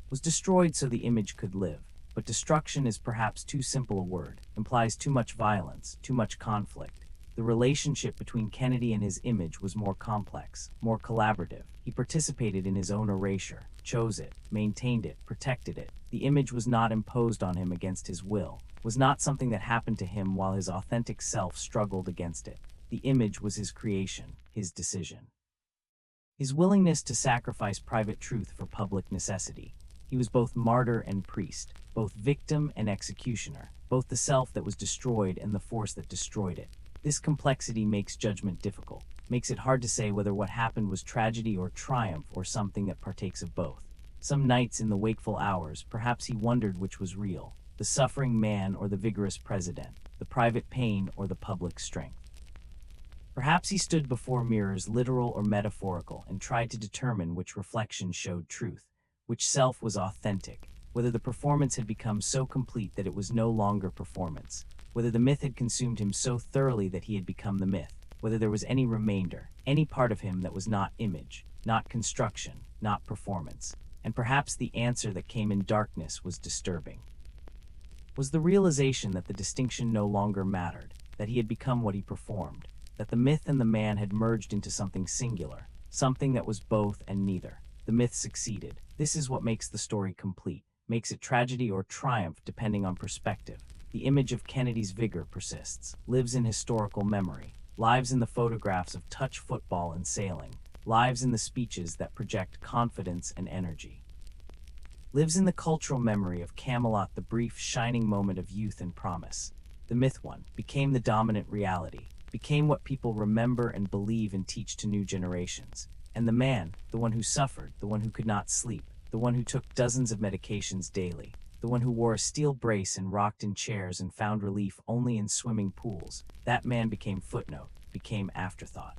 was destroyed so the image could live. But destruction is perhaps too simple a word, implies too much violence, too much conflict. The relationship between Kennedy and his image was more complex, more collaborative. He participated in his own erasure, chose it, maintained it, protected it. The image was not imposed on him against his will, was not something that happened to him while his authentic self struggled against it. The image was his creation, his decision, his willingness to sacrifice private truth for public necessity. He was both martyr and priest, both victim and executioner, both the self that was destroyed and the force that destroyed it. This complexity makes judgment difficult, makes it hard to say whether what happened was tragedy or triumph or something that partakes of both. Some nights in the wakeful hours, perhaps he wondered which was real, the suffering man or the vigorous president, the private pain or the public strength. Perhaps he stood before mirrors, literal or metaphorical, and tried to determine which reflection showed truth, which self was authentic, whether the performance had become so complete that it was no longer performance, whether the myth had consumed him so thoroughly that he had become the myth, whether there was any remainder, any part of him that was not image, not construction, not performance. And perhaps the answer that came in darkness was disturbing. Was the realization that the distinction no longer mattered, that he had become what he performed, that the myth and the man had merged into something singular, something that was both and neither. The myth succeeded. This is what makes the story complete, makes it tragedy or triumph depending on perspective. The image of Kennedy's vigor persists, lives in historical memory, lives in the photographs of touch football and sailing, lives in the speeches that project confidence and energy. Lives in the cultural memory of Camelot, the brief, shining moment of youth and promise. The myth one became the dominant reality, became what people remember and believe and teach to new generations. And the man, the one who suffered, the one who could not sleep, the one who took dozens of medications daily, the one who wore a steel brace and rocked in chairs and found relief only in swimming pools, that man became footnote, became afterthought.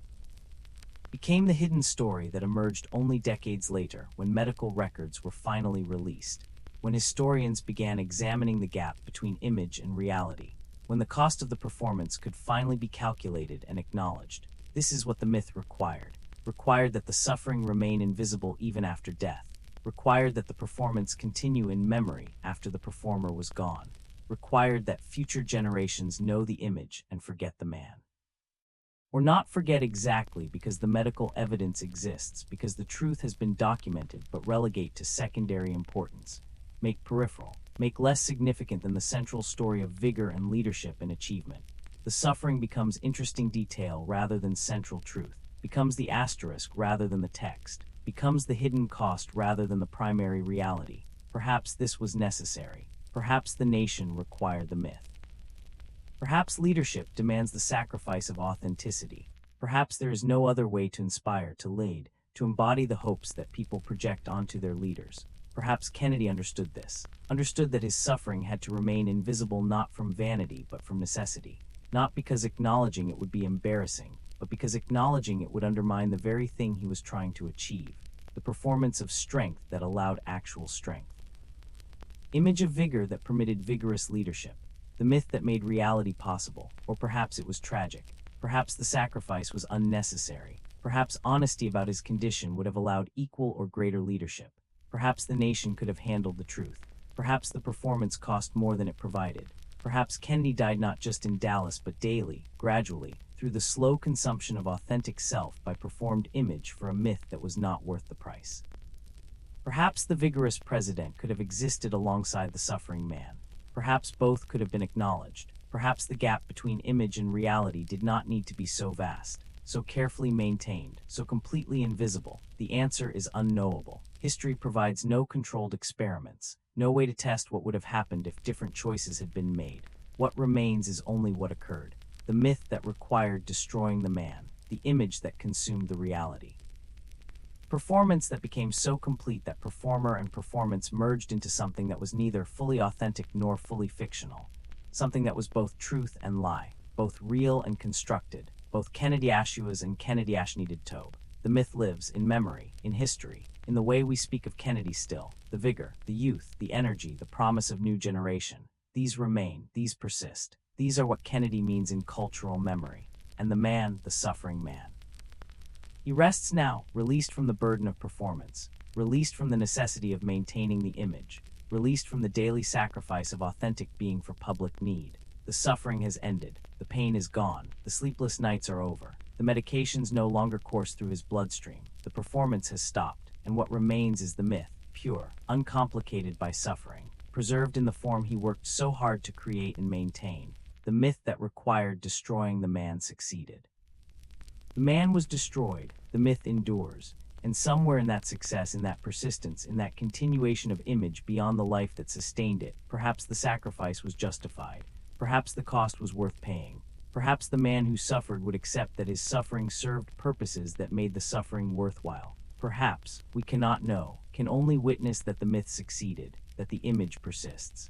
Became the hidden story that emerged only decades later when medical records were finally released, when historians began examining the gap between image and reality, when the cost of the performance could finally be calculated and acknowledged. This is what the myth required that the suffering remain invisible even after death, required that the performance continue in memory after the performer was gone, required that future generations know the image and forget the man. Or not forget exactly, because the medical evidence exists, because the truth has been documented, but relegate to secondary importance, make peripheral, make less significant than the central story of vigor and leadership and achievement. The suffering becomes interesting detail rather than central truth, becomes the asterisk rather than the text, becomes the hidden cost rather than the primary reality. Perhaps this was necessary. Perhaps the nation required the myth. Perhaps leadership demands the sacrifice of authenticity. Perhaps there is no other way to inspire, to lead, to embody the hopes that people project onto their leaders. Perhaps Kennedy understood this, understood that his suffering had to remain invisible not from vanity but from necessity, not because acknowledging it would be embarrassing, but because acknowledging it would undermine the very thing he was trying to achieve, the performance of strength that allowed actual strength. Image of vigor that permitted vigorous leadership. The myth that made reality possible, or perhaps it was tragic. Perhaps the sacrifice was unnecessary. Perhaps honesty about his condition would have allowed equal or greater leadership. Perhaps the nation could have handled the truth. Perhaps the performance cost more than it provided. Perhaps Kennedy died not just in Dallas but daily, gradually, through the slow consumption of authentic self by performed image for a myth that was not worth the price. Perhaps the vigorous president could have existed alongside the suffering man. Perhaps both could have been acknowledged. Perhaps the gap between image and reality did not need to be so vast, so carefully maintained, so completely invisible. The answer is unknowable. History provides no controlled experiments, no way to test what would have happened if different choices had been made. What remains is only what occurred. The myth that required destroying the man, the image that consumed the reality. Performance that became so complete that performer and performance merged into something that was neither fully authentic nor fully fictional, something that was both truth and lie, both real and constructed, both Kennedy Ashuas and Kennedy Ashneeded Tobe. The myth lives in memory, in history, in the way we speak of Kennedy still. The vigor, the youth, the energy, the promise of new generation. These remain, these persist. These are what Kennedy means in cultural memory. And the man, the suffering man. He rests now, released from the burden of performance, released from the necessity of maintaining the image, released from the daily sacrifice of authentic being for public need. The suffering has ended, the pain is gone, the sleepless nights are over, the medications no longer course through his bloodstream, the performance has stopped, and what remains is the myth, pure, uncomplicated by suffering, preserved in the form he worked so hard to create and maintain. The myth that required destroying the man succeeded. The man was destroyed, the myth endures, and somewhere in that success, in that persistence, in that continuation of image beyond the life that sustained it, perhaps the sacrifice was justified, perhaps the cost was worth paying, perhaps the man who suffered would accept that his suffering served purposes that made the suffering worthwhile. Perhaps, we cannot know, can only witness that the myth succeeded, that the image persists.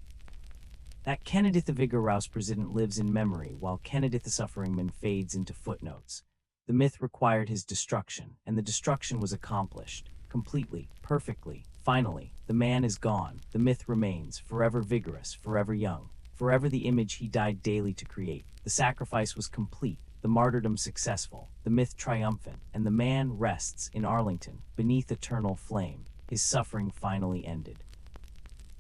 That Kennedy the Vigor Rouse president lives in memory while Kennedy the suffering man fades into footnotes. The myth required his destruction, and the destruction was accomplished, completely, perfectly, finally. The man is gone, the myth remains, forever vigorous, forever young, forever the image he died daily to create. The sacrifice was complete, the martyrdom successful, the myth triumphant, and the man rests in Arlington, beneath eternal flame. his suffering finally ended.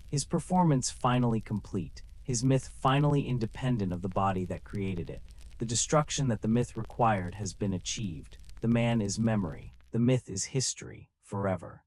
His performance finally complete, his myth finally independent of the body that created it. The destruction that the myth required has been achieved. The man is memory, the myth is history, forever.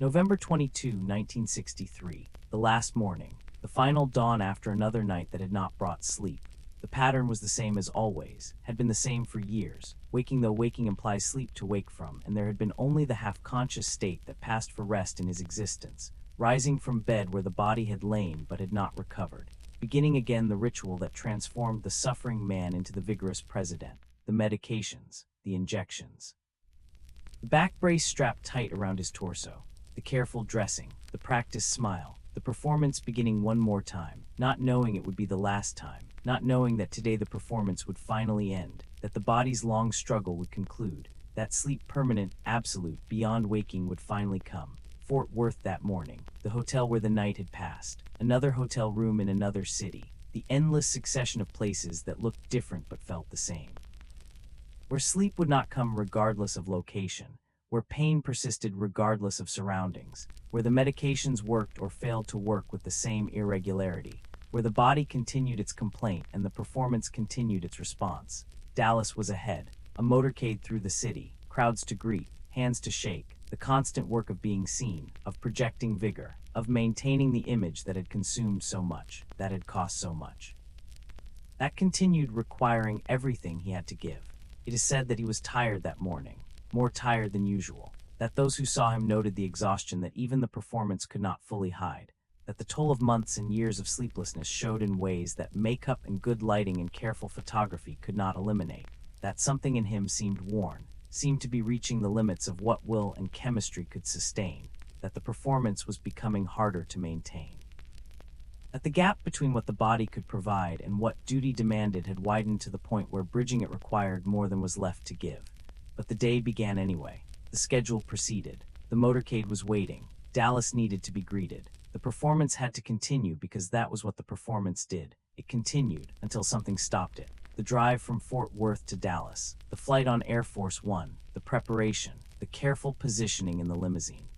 November 22, 1963, the last morning, the final dawn after another night that had not brought sleep. The pattern was the same as always, had been the same for years, waking though waking implies sleep to wake from, and there had been only the half-conscious state that passed for rest in his existence, rising from bed where the body had lain but had not recovered, beginning again the ritual that transformed the suffering man into the vigorous president, the medications, the injections. The back brace strapped tight around his torso, the careful dressing, the practiced smile, the performance beginning one more time, not knowing it would be the last time, not knowing that today the performance would finally end, that the body's long struggle would conclude, that sleep permanent, absolute, beyond waking would finally come. Fort Worth that morning, the hotel where the night had passed, another hotel room in another city, the endless succession of places that looked different but felt the same. Where sleep would not come regardless of location, where pain persisted regardless of surroundings, where the medications worked or failed to work with the same irregularity, where the body continued its complaint and the performance continued its response. Dallas was ahead, a motorcade through the city, crowds to greet, hands to shake, the constant work of being seen, of projecting vigor, of maintaining the image that had consumed so much, that had cost so much. That continued requiring everything he had to give. It is said that he was tired that morning, more tired than usual, that those who saw him noted the exhaustion that even the performance could not fully hide, that the toll of months and years of sleeplessness showed in ways that makeup and good lighting and careful photography could not eliminate, that something in him seemed worn, seemed to be reaching the limits of what will and chemistry could sustain, that the performance was becoming harder to maintain. That the gap between what the body could provide and what duty demanded had widened to the point where bridging it required more than was left to give. But the day began anyway. The schedule proceeded. The motorcade was waiting. Dallas needed to be greeted. The performance had to continue because that was what the performance did. It continued until something stopped it. The drive from Fort Worth to Dallas, the flight on Air Force One, the preparation, the careful positioning in the limousine.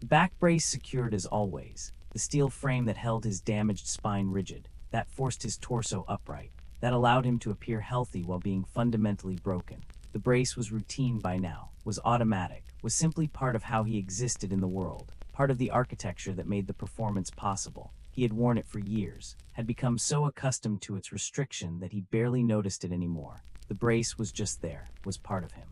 The back brace secured as always, the steel frame that held his damaged spine rigid, that forced his torso upright, that allowed him to appear healthy while being fundamentally broken. The brace was routine by now, was automatic, was simply part of how he existed in the world, part of the architecture that made the performance possible. He had worn it for years, had become so accustomed to its restriction that he barely noticed it anymore. The brace was just there, was part of him.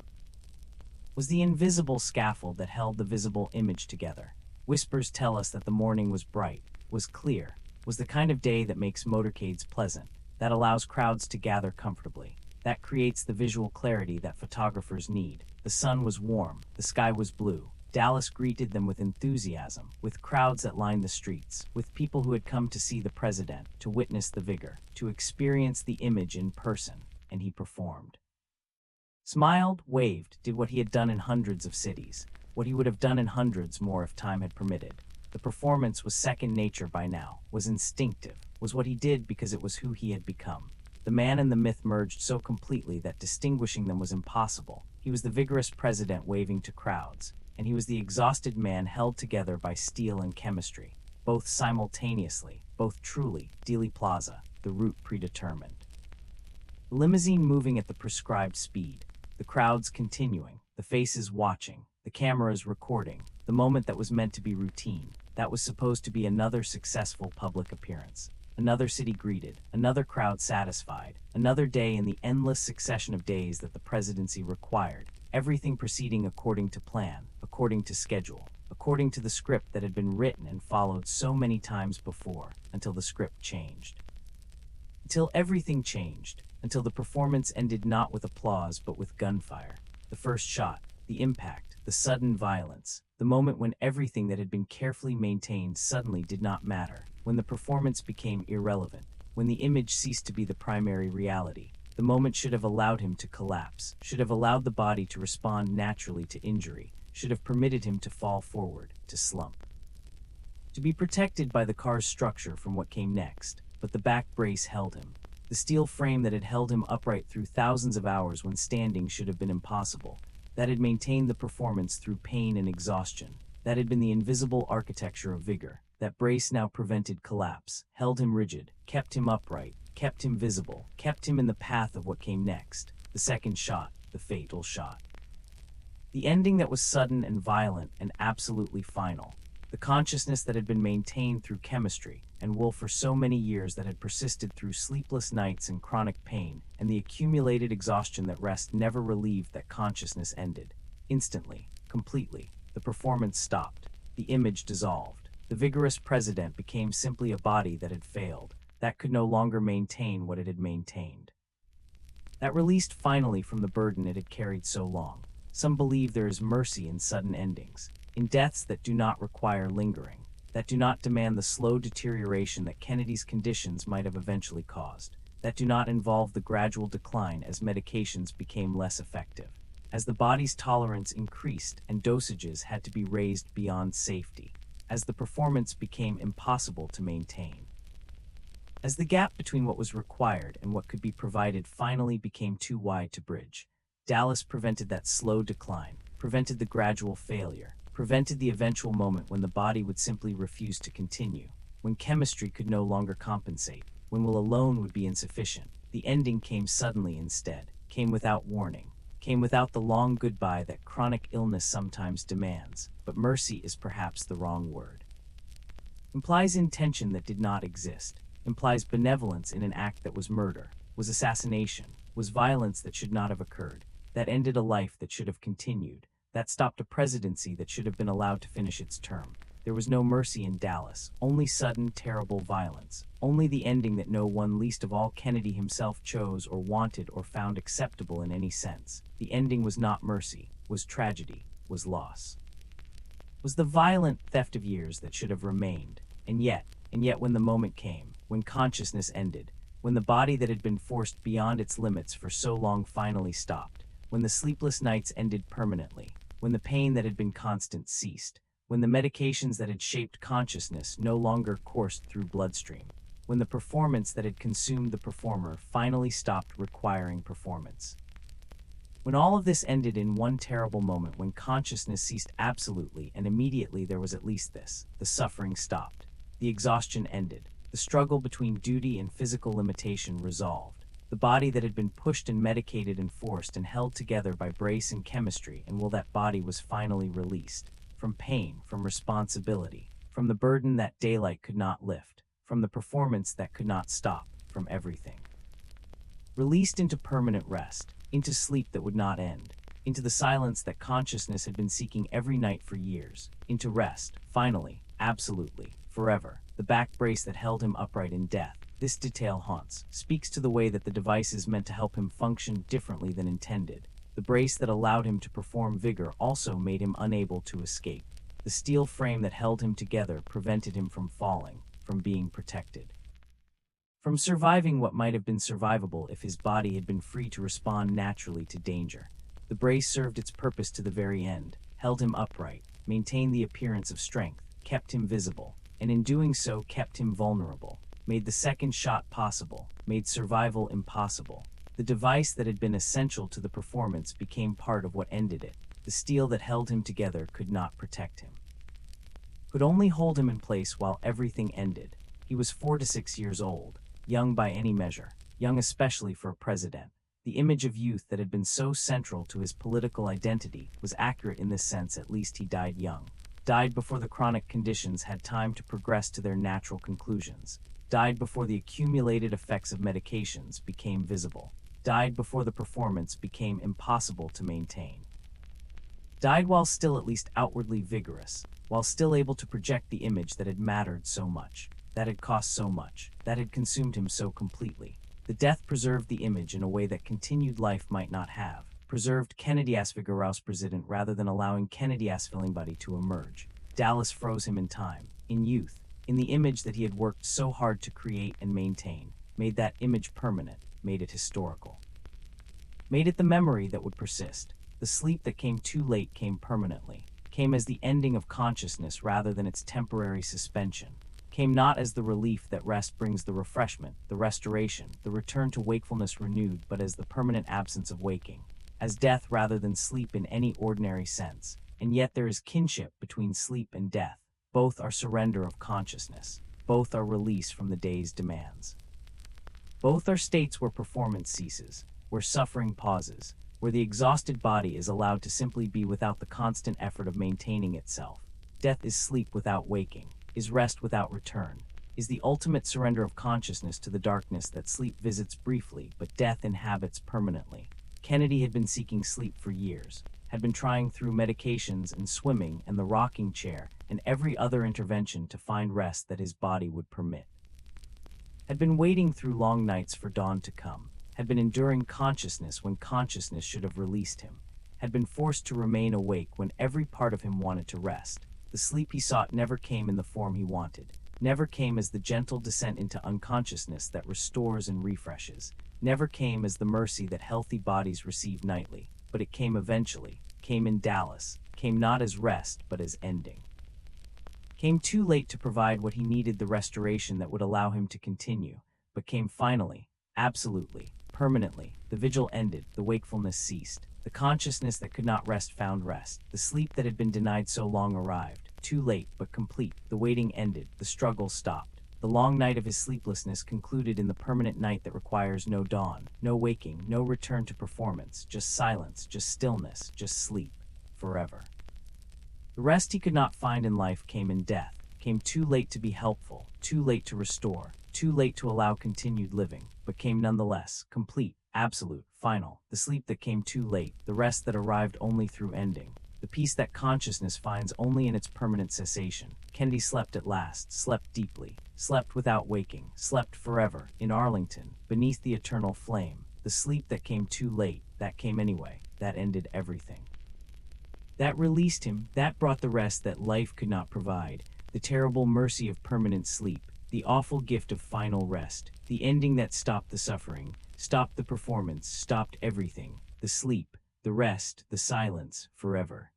Was the invisible scaffold that held the visible image together. Whispers tell us that the morning was bright, was clear, was the kind of day that makes motorcades pleasant, that allows crowds to gather comfortably, that creates the visual clarity that photographers need. The sun was warm, the sky was blue. Dallas greeted them with enthusiasm, with crowds that lined the streets, with people who had come to see the president, to witness the vigor, to experience the image in person, and he performed. Smiled, waved, did what he had done in hundreds of cities, what he would have done in hundreds more if time had permitted. The performance was second nature by now, was instinctive, was what he did because it was who he had become. The man and the myth merged so completely that distinguishing them was impossible. He was the vigorous president waving to crowds, and he was the exhausted man held together by steel and chemistry, both simultaneously, both truly, Dealey Plaza, the route predetermined. The limousine moving at the prescribed speed, the crowds continuing, the faces watching, the cameras recording, the moment that was meant to be routine, that was supposed to be another successful public appearance. Another city greeted, another crowd satisfied, another day in the endless succession of days that the presidency required, everything proceeding according to plan, according to schedule, according to the script that had been written and followed so many times before, until the script changed. Until everything changed, until the performance ended not with applause but with gunfire. The first shot, the impact, the sudden violence, the moment when everything that had been carefully maintained suddenly did not matter, when the performance became irrelevant, when the image ceased to be the primary reality. The moment should have allowed him to collapse, should have allowed the body to respond naturally to injury, should have permitted him to fall forward, to slump. To be protected by the car's structure from what came next, but the back brace held him. The steel frame that had held him upright through thousands of hours when standing should have been impossible, that had maintained the performance through pain and exhaustion, that had been the invisible architecture of vigor. That brace now prevented collapse, held him rigid, kept him upright, kept him visible, kept him in the path of what came next, the second shot, the fatal shot. The ending that was sudden and violent and absolutely final. The consciousness that had been maintained through chemistry and will for so many years, that had persisted through sleepless nights and chronic pain, and the accumulated exhaustion that rest never relieved. That consciousness ended. Instantly, completely. The performance stopped. The image dissolved. The vigorous president became simply a body that had failed, that could no longer maintain what it had maintained. That released finally from the burden it had carried so long. Some believe there is mercy in sudden endings, in deaths that do not require lingering, that do not demand the slow deterioration that Kennedy's conditions might have eventually caused, that do not involve the gradual decline as medications became less effective, as the body's tolerance increased and dosages had to be raised beyond safety, as the performance became impossible to maintain. As the gap between what was required and what could be provided finally became too wide to bridge, Dallas prevented that slow decline, prevented the gradual failure, prevented the eventual moment when the body would simply refuse to continue, when chemistry could no longer compensate, when will alone would be insufficient. The ending came suddenly instead, came without warning, came without the long goodbye that chronic illness sometimes demands, but mercy is perhaps the wrong word. Implies intention that did not exist, implies benevolence in an act that was murder, was assassination, was violence that should not have occurred, that ended a life that should have continued, that stopped a presidency that should have been allowed to finish its term. There was no mercy in Dallas, only sudden, terrible violence, only the ending that no one, least of all Kennedy himself, chose or wanted or found acceptable in any sense. The ending was not mercy, was tragedy, was loss. Was the violent theft of years that should have remained, and yet when the moment came, when consciousness ended, when the body that had been forced beyond its limits for so long finally stopped, when the sleepless nights ended permanently, when the pain that had been constant ceased, when the medications that had shaped consciousness no longer coursed through bloodstream, when the performance that had consumed the performer finally stopped requiring performance. When all of this ended in one terrible moment, when consciousness ceased absolutely and immediately, there was at least this: the suffering stopped, the exhaustion ended, the struggle between duty and physical limitation resolved. The body that had been pushed and medicated and forced and held together by brace and chemistry, and that body was finally released. From pain, from responsibility, from the burden that daylight could not lift, from the performance that could not stop, from everything. Released into permanent rest, into sleep that would not end, into the silence that consciousness had been seeking every night for years, into rest, finally, absolutely, forever. The back brace that held him upright in death. This detail haunts, speaks to the way that the device is meant to help him function differently than intended. The brace that allowed him to perform vigor also made him unable to escape. The steel frame that held him together prevented him from falling, from being protected, from surviving what might have been survivable if his body had been free to respond naturally to danger. The brace served its purpose to the very end, held him upright, maintained the appearance of strength, kept him visible, and in doing so kept him vulnerable, made the second shot possible, made survival impossible. The device that had been essential to the performance became part of what ended it. The steel that held him together could not protect him, could only hold him in place while everything ended. He was 4 to 6 years old, young by any measure, young especially for a president. The image of youth that had been so central to his political identity was accurate in this sense. At least he died young, died before the chronic conditions had time to progress to their natural conclusions, died before the accumulated effects of medications became visible, died before the performance became impossible to maintain, died while still at least outwardly vigorous, while still able to project the image that had mattered so much, that had cost so much, that had consumed him so completely. The death preserved the image in a way that continued life might not have, preserved Kennedy as vigorous president rather than allowing Kennedy as feeling body to emerge. Dallas froze him in time, in youth, in the image that he had worked so hard to create and maintain, made that image permanent, made it historical, made it the memory that would persist. The sleep that came too late came permanently, came as the ending of consciousness rather than its temporary suspension, came not as the relief that rest brings, the refreshment, the restoration, the return to wakefulness renewed, but as the permanent absence of waking, as death rather than sleep in any ordinary sense. And yet there is kinship between sleep and death. Both are surrender of consciousness. Both are release from the day's demands. Both are states where performance ceases, where suffering pauses, where the exhausted body is allowed to simply be without the constant effort of maintaining itself. Death is sleep without waking, is rest without return, is the ultimate surrender of consciousness to the darkness that sleep visits briefly but death inhabits permanently. Kennedy had been seeking sleep for years, had been trying through medications and swimming and the rocking chair and every other intervention to find rest that his body would permit. Had been waiting through long nights for dawn to come, had been enduring consciousness when consciousness should have released him, had been forced to remain awake when every part of him wanted to rest. The sleep he sought never came in the form he wanted, never came as the gentle descent into unconsciousness that restores and refreshes, never came as the mercy that healthy bodies receive nightly, but it came eventually, came in Dallas, came not as rest but as ending. Came too late to provide what he needed, the restoration that would allow him to continue, but came finally, absolutely, permanently. The vigil ended, the wakefulness ceased. The consciousness that could not rest found rest. The sleep that had been denied so long arrived, too late but complete. The waiting ended, the struggle stopped. The long night of his sleeplessness concluded in the permanent night that requires no dawn, no waking, no return to performance, just silence, just stillness, just sleep, forever. The rest he could not find in life came in death, came too late to be helpful, too late to restore, too late to allow continued living, but came nonetheless, complete, absolute, final. The sleep that came too late, the rest that arrived only through ending, the peace that consciousness finds only in its permanent cessation. Kennedy slept at last, slept deeply, slept without waking, slept forever, in Arlington, beneath the eternal flame. The sleep that came too late, that came anyway, that ended everything. That released him, that brought the rest that life could not provide, the terrible mercy of permanent sleep, the awful gift of final rest, the ending that stopped the suffering, stopped the performance, stopped everything, the sleep, the rest, the silence, forever.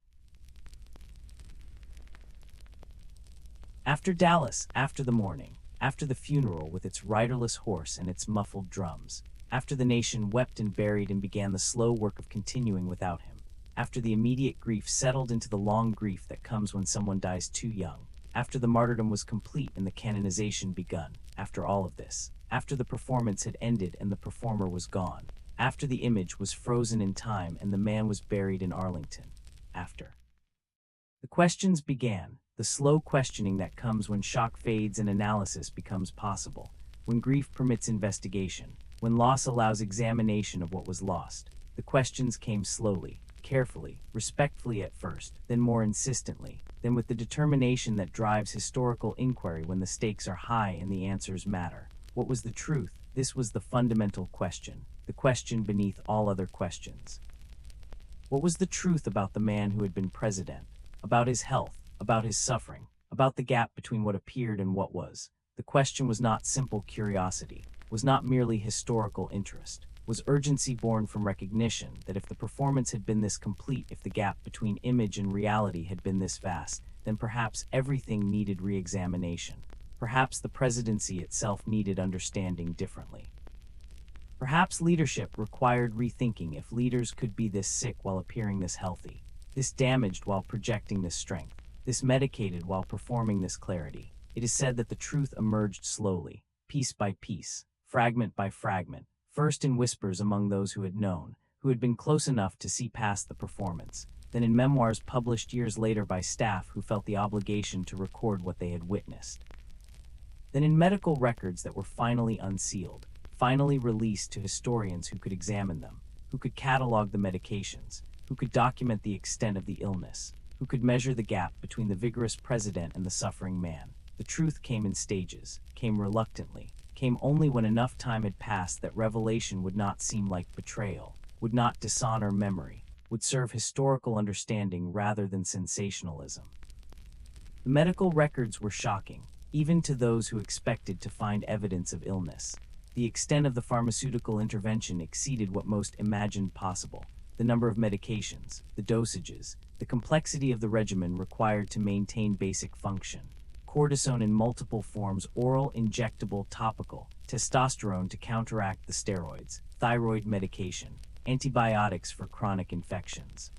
After Dallas, after the morning, after the funeral with its riderless horse and its muffled drums, after the nation wept and buried and began the slow work of continuing without him, after the immediate grief settled into the long grief that comes when someone dies too young, after the martyrdom was complete and the canonization begun, after all of this, after the performance had ended and the performer was gone, after the image was frozen in time and the man was buried in Arlington, after. The questions began, the slow questioning that comes when shock fades and analysis becomes possible, when grief permits investigation, when loss allows examination of what was lost. The questions came slowly, carefully, respectfully at first, then more insistently, then with the determination that drives historical inquiry when the stakes are high and the answers matter. What was the truth? This was the fundamental question, the question beneath all other questions. What was the truth about the man who had been president, about his health, about his suffering, about the gap between what appeared and what was? The question was not simple curiosity, was not merely historical interest, was urgency born from recognition that if the performance had been this complete, if the gap between image and reality had been this vast, then perhaps everything needed re-examination. Perhaps the presidency itself needed understanding differently. Perhaps leadership required rethinking if leaders could be this sick while appearing this healthy, this damaged while projecting this strength, this medicated while performing this clarity. It is said that the truth emerged slowly, piece by piece, fragment by fragment, first in whispers among those who had known, who had been close enough to see past the performance, then in memoirs published years later by staff who felt the obligation to record what they had witnessed. Then in medical records that were finally unsealed, finally released to historians who could examine them, who could catalog the medications, who could document the extent of the illness, who could measure the gap between the vigorous president and the suffering man. The truth came in stages, came reluctantly, came only when enough time had passed that revelation would not seem like betrayal, would not dishonor memory, would serve historical understanding rather than sensationalism. The medical records were shocking, even to those who expected to find evidence of illness. The extent of the pharmaceutical intervention exceeded what most imagined possible. The number of medications, the dosages, the complexity of the regimen required to maintain basic function. cortisone in multiple forms, oral, injectable, topical, testosterone to counteract the steroids, thyroid medication, antibiotics for chronic infections.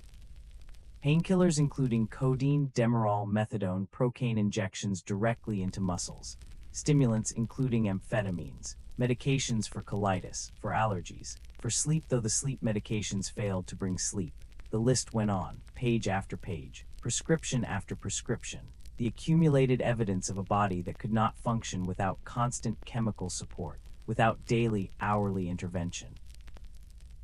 Painkillers including codeine, Demerol, methadone, procaine injections directly into muscles, stimulants including amphetamines, medications for colitis, for allergies, for sleep though the sleep medications failed to bring sleep. The list went on, page after page, prescription after prescription, the accumulated evidence of a body that could not function without constant chemical support, without daily, hourly intervention.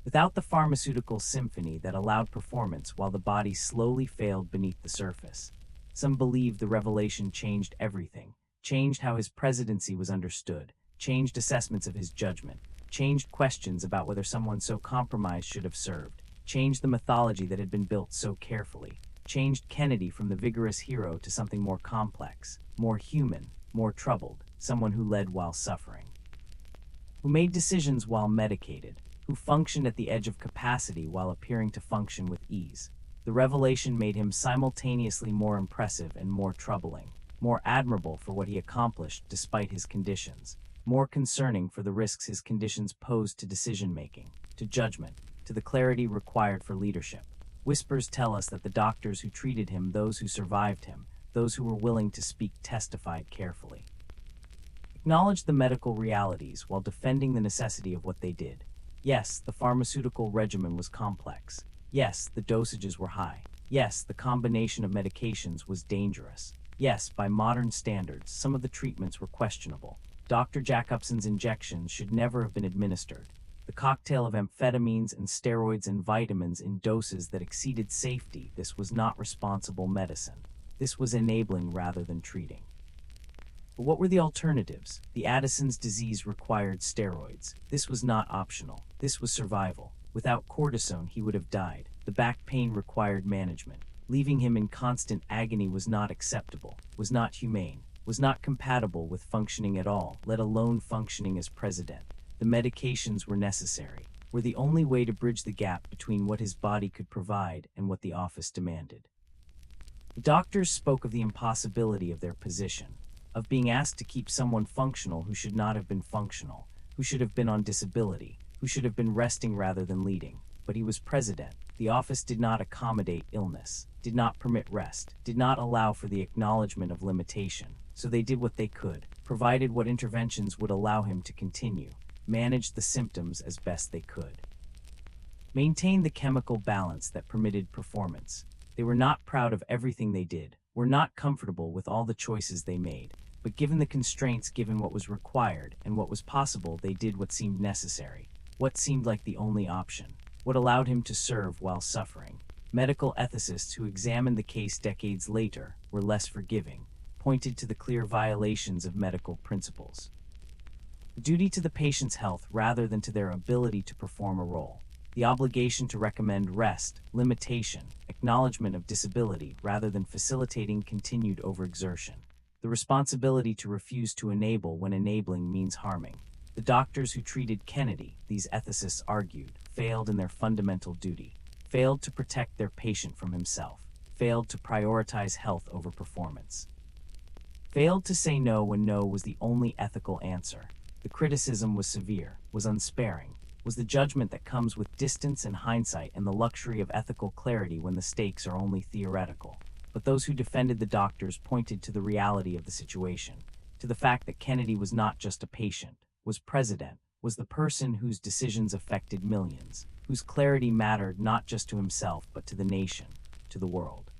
Without the pharmaceutical symphony that allowed performance while the body slowly failed beneath the surface. Some believe the revelation changed everything, changed how his presidency was understood, changed assessments of his judgment, changed questions about whether someone so compromised should have served, changed the mythology that had been built so carefully, changed Kennedy from the vigorous hero to something more complex, more human, more troubled, someone who led while suffering, who made decisions while medicated, who functioned at the edge of capacity while appearing to function with ease. The revelation made him simultaneously more impressive and more troubling, more admirable for what he accomplished despite his conditions, more concerning for the risks his conditions posed to decision-making, to judgment, to the clarity required for leadership. Whispers tell us that the doctors who treated him, those who survived him, those who were willing to speak testified carefully, acknowledged the medical realities while defending the necessity of what they did. Yes, the pharmaceutical regimen was complex. Yes, the dosages were high. Yes, the combination of medications was dangerous. Yes, by modern standards, some of the treatments were questionable. Dr. Jacobson's injections should never have been administered. The cocktail of amphetamines and steroids and vitamins in doses that exceeded safety, this was not responsible medicine. This was enabling rather than treating. But what were the alternatives? The Addison's disease required steroids. This was not optional. This was survival. Without cortisone, he would have died. The back pain required management. Leaving him in constant agony was not acceptable, was not humane, was not compatible with functioning at all, let alone functioning as president. The medications were necessary, were the only way to bridge the gap between what his body could provide and what the office demanded. The doctors spoke of the impossibility of their position, of being asked to keep someone functional who should not have been functional, who should have been on disability, who should have been resting rather than leading. But he was president. The office did not accommodate illness, did not permit rest, did not allow for the acknowledgement of limitation. So they did what they could, provided what interventions would allow him to continue, managed the symptoms as best they could, maintained the chemical balance that permitted performance. They were not proud of everything they did, were not comfortable with all the choices they made, but given the constraints, given what was required and what was possible, they did what seemed necessary, what seemed like the only option, what allowed him to serve while suffering. Medical ethicists who examined the case decades later were less forgiving, pointed to the clear violations of medical principles. The duty to the patient's health rather than to their ability to perform a role. The obligation to recommend rest, limitation, acknowledgement of disability rather than facilitating continued overexertion. The responsibility to refuse to enable when enabling means harming. The doctors who treated Kennedy, these ethicists argued, failed in their fundamental duty, failed to protect their patient from himself, failed to prioritize health over performance, failed to say no when no was the only ethical answer. The criticism was severe, was unsparing, was the judgment that comes with distance and hindsight and the luxury of ethical clarity when the stakes are only theoretical. But those who defended the doctors pointed to the reality of the situation, to the fact that Kennedy was not just a patient, was president, was the person whose decisions affected millions, whose clarity mattered not just to himself but to the nation, to the world.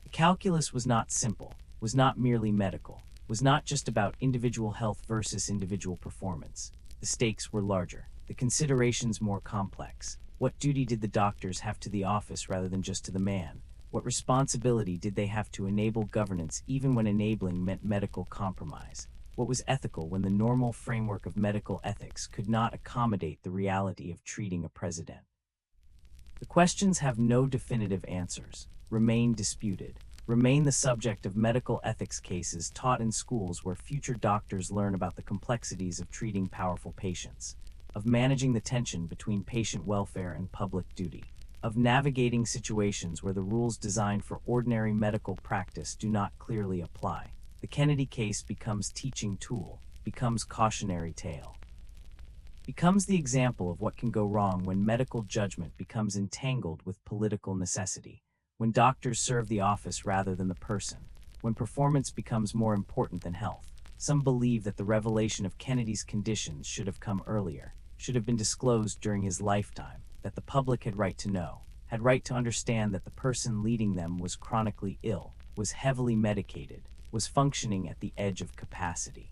The calculus was not simple, was not merely medical, was not just about individual health versus individual performance. The stakes were larger, the considerations more complex. What duty did the doctors have to the office rather than just to the man? What responsibility did they have to enable governance even when enabling meant medical compromise? What was ethical when the normal framework of medical ethics could not accommodate the reality of treating a president? The questions have no definitive answers, remain disputed, remain the subject of medical ethics cases taught in schools where future doctors learn about the complexities of treating powerful patients, of managing the tension between patient welfare and public duty, of navigating situations where the rules designed for ordinary medical practice do not clearly apply. The The Kennedy case becomes teaching tool, becomes cautionary tale, becomes the example of what can go wrong when medical judgment becomes entangled with political necessity, when doctors serve the office rather than the person, when performance becomes more important than health. Some believe that the revelation of Kennedy's conditions should have come earlier, should have been disclosed during his lifetime, that the public had right to know, had right to understand that the person leading them was chronically ill, was heavily medicated, was functioning at the edge of capacity.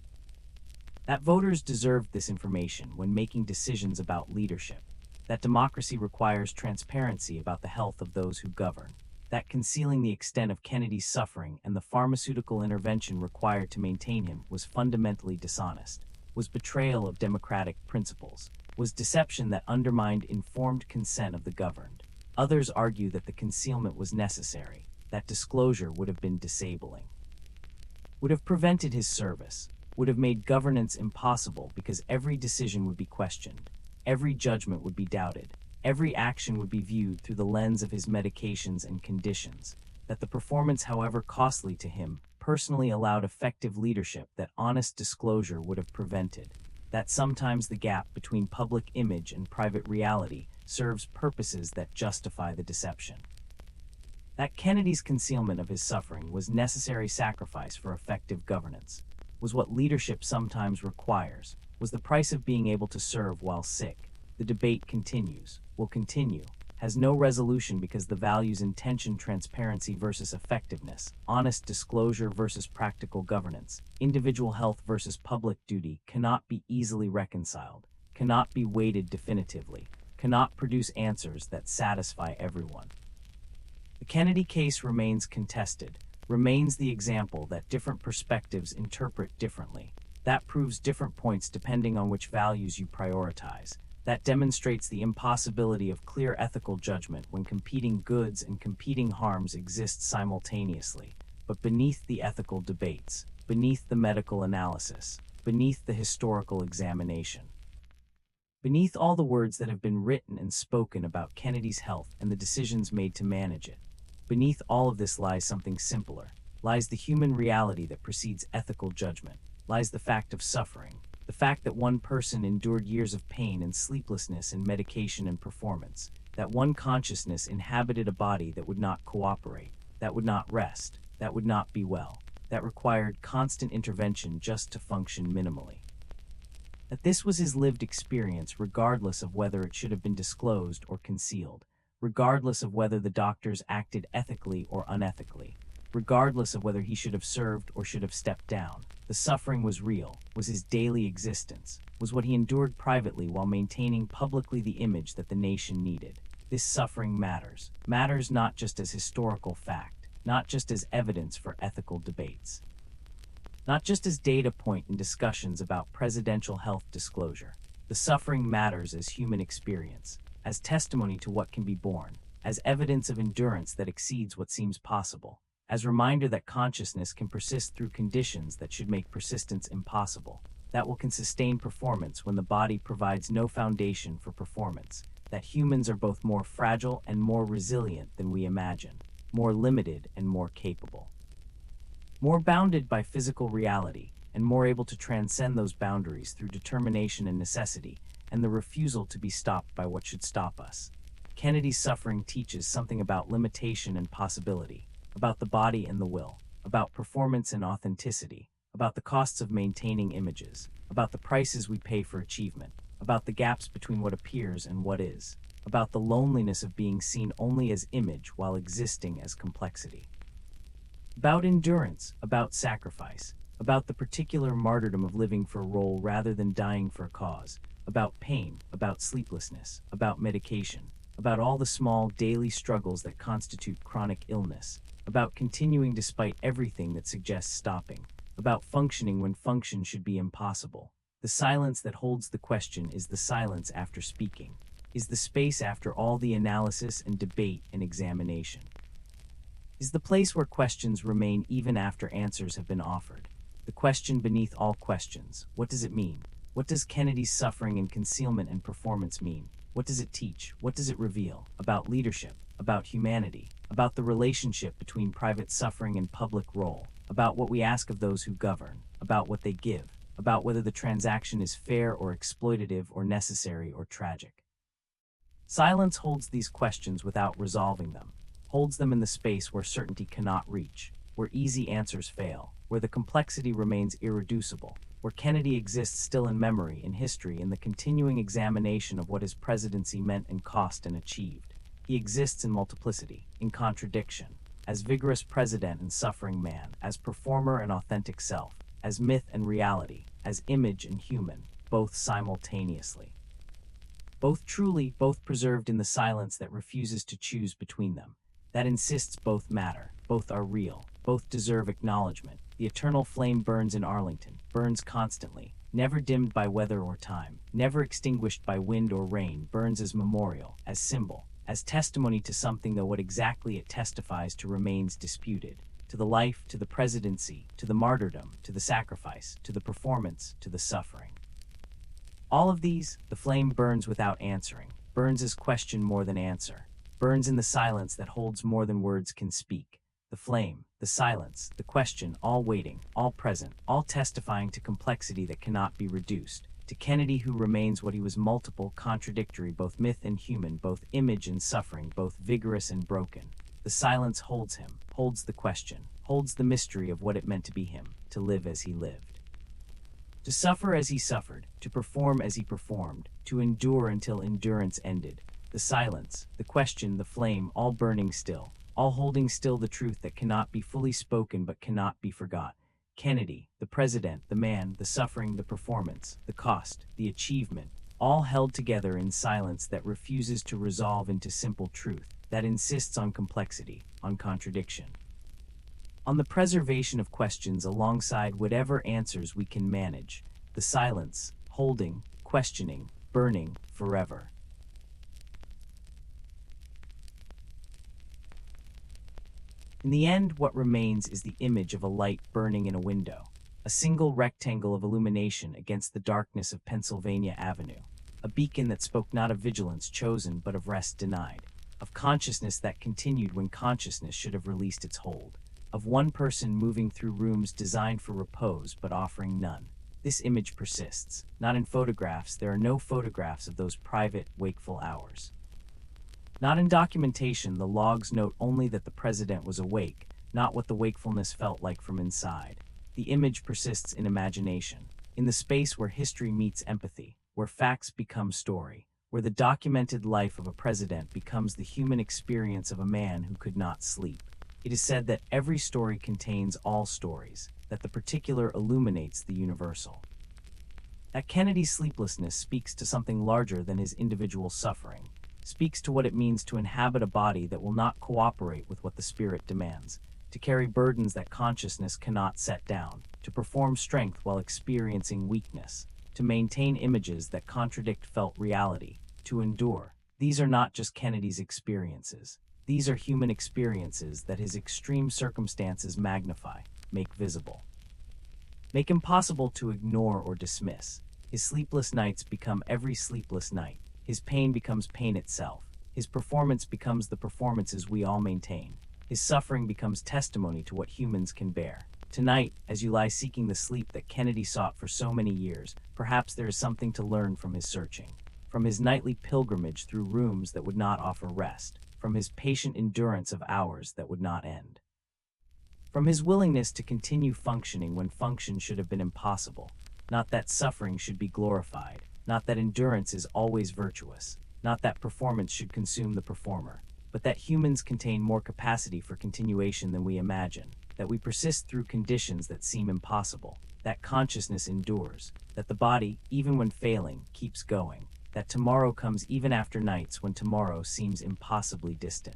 That voters deserved this information when making decisions about leadership, that democracy requires transparency about the health of those who govern, that concealing the extent of Kennedy's suffering and the pharmaceutical intervention required to maintain him was fundamentally dishonest, was betrayal of democratic principles, was deception that undermined informed consent of the governed. Others argue that the concealment was necessary, that disclosure would have been disabling, would have prevented his service, would have made governance impossible because every decision would be questioned, every judgment would be doubted, every action would be viewed through the lens of his medications and conditions, that the performance, however costly to him, personally allowed effective leadership that honest disclosure would have prevented, that sometimes the gap between public image and private reality serves purposes that justify the deception. That Kennedy's concealment of his suffering was necessary sacrifice for effective governance, was what leadership sometimes requires, was the price of being able to serve while sick. The debate continues, will continue, has no resolution because the values in tension: transparency versus effectiveness, honest disclosure versus practical governance, individual health versus public duty cannot be easily reconciled, cannot be weighted definitively, cannot produce answers that satisfy everyone. The Kennedy case remains contested, remains the example that different perspectives interpret differently. That proves different points depending on which values you prioritize. That demonstrates the impossibility of clear ethical judgment when competing goods and competing harms exist simultaneously. But beneath the ethical debates, beneath the medical analysis, beneath the historical examination, beneath all the words that have been written and spoken about Kennedy's health and the decisions made to manage it, beneath all of this lies something simpler, lies the human reality that precedes ethical judgment, lies the fact of suffering, the fact that one person endured years of pain and sleeplessness in medication and performance, that one consciousness inhabited a body that would not cooperate, that would not rest, that would not be well, that required constant intervention just to function minimally. That this was his lived experience regardless of whether it should have been disclosed or concealed, regardless of whether the doctors acted ethically or unethically, regardless of whether he should have served or should have stepped down. The suffering was real, was his daily existence, was what he endured privately while maintaining publicly the image that the nation needed. This suffering matters not just as historical fact, not just as evidence for ethical debates, not just as data point in discussions about presidential health disclosure. The suffering matters as human experience, as testimony to what can be borne, as evidence of endurance that exceeds what seems possible, as reminder that consciousness can persist through conditions that should make persistence impossible, that can sustain performance when the body provides no foundation for performance, that humans are both more fragile and more resilient than we imagine, more limited and more capable, more bounded by physical reality, and more able to transcend those boundaries through determination and necessity, and the refusal to be stopped by what should stop us. Kennedy's suffering teaches something about limitation and possibility, about the body and the will, about performance and authenticity, about the costs of maintaining images, about the prices we pay for achievement, about the gaps between what appears and what is, about the loneliness of being seen only as image while existing as complexity, about endurance, about sacrifice, about the particular martyrdom of living for a role rather than dying for a cause, about pain, about sleeplessness, about medication, about all the small daily struggles that constitute chronic illness, about continuing despite everything that suggests stopping, about functioning when function should be impossible. The silence that holds the question is the silence after speaking, is the space after all the analysis and debate and examination, is the place where questions remain even after answers have been offered. The question beneath all questions: what does it mean? What does Kennedy's suffering and concealment and performance mean? What does it teach? What does it reveal? About leadership, about humanity, about the relationship between private suffering and public role, about what we ask of those who govern, about what they give, about whether the transaction is fair or exploitative or necessary or tragic. Silence holds these questions without resolving them, holds them in the space where certainty cannot reach, where easy answers fail, where the complexity remains irreducible, where Kennedy exists still in memory, in history, in the continuing examination of what his presidency meant and cost and achieved. He exists in multiplicity, in contradiction, as vigorous president and suffering man, as performer and authentic self, as myth and reality, as image and human, both simultaneously. Both truly, both preserved in the silence that refuses to choose between them, that insists both matter, both are real, both deserve acknowledgement. The eternal flame burns in Arlington, burns constantly, never dimmed by weather or time, never extinguished by wind or rain, burns as memorial, as symbol, as testimony to something, though what exactly it testifies to remains disputed, to the life, to the presidency, to the martyrdom, to the sacrifice, to the performance, to the suffering. All of these, the flame burns without answering, burns as question more than answer, burns in the silence that holds more than words can speak. The flame, the silence, the question, all waiting, all present, all testifying to complexity that cannot be reduced, to Kennedy who remains what he was: multiple, contradictory, both myth and human, both image and suffering, both vigorous and broken. The silence holds him, holds the question, holds the mystery of what it meant to be him, to live as he lived. To suffer as he suffered, to perform as he performed, to endure until endurance ended. The silence, the question, the flame, all burning still, all holding still the truth that cannot be fully spoken but cannot be forgot. Kennedy, the president, the man, the suffering, the performance, the cost, the achievement, all held together in silence that refuses to resolve into simple truth, that insists on complexity, on contradiction, on the preservation of questions alongside whatever answers we can manage. The silence, holding, questioning, burning, forever. In the end, what remains is the image of a light burning in a window, a single rectangle of illumination against the darkness of Pennsylvania Avenue, a beacon that spoke not of vigilance chosen but of rest denied, of consciousness that continued when consciousness should have released its hold, of one person moving through rooms designed for repose but offering none. This image persists, not in photographs. There are no photographs of those private, wakeful hours. Not in documentation. The logs note only that the president was awake, not what the wakefulness felt like from inside. The image persists in imagination, in the space where history meets empathy, where facts become story, where the documented life of a president becomes the human experience of a man who could not sleep. It is said that every story contains all stories, that the particular illuminates the universal. That Kennedy's sleeplessness speaks to something larger than his individual suffering, speaks to what it means to inhabit a body that will not cooperate with what the spirit demands, to carry burdens that consciousness cannot set down, to perform strength while experiencing weakness, to maintain images that contradict felt reality, to endure. These are not just Kennedy's experiences. These are human experiences that his extreme circumstances magnify, make visible, make impossible to ignore or dismiss. His sleepless nights become every sleepless night. His pain becomes pain itself. His performance becomes the performances we all maintain. His suffering becomes testimony to what humans can bear. Tonight, as you lie seeking the sleep that Kennedy sought for so many years, perhaps there is something to learn from his searching, from his nightly pilgrimage through rooms that would not offer rest, from his patient endurance of hours that would not end, from his willingness to continue functioning when function should have been impossible. Not that suffering should be glorified, not that endurance is always virtuous, not that performance should consume the performer, but that humans contain more capacity for continuation than we imagine, that we persist through conditions that seem impossible, that consciousness endures, that the body, even when failing, keeps going, that tomorrow comes even after nights when tomorrow seems impossibly distant.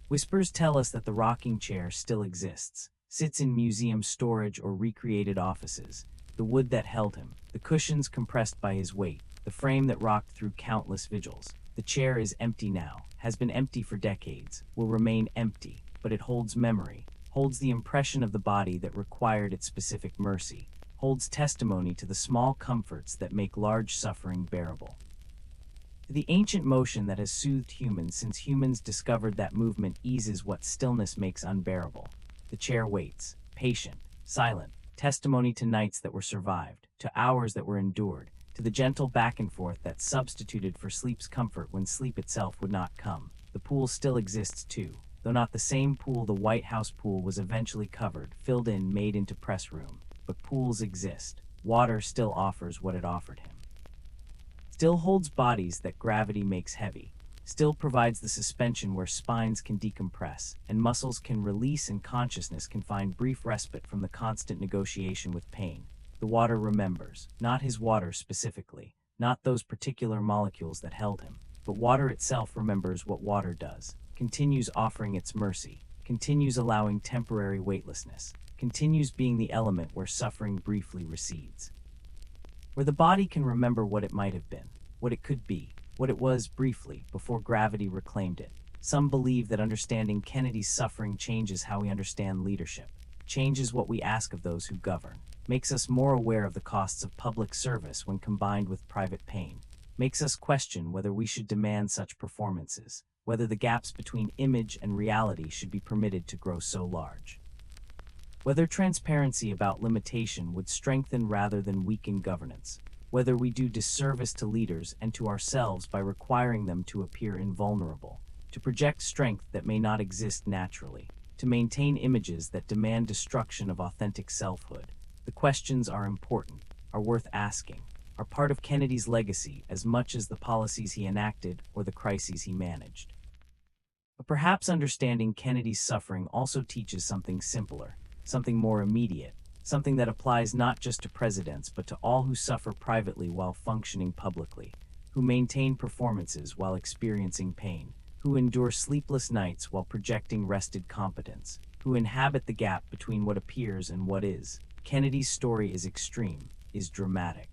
Whispers tell us that the rocking chair still exists, sits in museum storage or recreated offices. The wood that held him, the cushions compressed by his weight, the frame that rocked through countless vigils. The chair is empty now, has been empty for decades, will remain empty, but it holds memory, holds the impression of the body that required its specific mercy, holds testimony to the small comforts that make large suffering bearable. To the ancient motion that has soothed humans since humans discovered that movement eases what stillness makes unbearable. The chair waits, patient, silent, testimony to nights that were survived, to hours that were endured, to the gentle back and forth that substituted for sleep's comfort when sleep itself would not come. The pool still exists too, though not the same pool. The White House pool was eventually covered, filled in, made into press room. But pools exist. Water still offers what it offered him. Still holds bodies that gravity makes heavy. Still provides the suspension where spines can decompress, and muscles can release, and consciousness can find brief respite from the constant negotiation with pain. The water remembers, not his water specifically, not those particular molecules that held him, but water itself remembers what water does, continues offering its mercy, continues allowing temporary weightlessness, continues being the element where suffering briefly recedes. Where the body can remember what it might have been, what it could be, what it was briefly, before gravity reclaimed it. Some believe that understanding Kennedy's suffering changes how we understand leadership, changes what we ask of those who govern, makes us more aware of the costs of public service when combined with private pain, makes us question whether we should demand such performances, whether the gaps between image and reality should be permitted to grow so large. Whether transparency about limitation would strengthen rather than weaken governance, whether we do disservice to leaders and to ourselves by requiring them to appear invulnerable, to project strength that may not exist naturally, to maintain images that demand destruction of authentic selfhood. The questions are important, are worth asking, are part of Kennedy's legacy as much as the policies he enacted or the crises he managed. But perhaps understanding Kennedy's suffering also teaches something simpler, something more immediate, something that applies not just to presidents but to all who suffer privately while functioning publicly, who maintain performances while experiencing pain, who endure sleepless nights while projecting rested competence, who inhabit the gap between what appears and what is. Kennedy's story is extreme, is dramatic,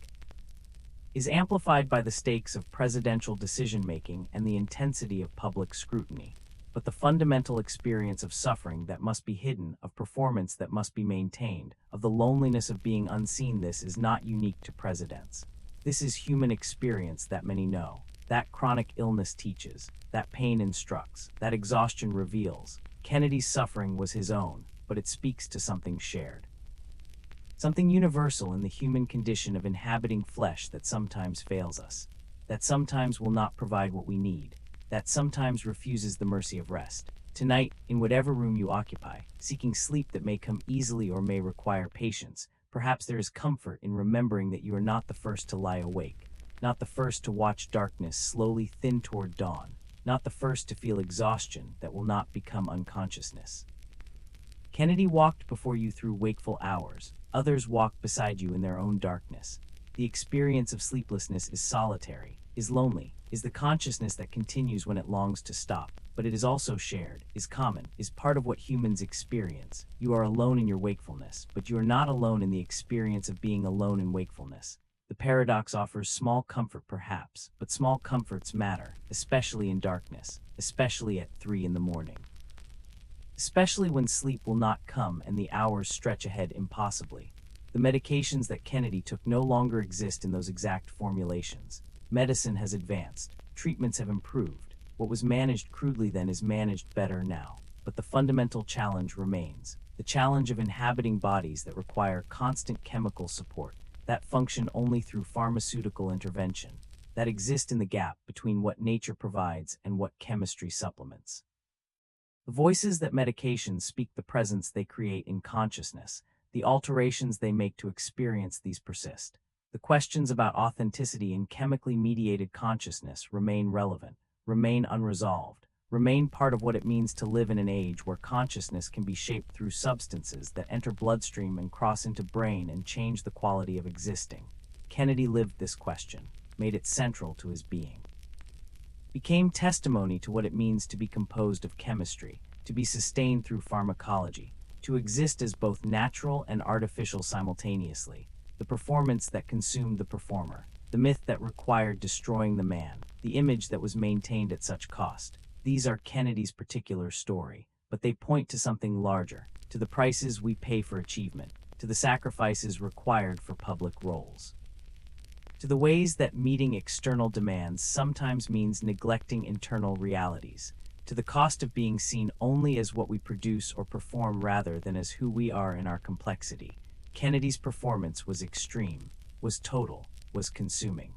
is amplified by the stakes of presidential decision-making and the intensity of public scrutiny. But the fundamental experience of suffering that must be hidden, of performance that must be maintained, of the loneliness of being unseen, this is not unique to presidents. This is human experience that many know, that chronic illness teaches, that pain instructs, that exhaustion reveals. Kennedy's suffering was his own, but it speaks to something shared. Something universal in the human condition of inhabiting flesh that sometimes fails us, that sometimes will not provide what we need, that sometimes refuses the mercy of rest. Tonight, in whatever room you occupy, seeking sleep that may come easily or may require patience, perhaps there is comfort in remembering that you are not the first to lie awake, not the first to watch darkness slowly thin toward dawn, not the first to feel exhaustion that will not become unconsciousness. Kennedy walked before you through wakeful hours. Others walked beside you in their own darkness. The experience of sleeplessness is solitary, is lonely, is the consciousness that continues when it longs to stop, but it is also shared, is common, is part of what humans experience. You are alone in your wakefulness, but you are not alone in the experience of being alone in wakefulness. The paradox offers small comfort perhaps, but small comforts matter, especially in darkness, especially at 3 in the morning. Especially when sleep will not come and the hours stretch ahead impossibly. The medications that Kennedy took no longer exist in those exact formulations. Medicine has advanced, treatments have improved. What was managed crudely then is managed better now. But the fundamental challenge remains, the challenge of inhabiting bodies that require constant chemical support, that function only through pharmaceutical intervention, that exist in the gap between what nature provides and what chemistry supplements. The voices that medications speak, the presence they create in consciousness, the alterations they make to experience these persist. The questions about authenticity in chemically mediated consciousness remain relevant, remain unresolved, remain part of what it means to live in an age where consciousness can be shaped through substances that enter bloodstream and cross into brain and change the quality of existing. Kennedy lived this question, made it central to his being. Became testimony to what it means to be composed of chemistry, to be sustained through pharmacology, to exist as both natural and artificial simultaneously, the performance that consumed the performer, the myth that required destroying the man, the image that was maintained at such cost. These are Kennedy's particular story, but they point to something larger, to the prices we pay for achievement, to the sacrifices required for public roles, to the ways that meeting external demands sometimes means neglecting internal realities, to the cost of being seen only as what we produce or perform rather than as who we are in our complexity. Kennedy's performance was extreme, was total, was consuming.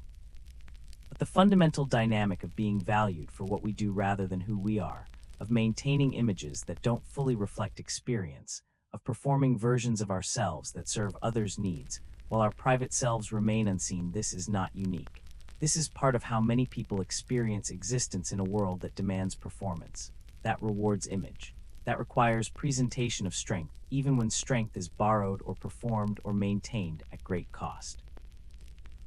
But the fundamental dynamic of being valued for what we do rather than who we are, of maintaining images that don't fully reflect experience, of performing versions of ourselves that serve others' needs, while our private selves remain unseen, this is not unique. This is part of how many people experience existence in a world that demands performance, that rewards image, that requires presentation of strength, even when strength is borrowed or performed or maintained at great cost.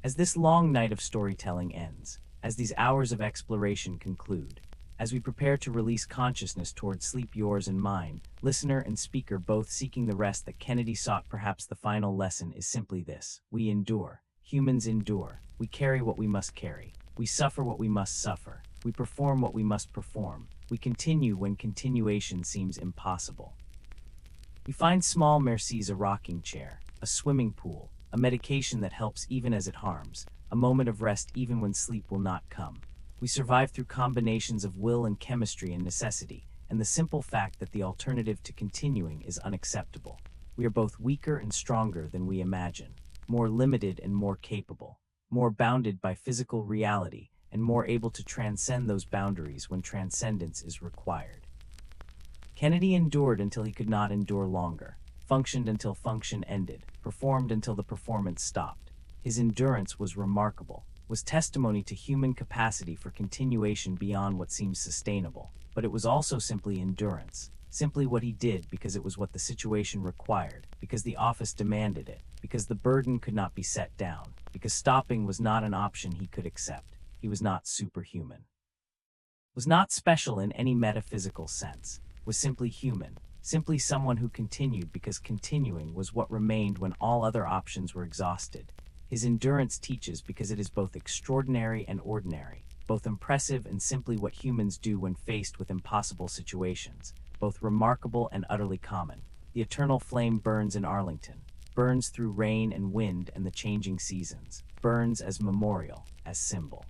As this long night of storytelling ends, as these hours of exploration conclude, as we prepare to release consciousness towards sleep, yours and mine, listener and speaker both seeking the rest that Kennedy sought, perhaps the final lesson is simply this: we endure. Humans endure. We carry what we must carry. We suffer what we must suffer. We perform what we must perform. We continue when continuation seems impossible. We find small mercies: a rocking chair, a swimming pool, a medication that helps even as it harms, a moment of rest even when sleep will not come. We survive through combinations of will and chemistry and necessity, and the simple fact that the alternative to continuing is unacceptable. We are both weaker and stronger than we imagine, more limited and more capable, more bounded by physical reality, and more able to transcend those boundaries when transcendence is required. Kennedy endured until he could not endure longer, functioned until function ended, performed until the performance stopped. His endurance was remarkable, was testimony to human capacity for continuation beyond what seems sustainable, but it was also simply endurance, simply what he did because it was what the situation required, because the office demanded it, because the burden could not be set down, because stopping was not an option he could accept. He was not superhuman, was not special in any metaphysical sense, was simply human, simply someone who continued because continuing was what remained when all other options were exhausted. His endurance teaches because it is both extraordinary and ordinary, both impressive and simply what humans do when faced with impossible situations, both remarkable and utterly common. The eternal flame burns in Arlington, burns through rain and wind and the changing seasons, burns as memorial, as symbol.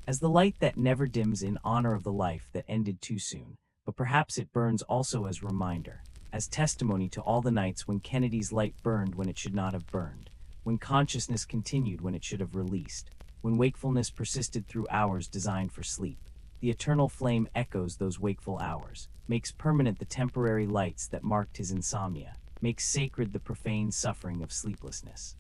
As the light that never dims in honor of the life that ended too soon, but perhaps it burns also as reminder, as testimony to all the nights when Kennedy's light burned when it should not have burned, when consciousness continued when it should have released, when wakefulness persisted through hours designed for sleep. The eternal flame echoes those wakeful hours, makes permanent the temporary lights that marked his insomnia, makes sacred the profane suffering of sleeplessness,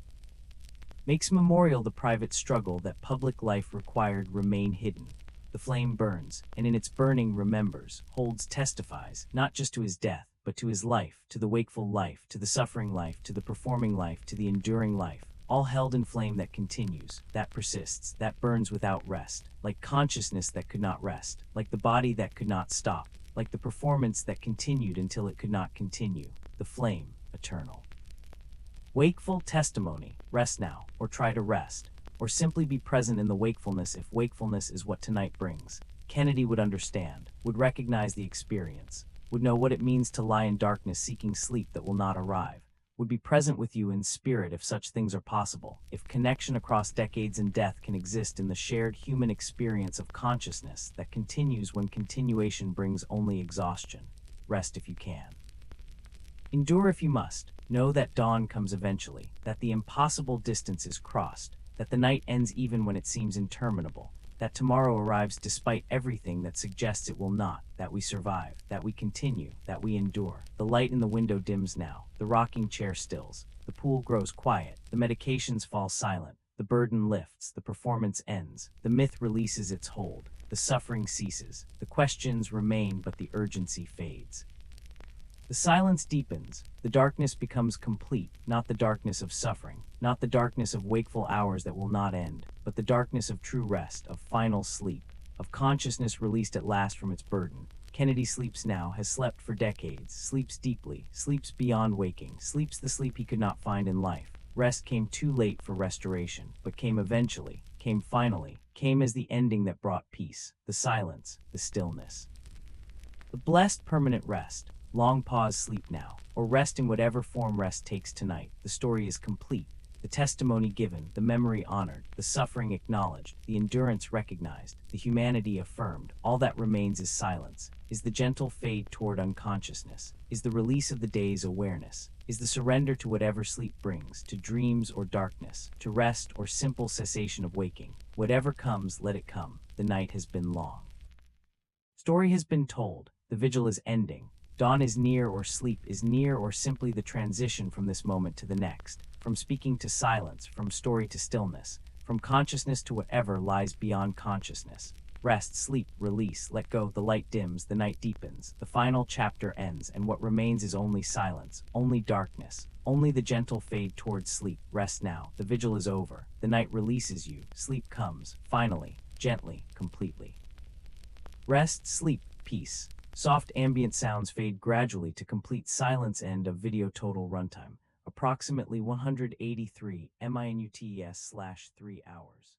makes memorial the private struggle that public life required remain hidden. The flame burns, and in its burning remembers, holds, testifies, not just to his death, but to his life, to the wakeful life, to the suffering life, to the performing life, to the enduring life, all held in flame that continues, that persists, that burns without rest, like consciousness that could not rest, like the body that could not stop, like the performance that continued until it could not continue, the flame, eternal. Wakeful testimony: rest now, or try to rest, or simply be present in the wakefulness. If wakefulness is what tonight brings, Kennedy would understand, would recognize the experience, would know what it means to lie in darkness seeking sleep that will not arrive, would be present with you in spirit if such things are possible, if connection across decades and death can exist in the shared human experience of consciousness that continues when continuation brings only exhaustion. Rest if you can. Endure if you must. Know that dawn comes eventually, that the impossible distance is crossed, that the night ends even when it seems interminable, that tomorrow arrives despite everything that suggests it will not, that we survive, that we continue, that we endure. The light in the window dims now, the rocking chair stills, the pool grows quiet, the medications fall silent, the burden lifts, the performance ends, the myth releases its hold, the suffering ceases, the questions remain but the urgency fades. The silence deepens, the darkness becomes complete, not the darkness of suffering, not the darkness of wakeful hours that will not end, but the darkness of true rest, of final sleep, of consciousness released at last from its burden. Kennedy sleeps now, has slept for decades, sleeps deeply, sleeps beyond waking, sleeps the sleep he could not find in life. Rest came too late for restoration, but came eventually, came finally, came as the ending that brought peace, the silence, the stillness. The blessed permanent rest. Long pause, sleep now, or rest in whatever form rest takes tonight. The story is complete. The testimony given, the memory honored, the suffering acknowledged, the endurance recognized, the humanity affirmed. All that remains is silence, is the gentle fade toward unconsciousness, is the release of the day's awareness, is the surrender to whatever sleep brings, to dreams or darkness, to rest or simple cessation of waking. Whatever comes, let it come. The night has been long. Story has been told. The vigil is ending. Dawn is near, or sleep is near, or simply the transition from this moment to the next, from speaking to silence, from story to stillness, from consciousness to whatever lies beyond consciousness. Rest, sleep, release, let go. The light dims, the night deepens, the final chapter ends, and what remains is only silence, only darkness, only the gentle fade towards sleep. Rest now. The vigil is over. The night releases you. Sleep comes, finally, gently, completely. Rest, sleep, peace. Soft ambient sounds fade gradually to complete silence. End of video. Total runtime, approximately 183 minutes/3 hours.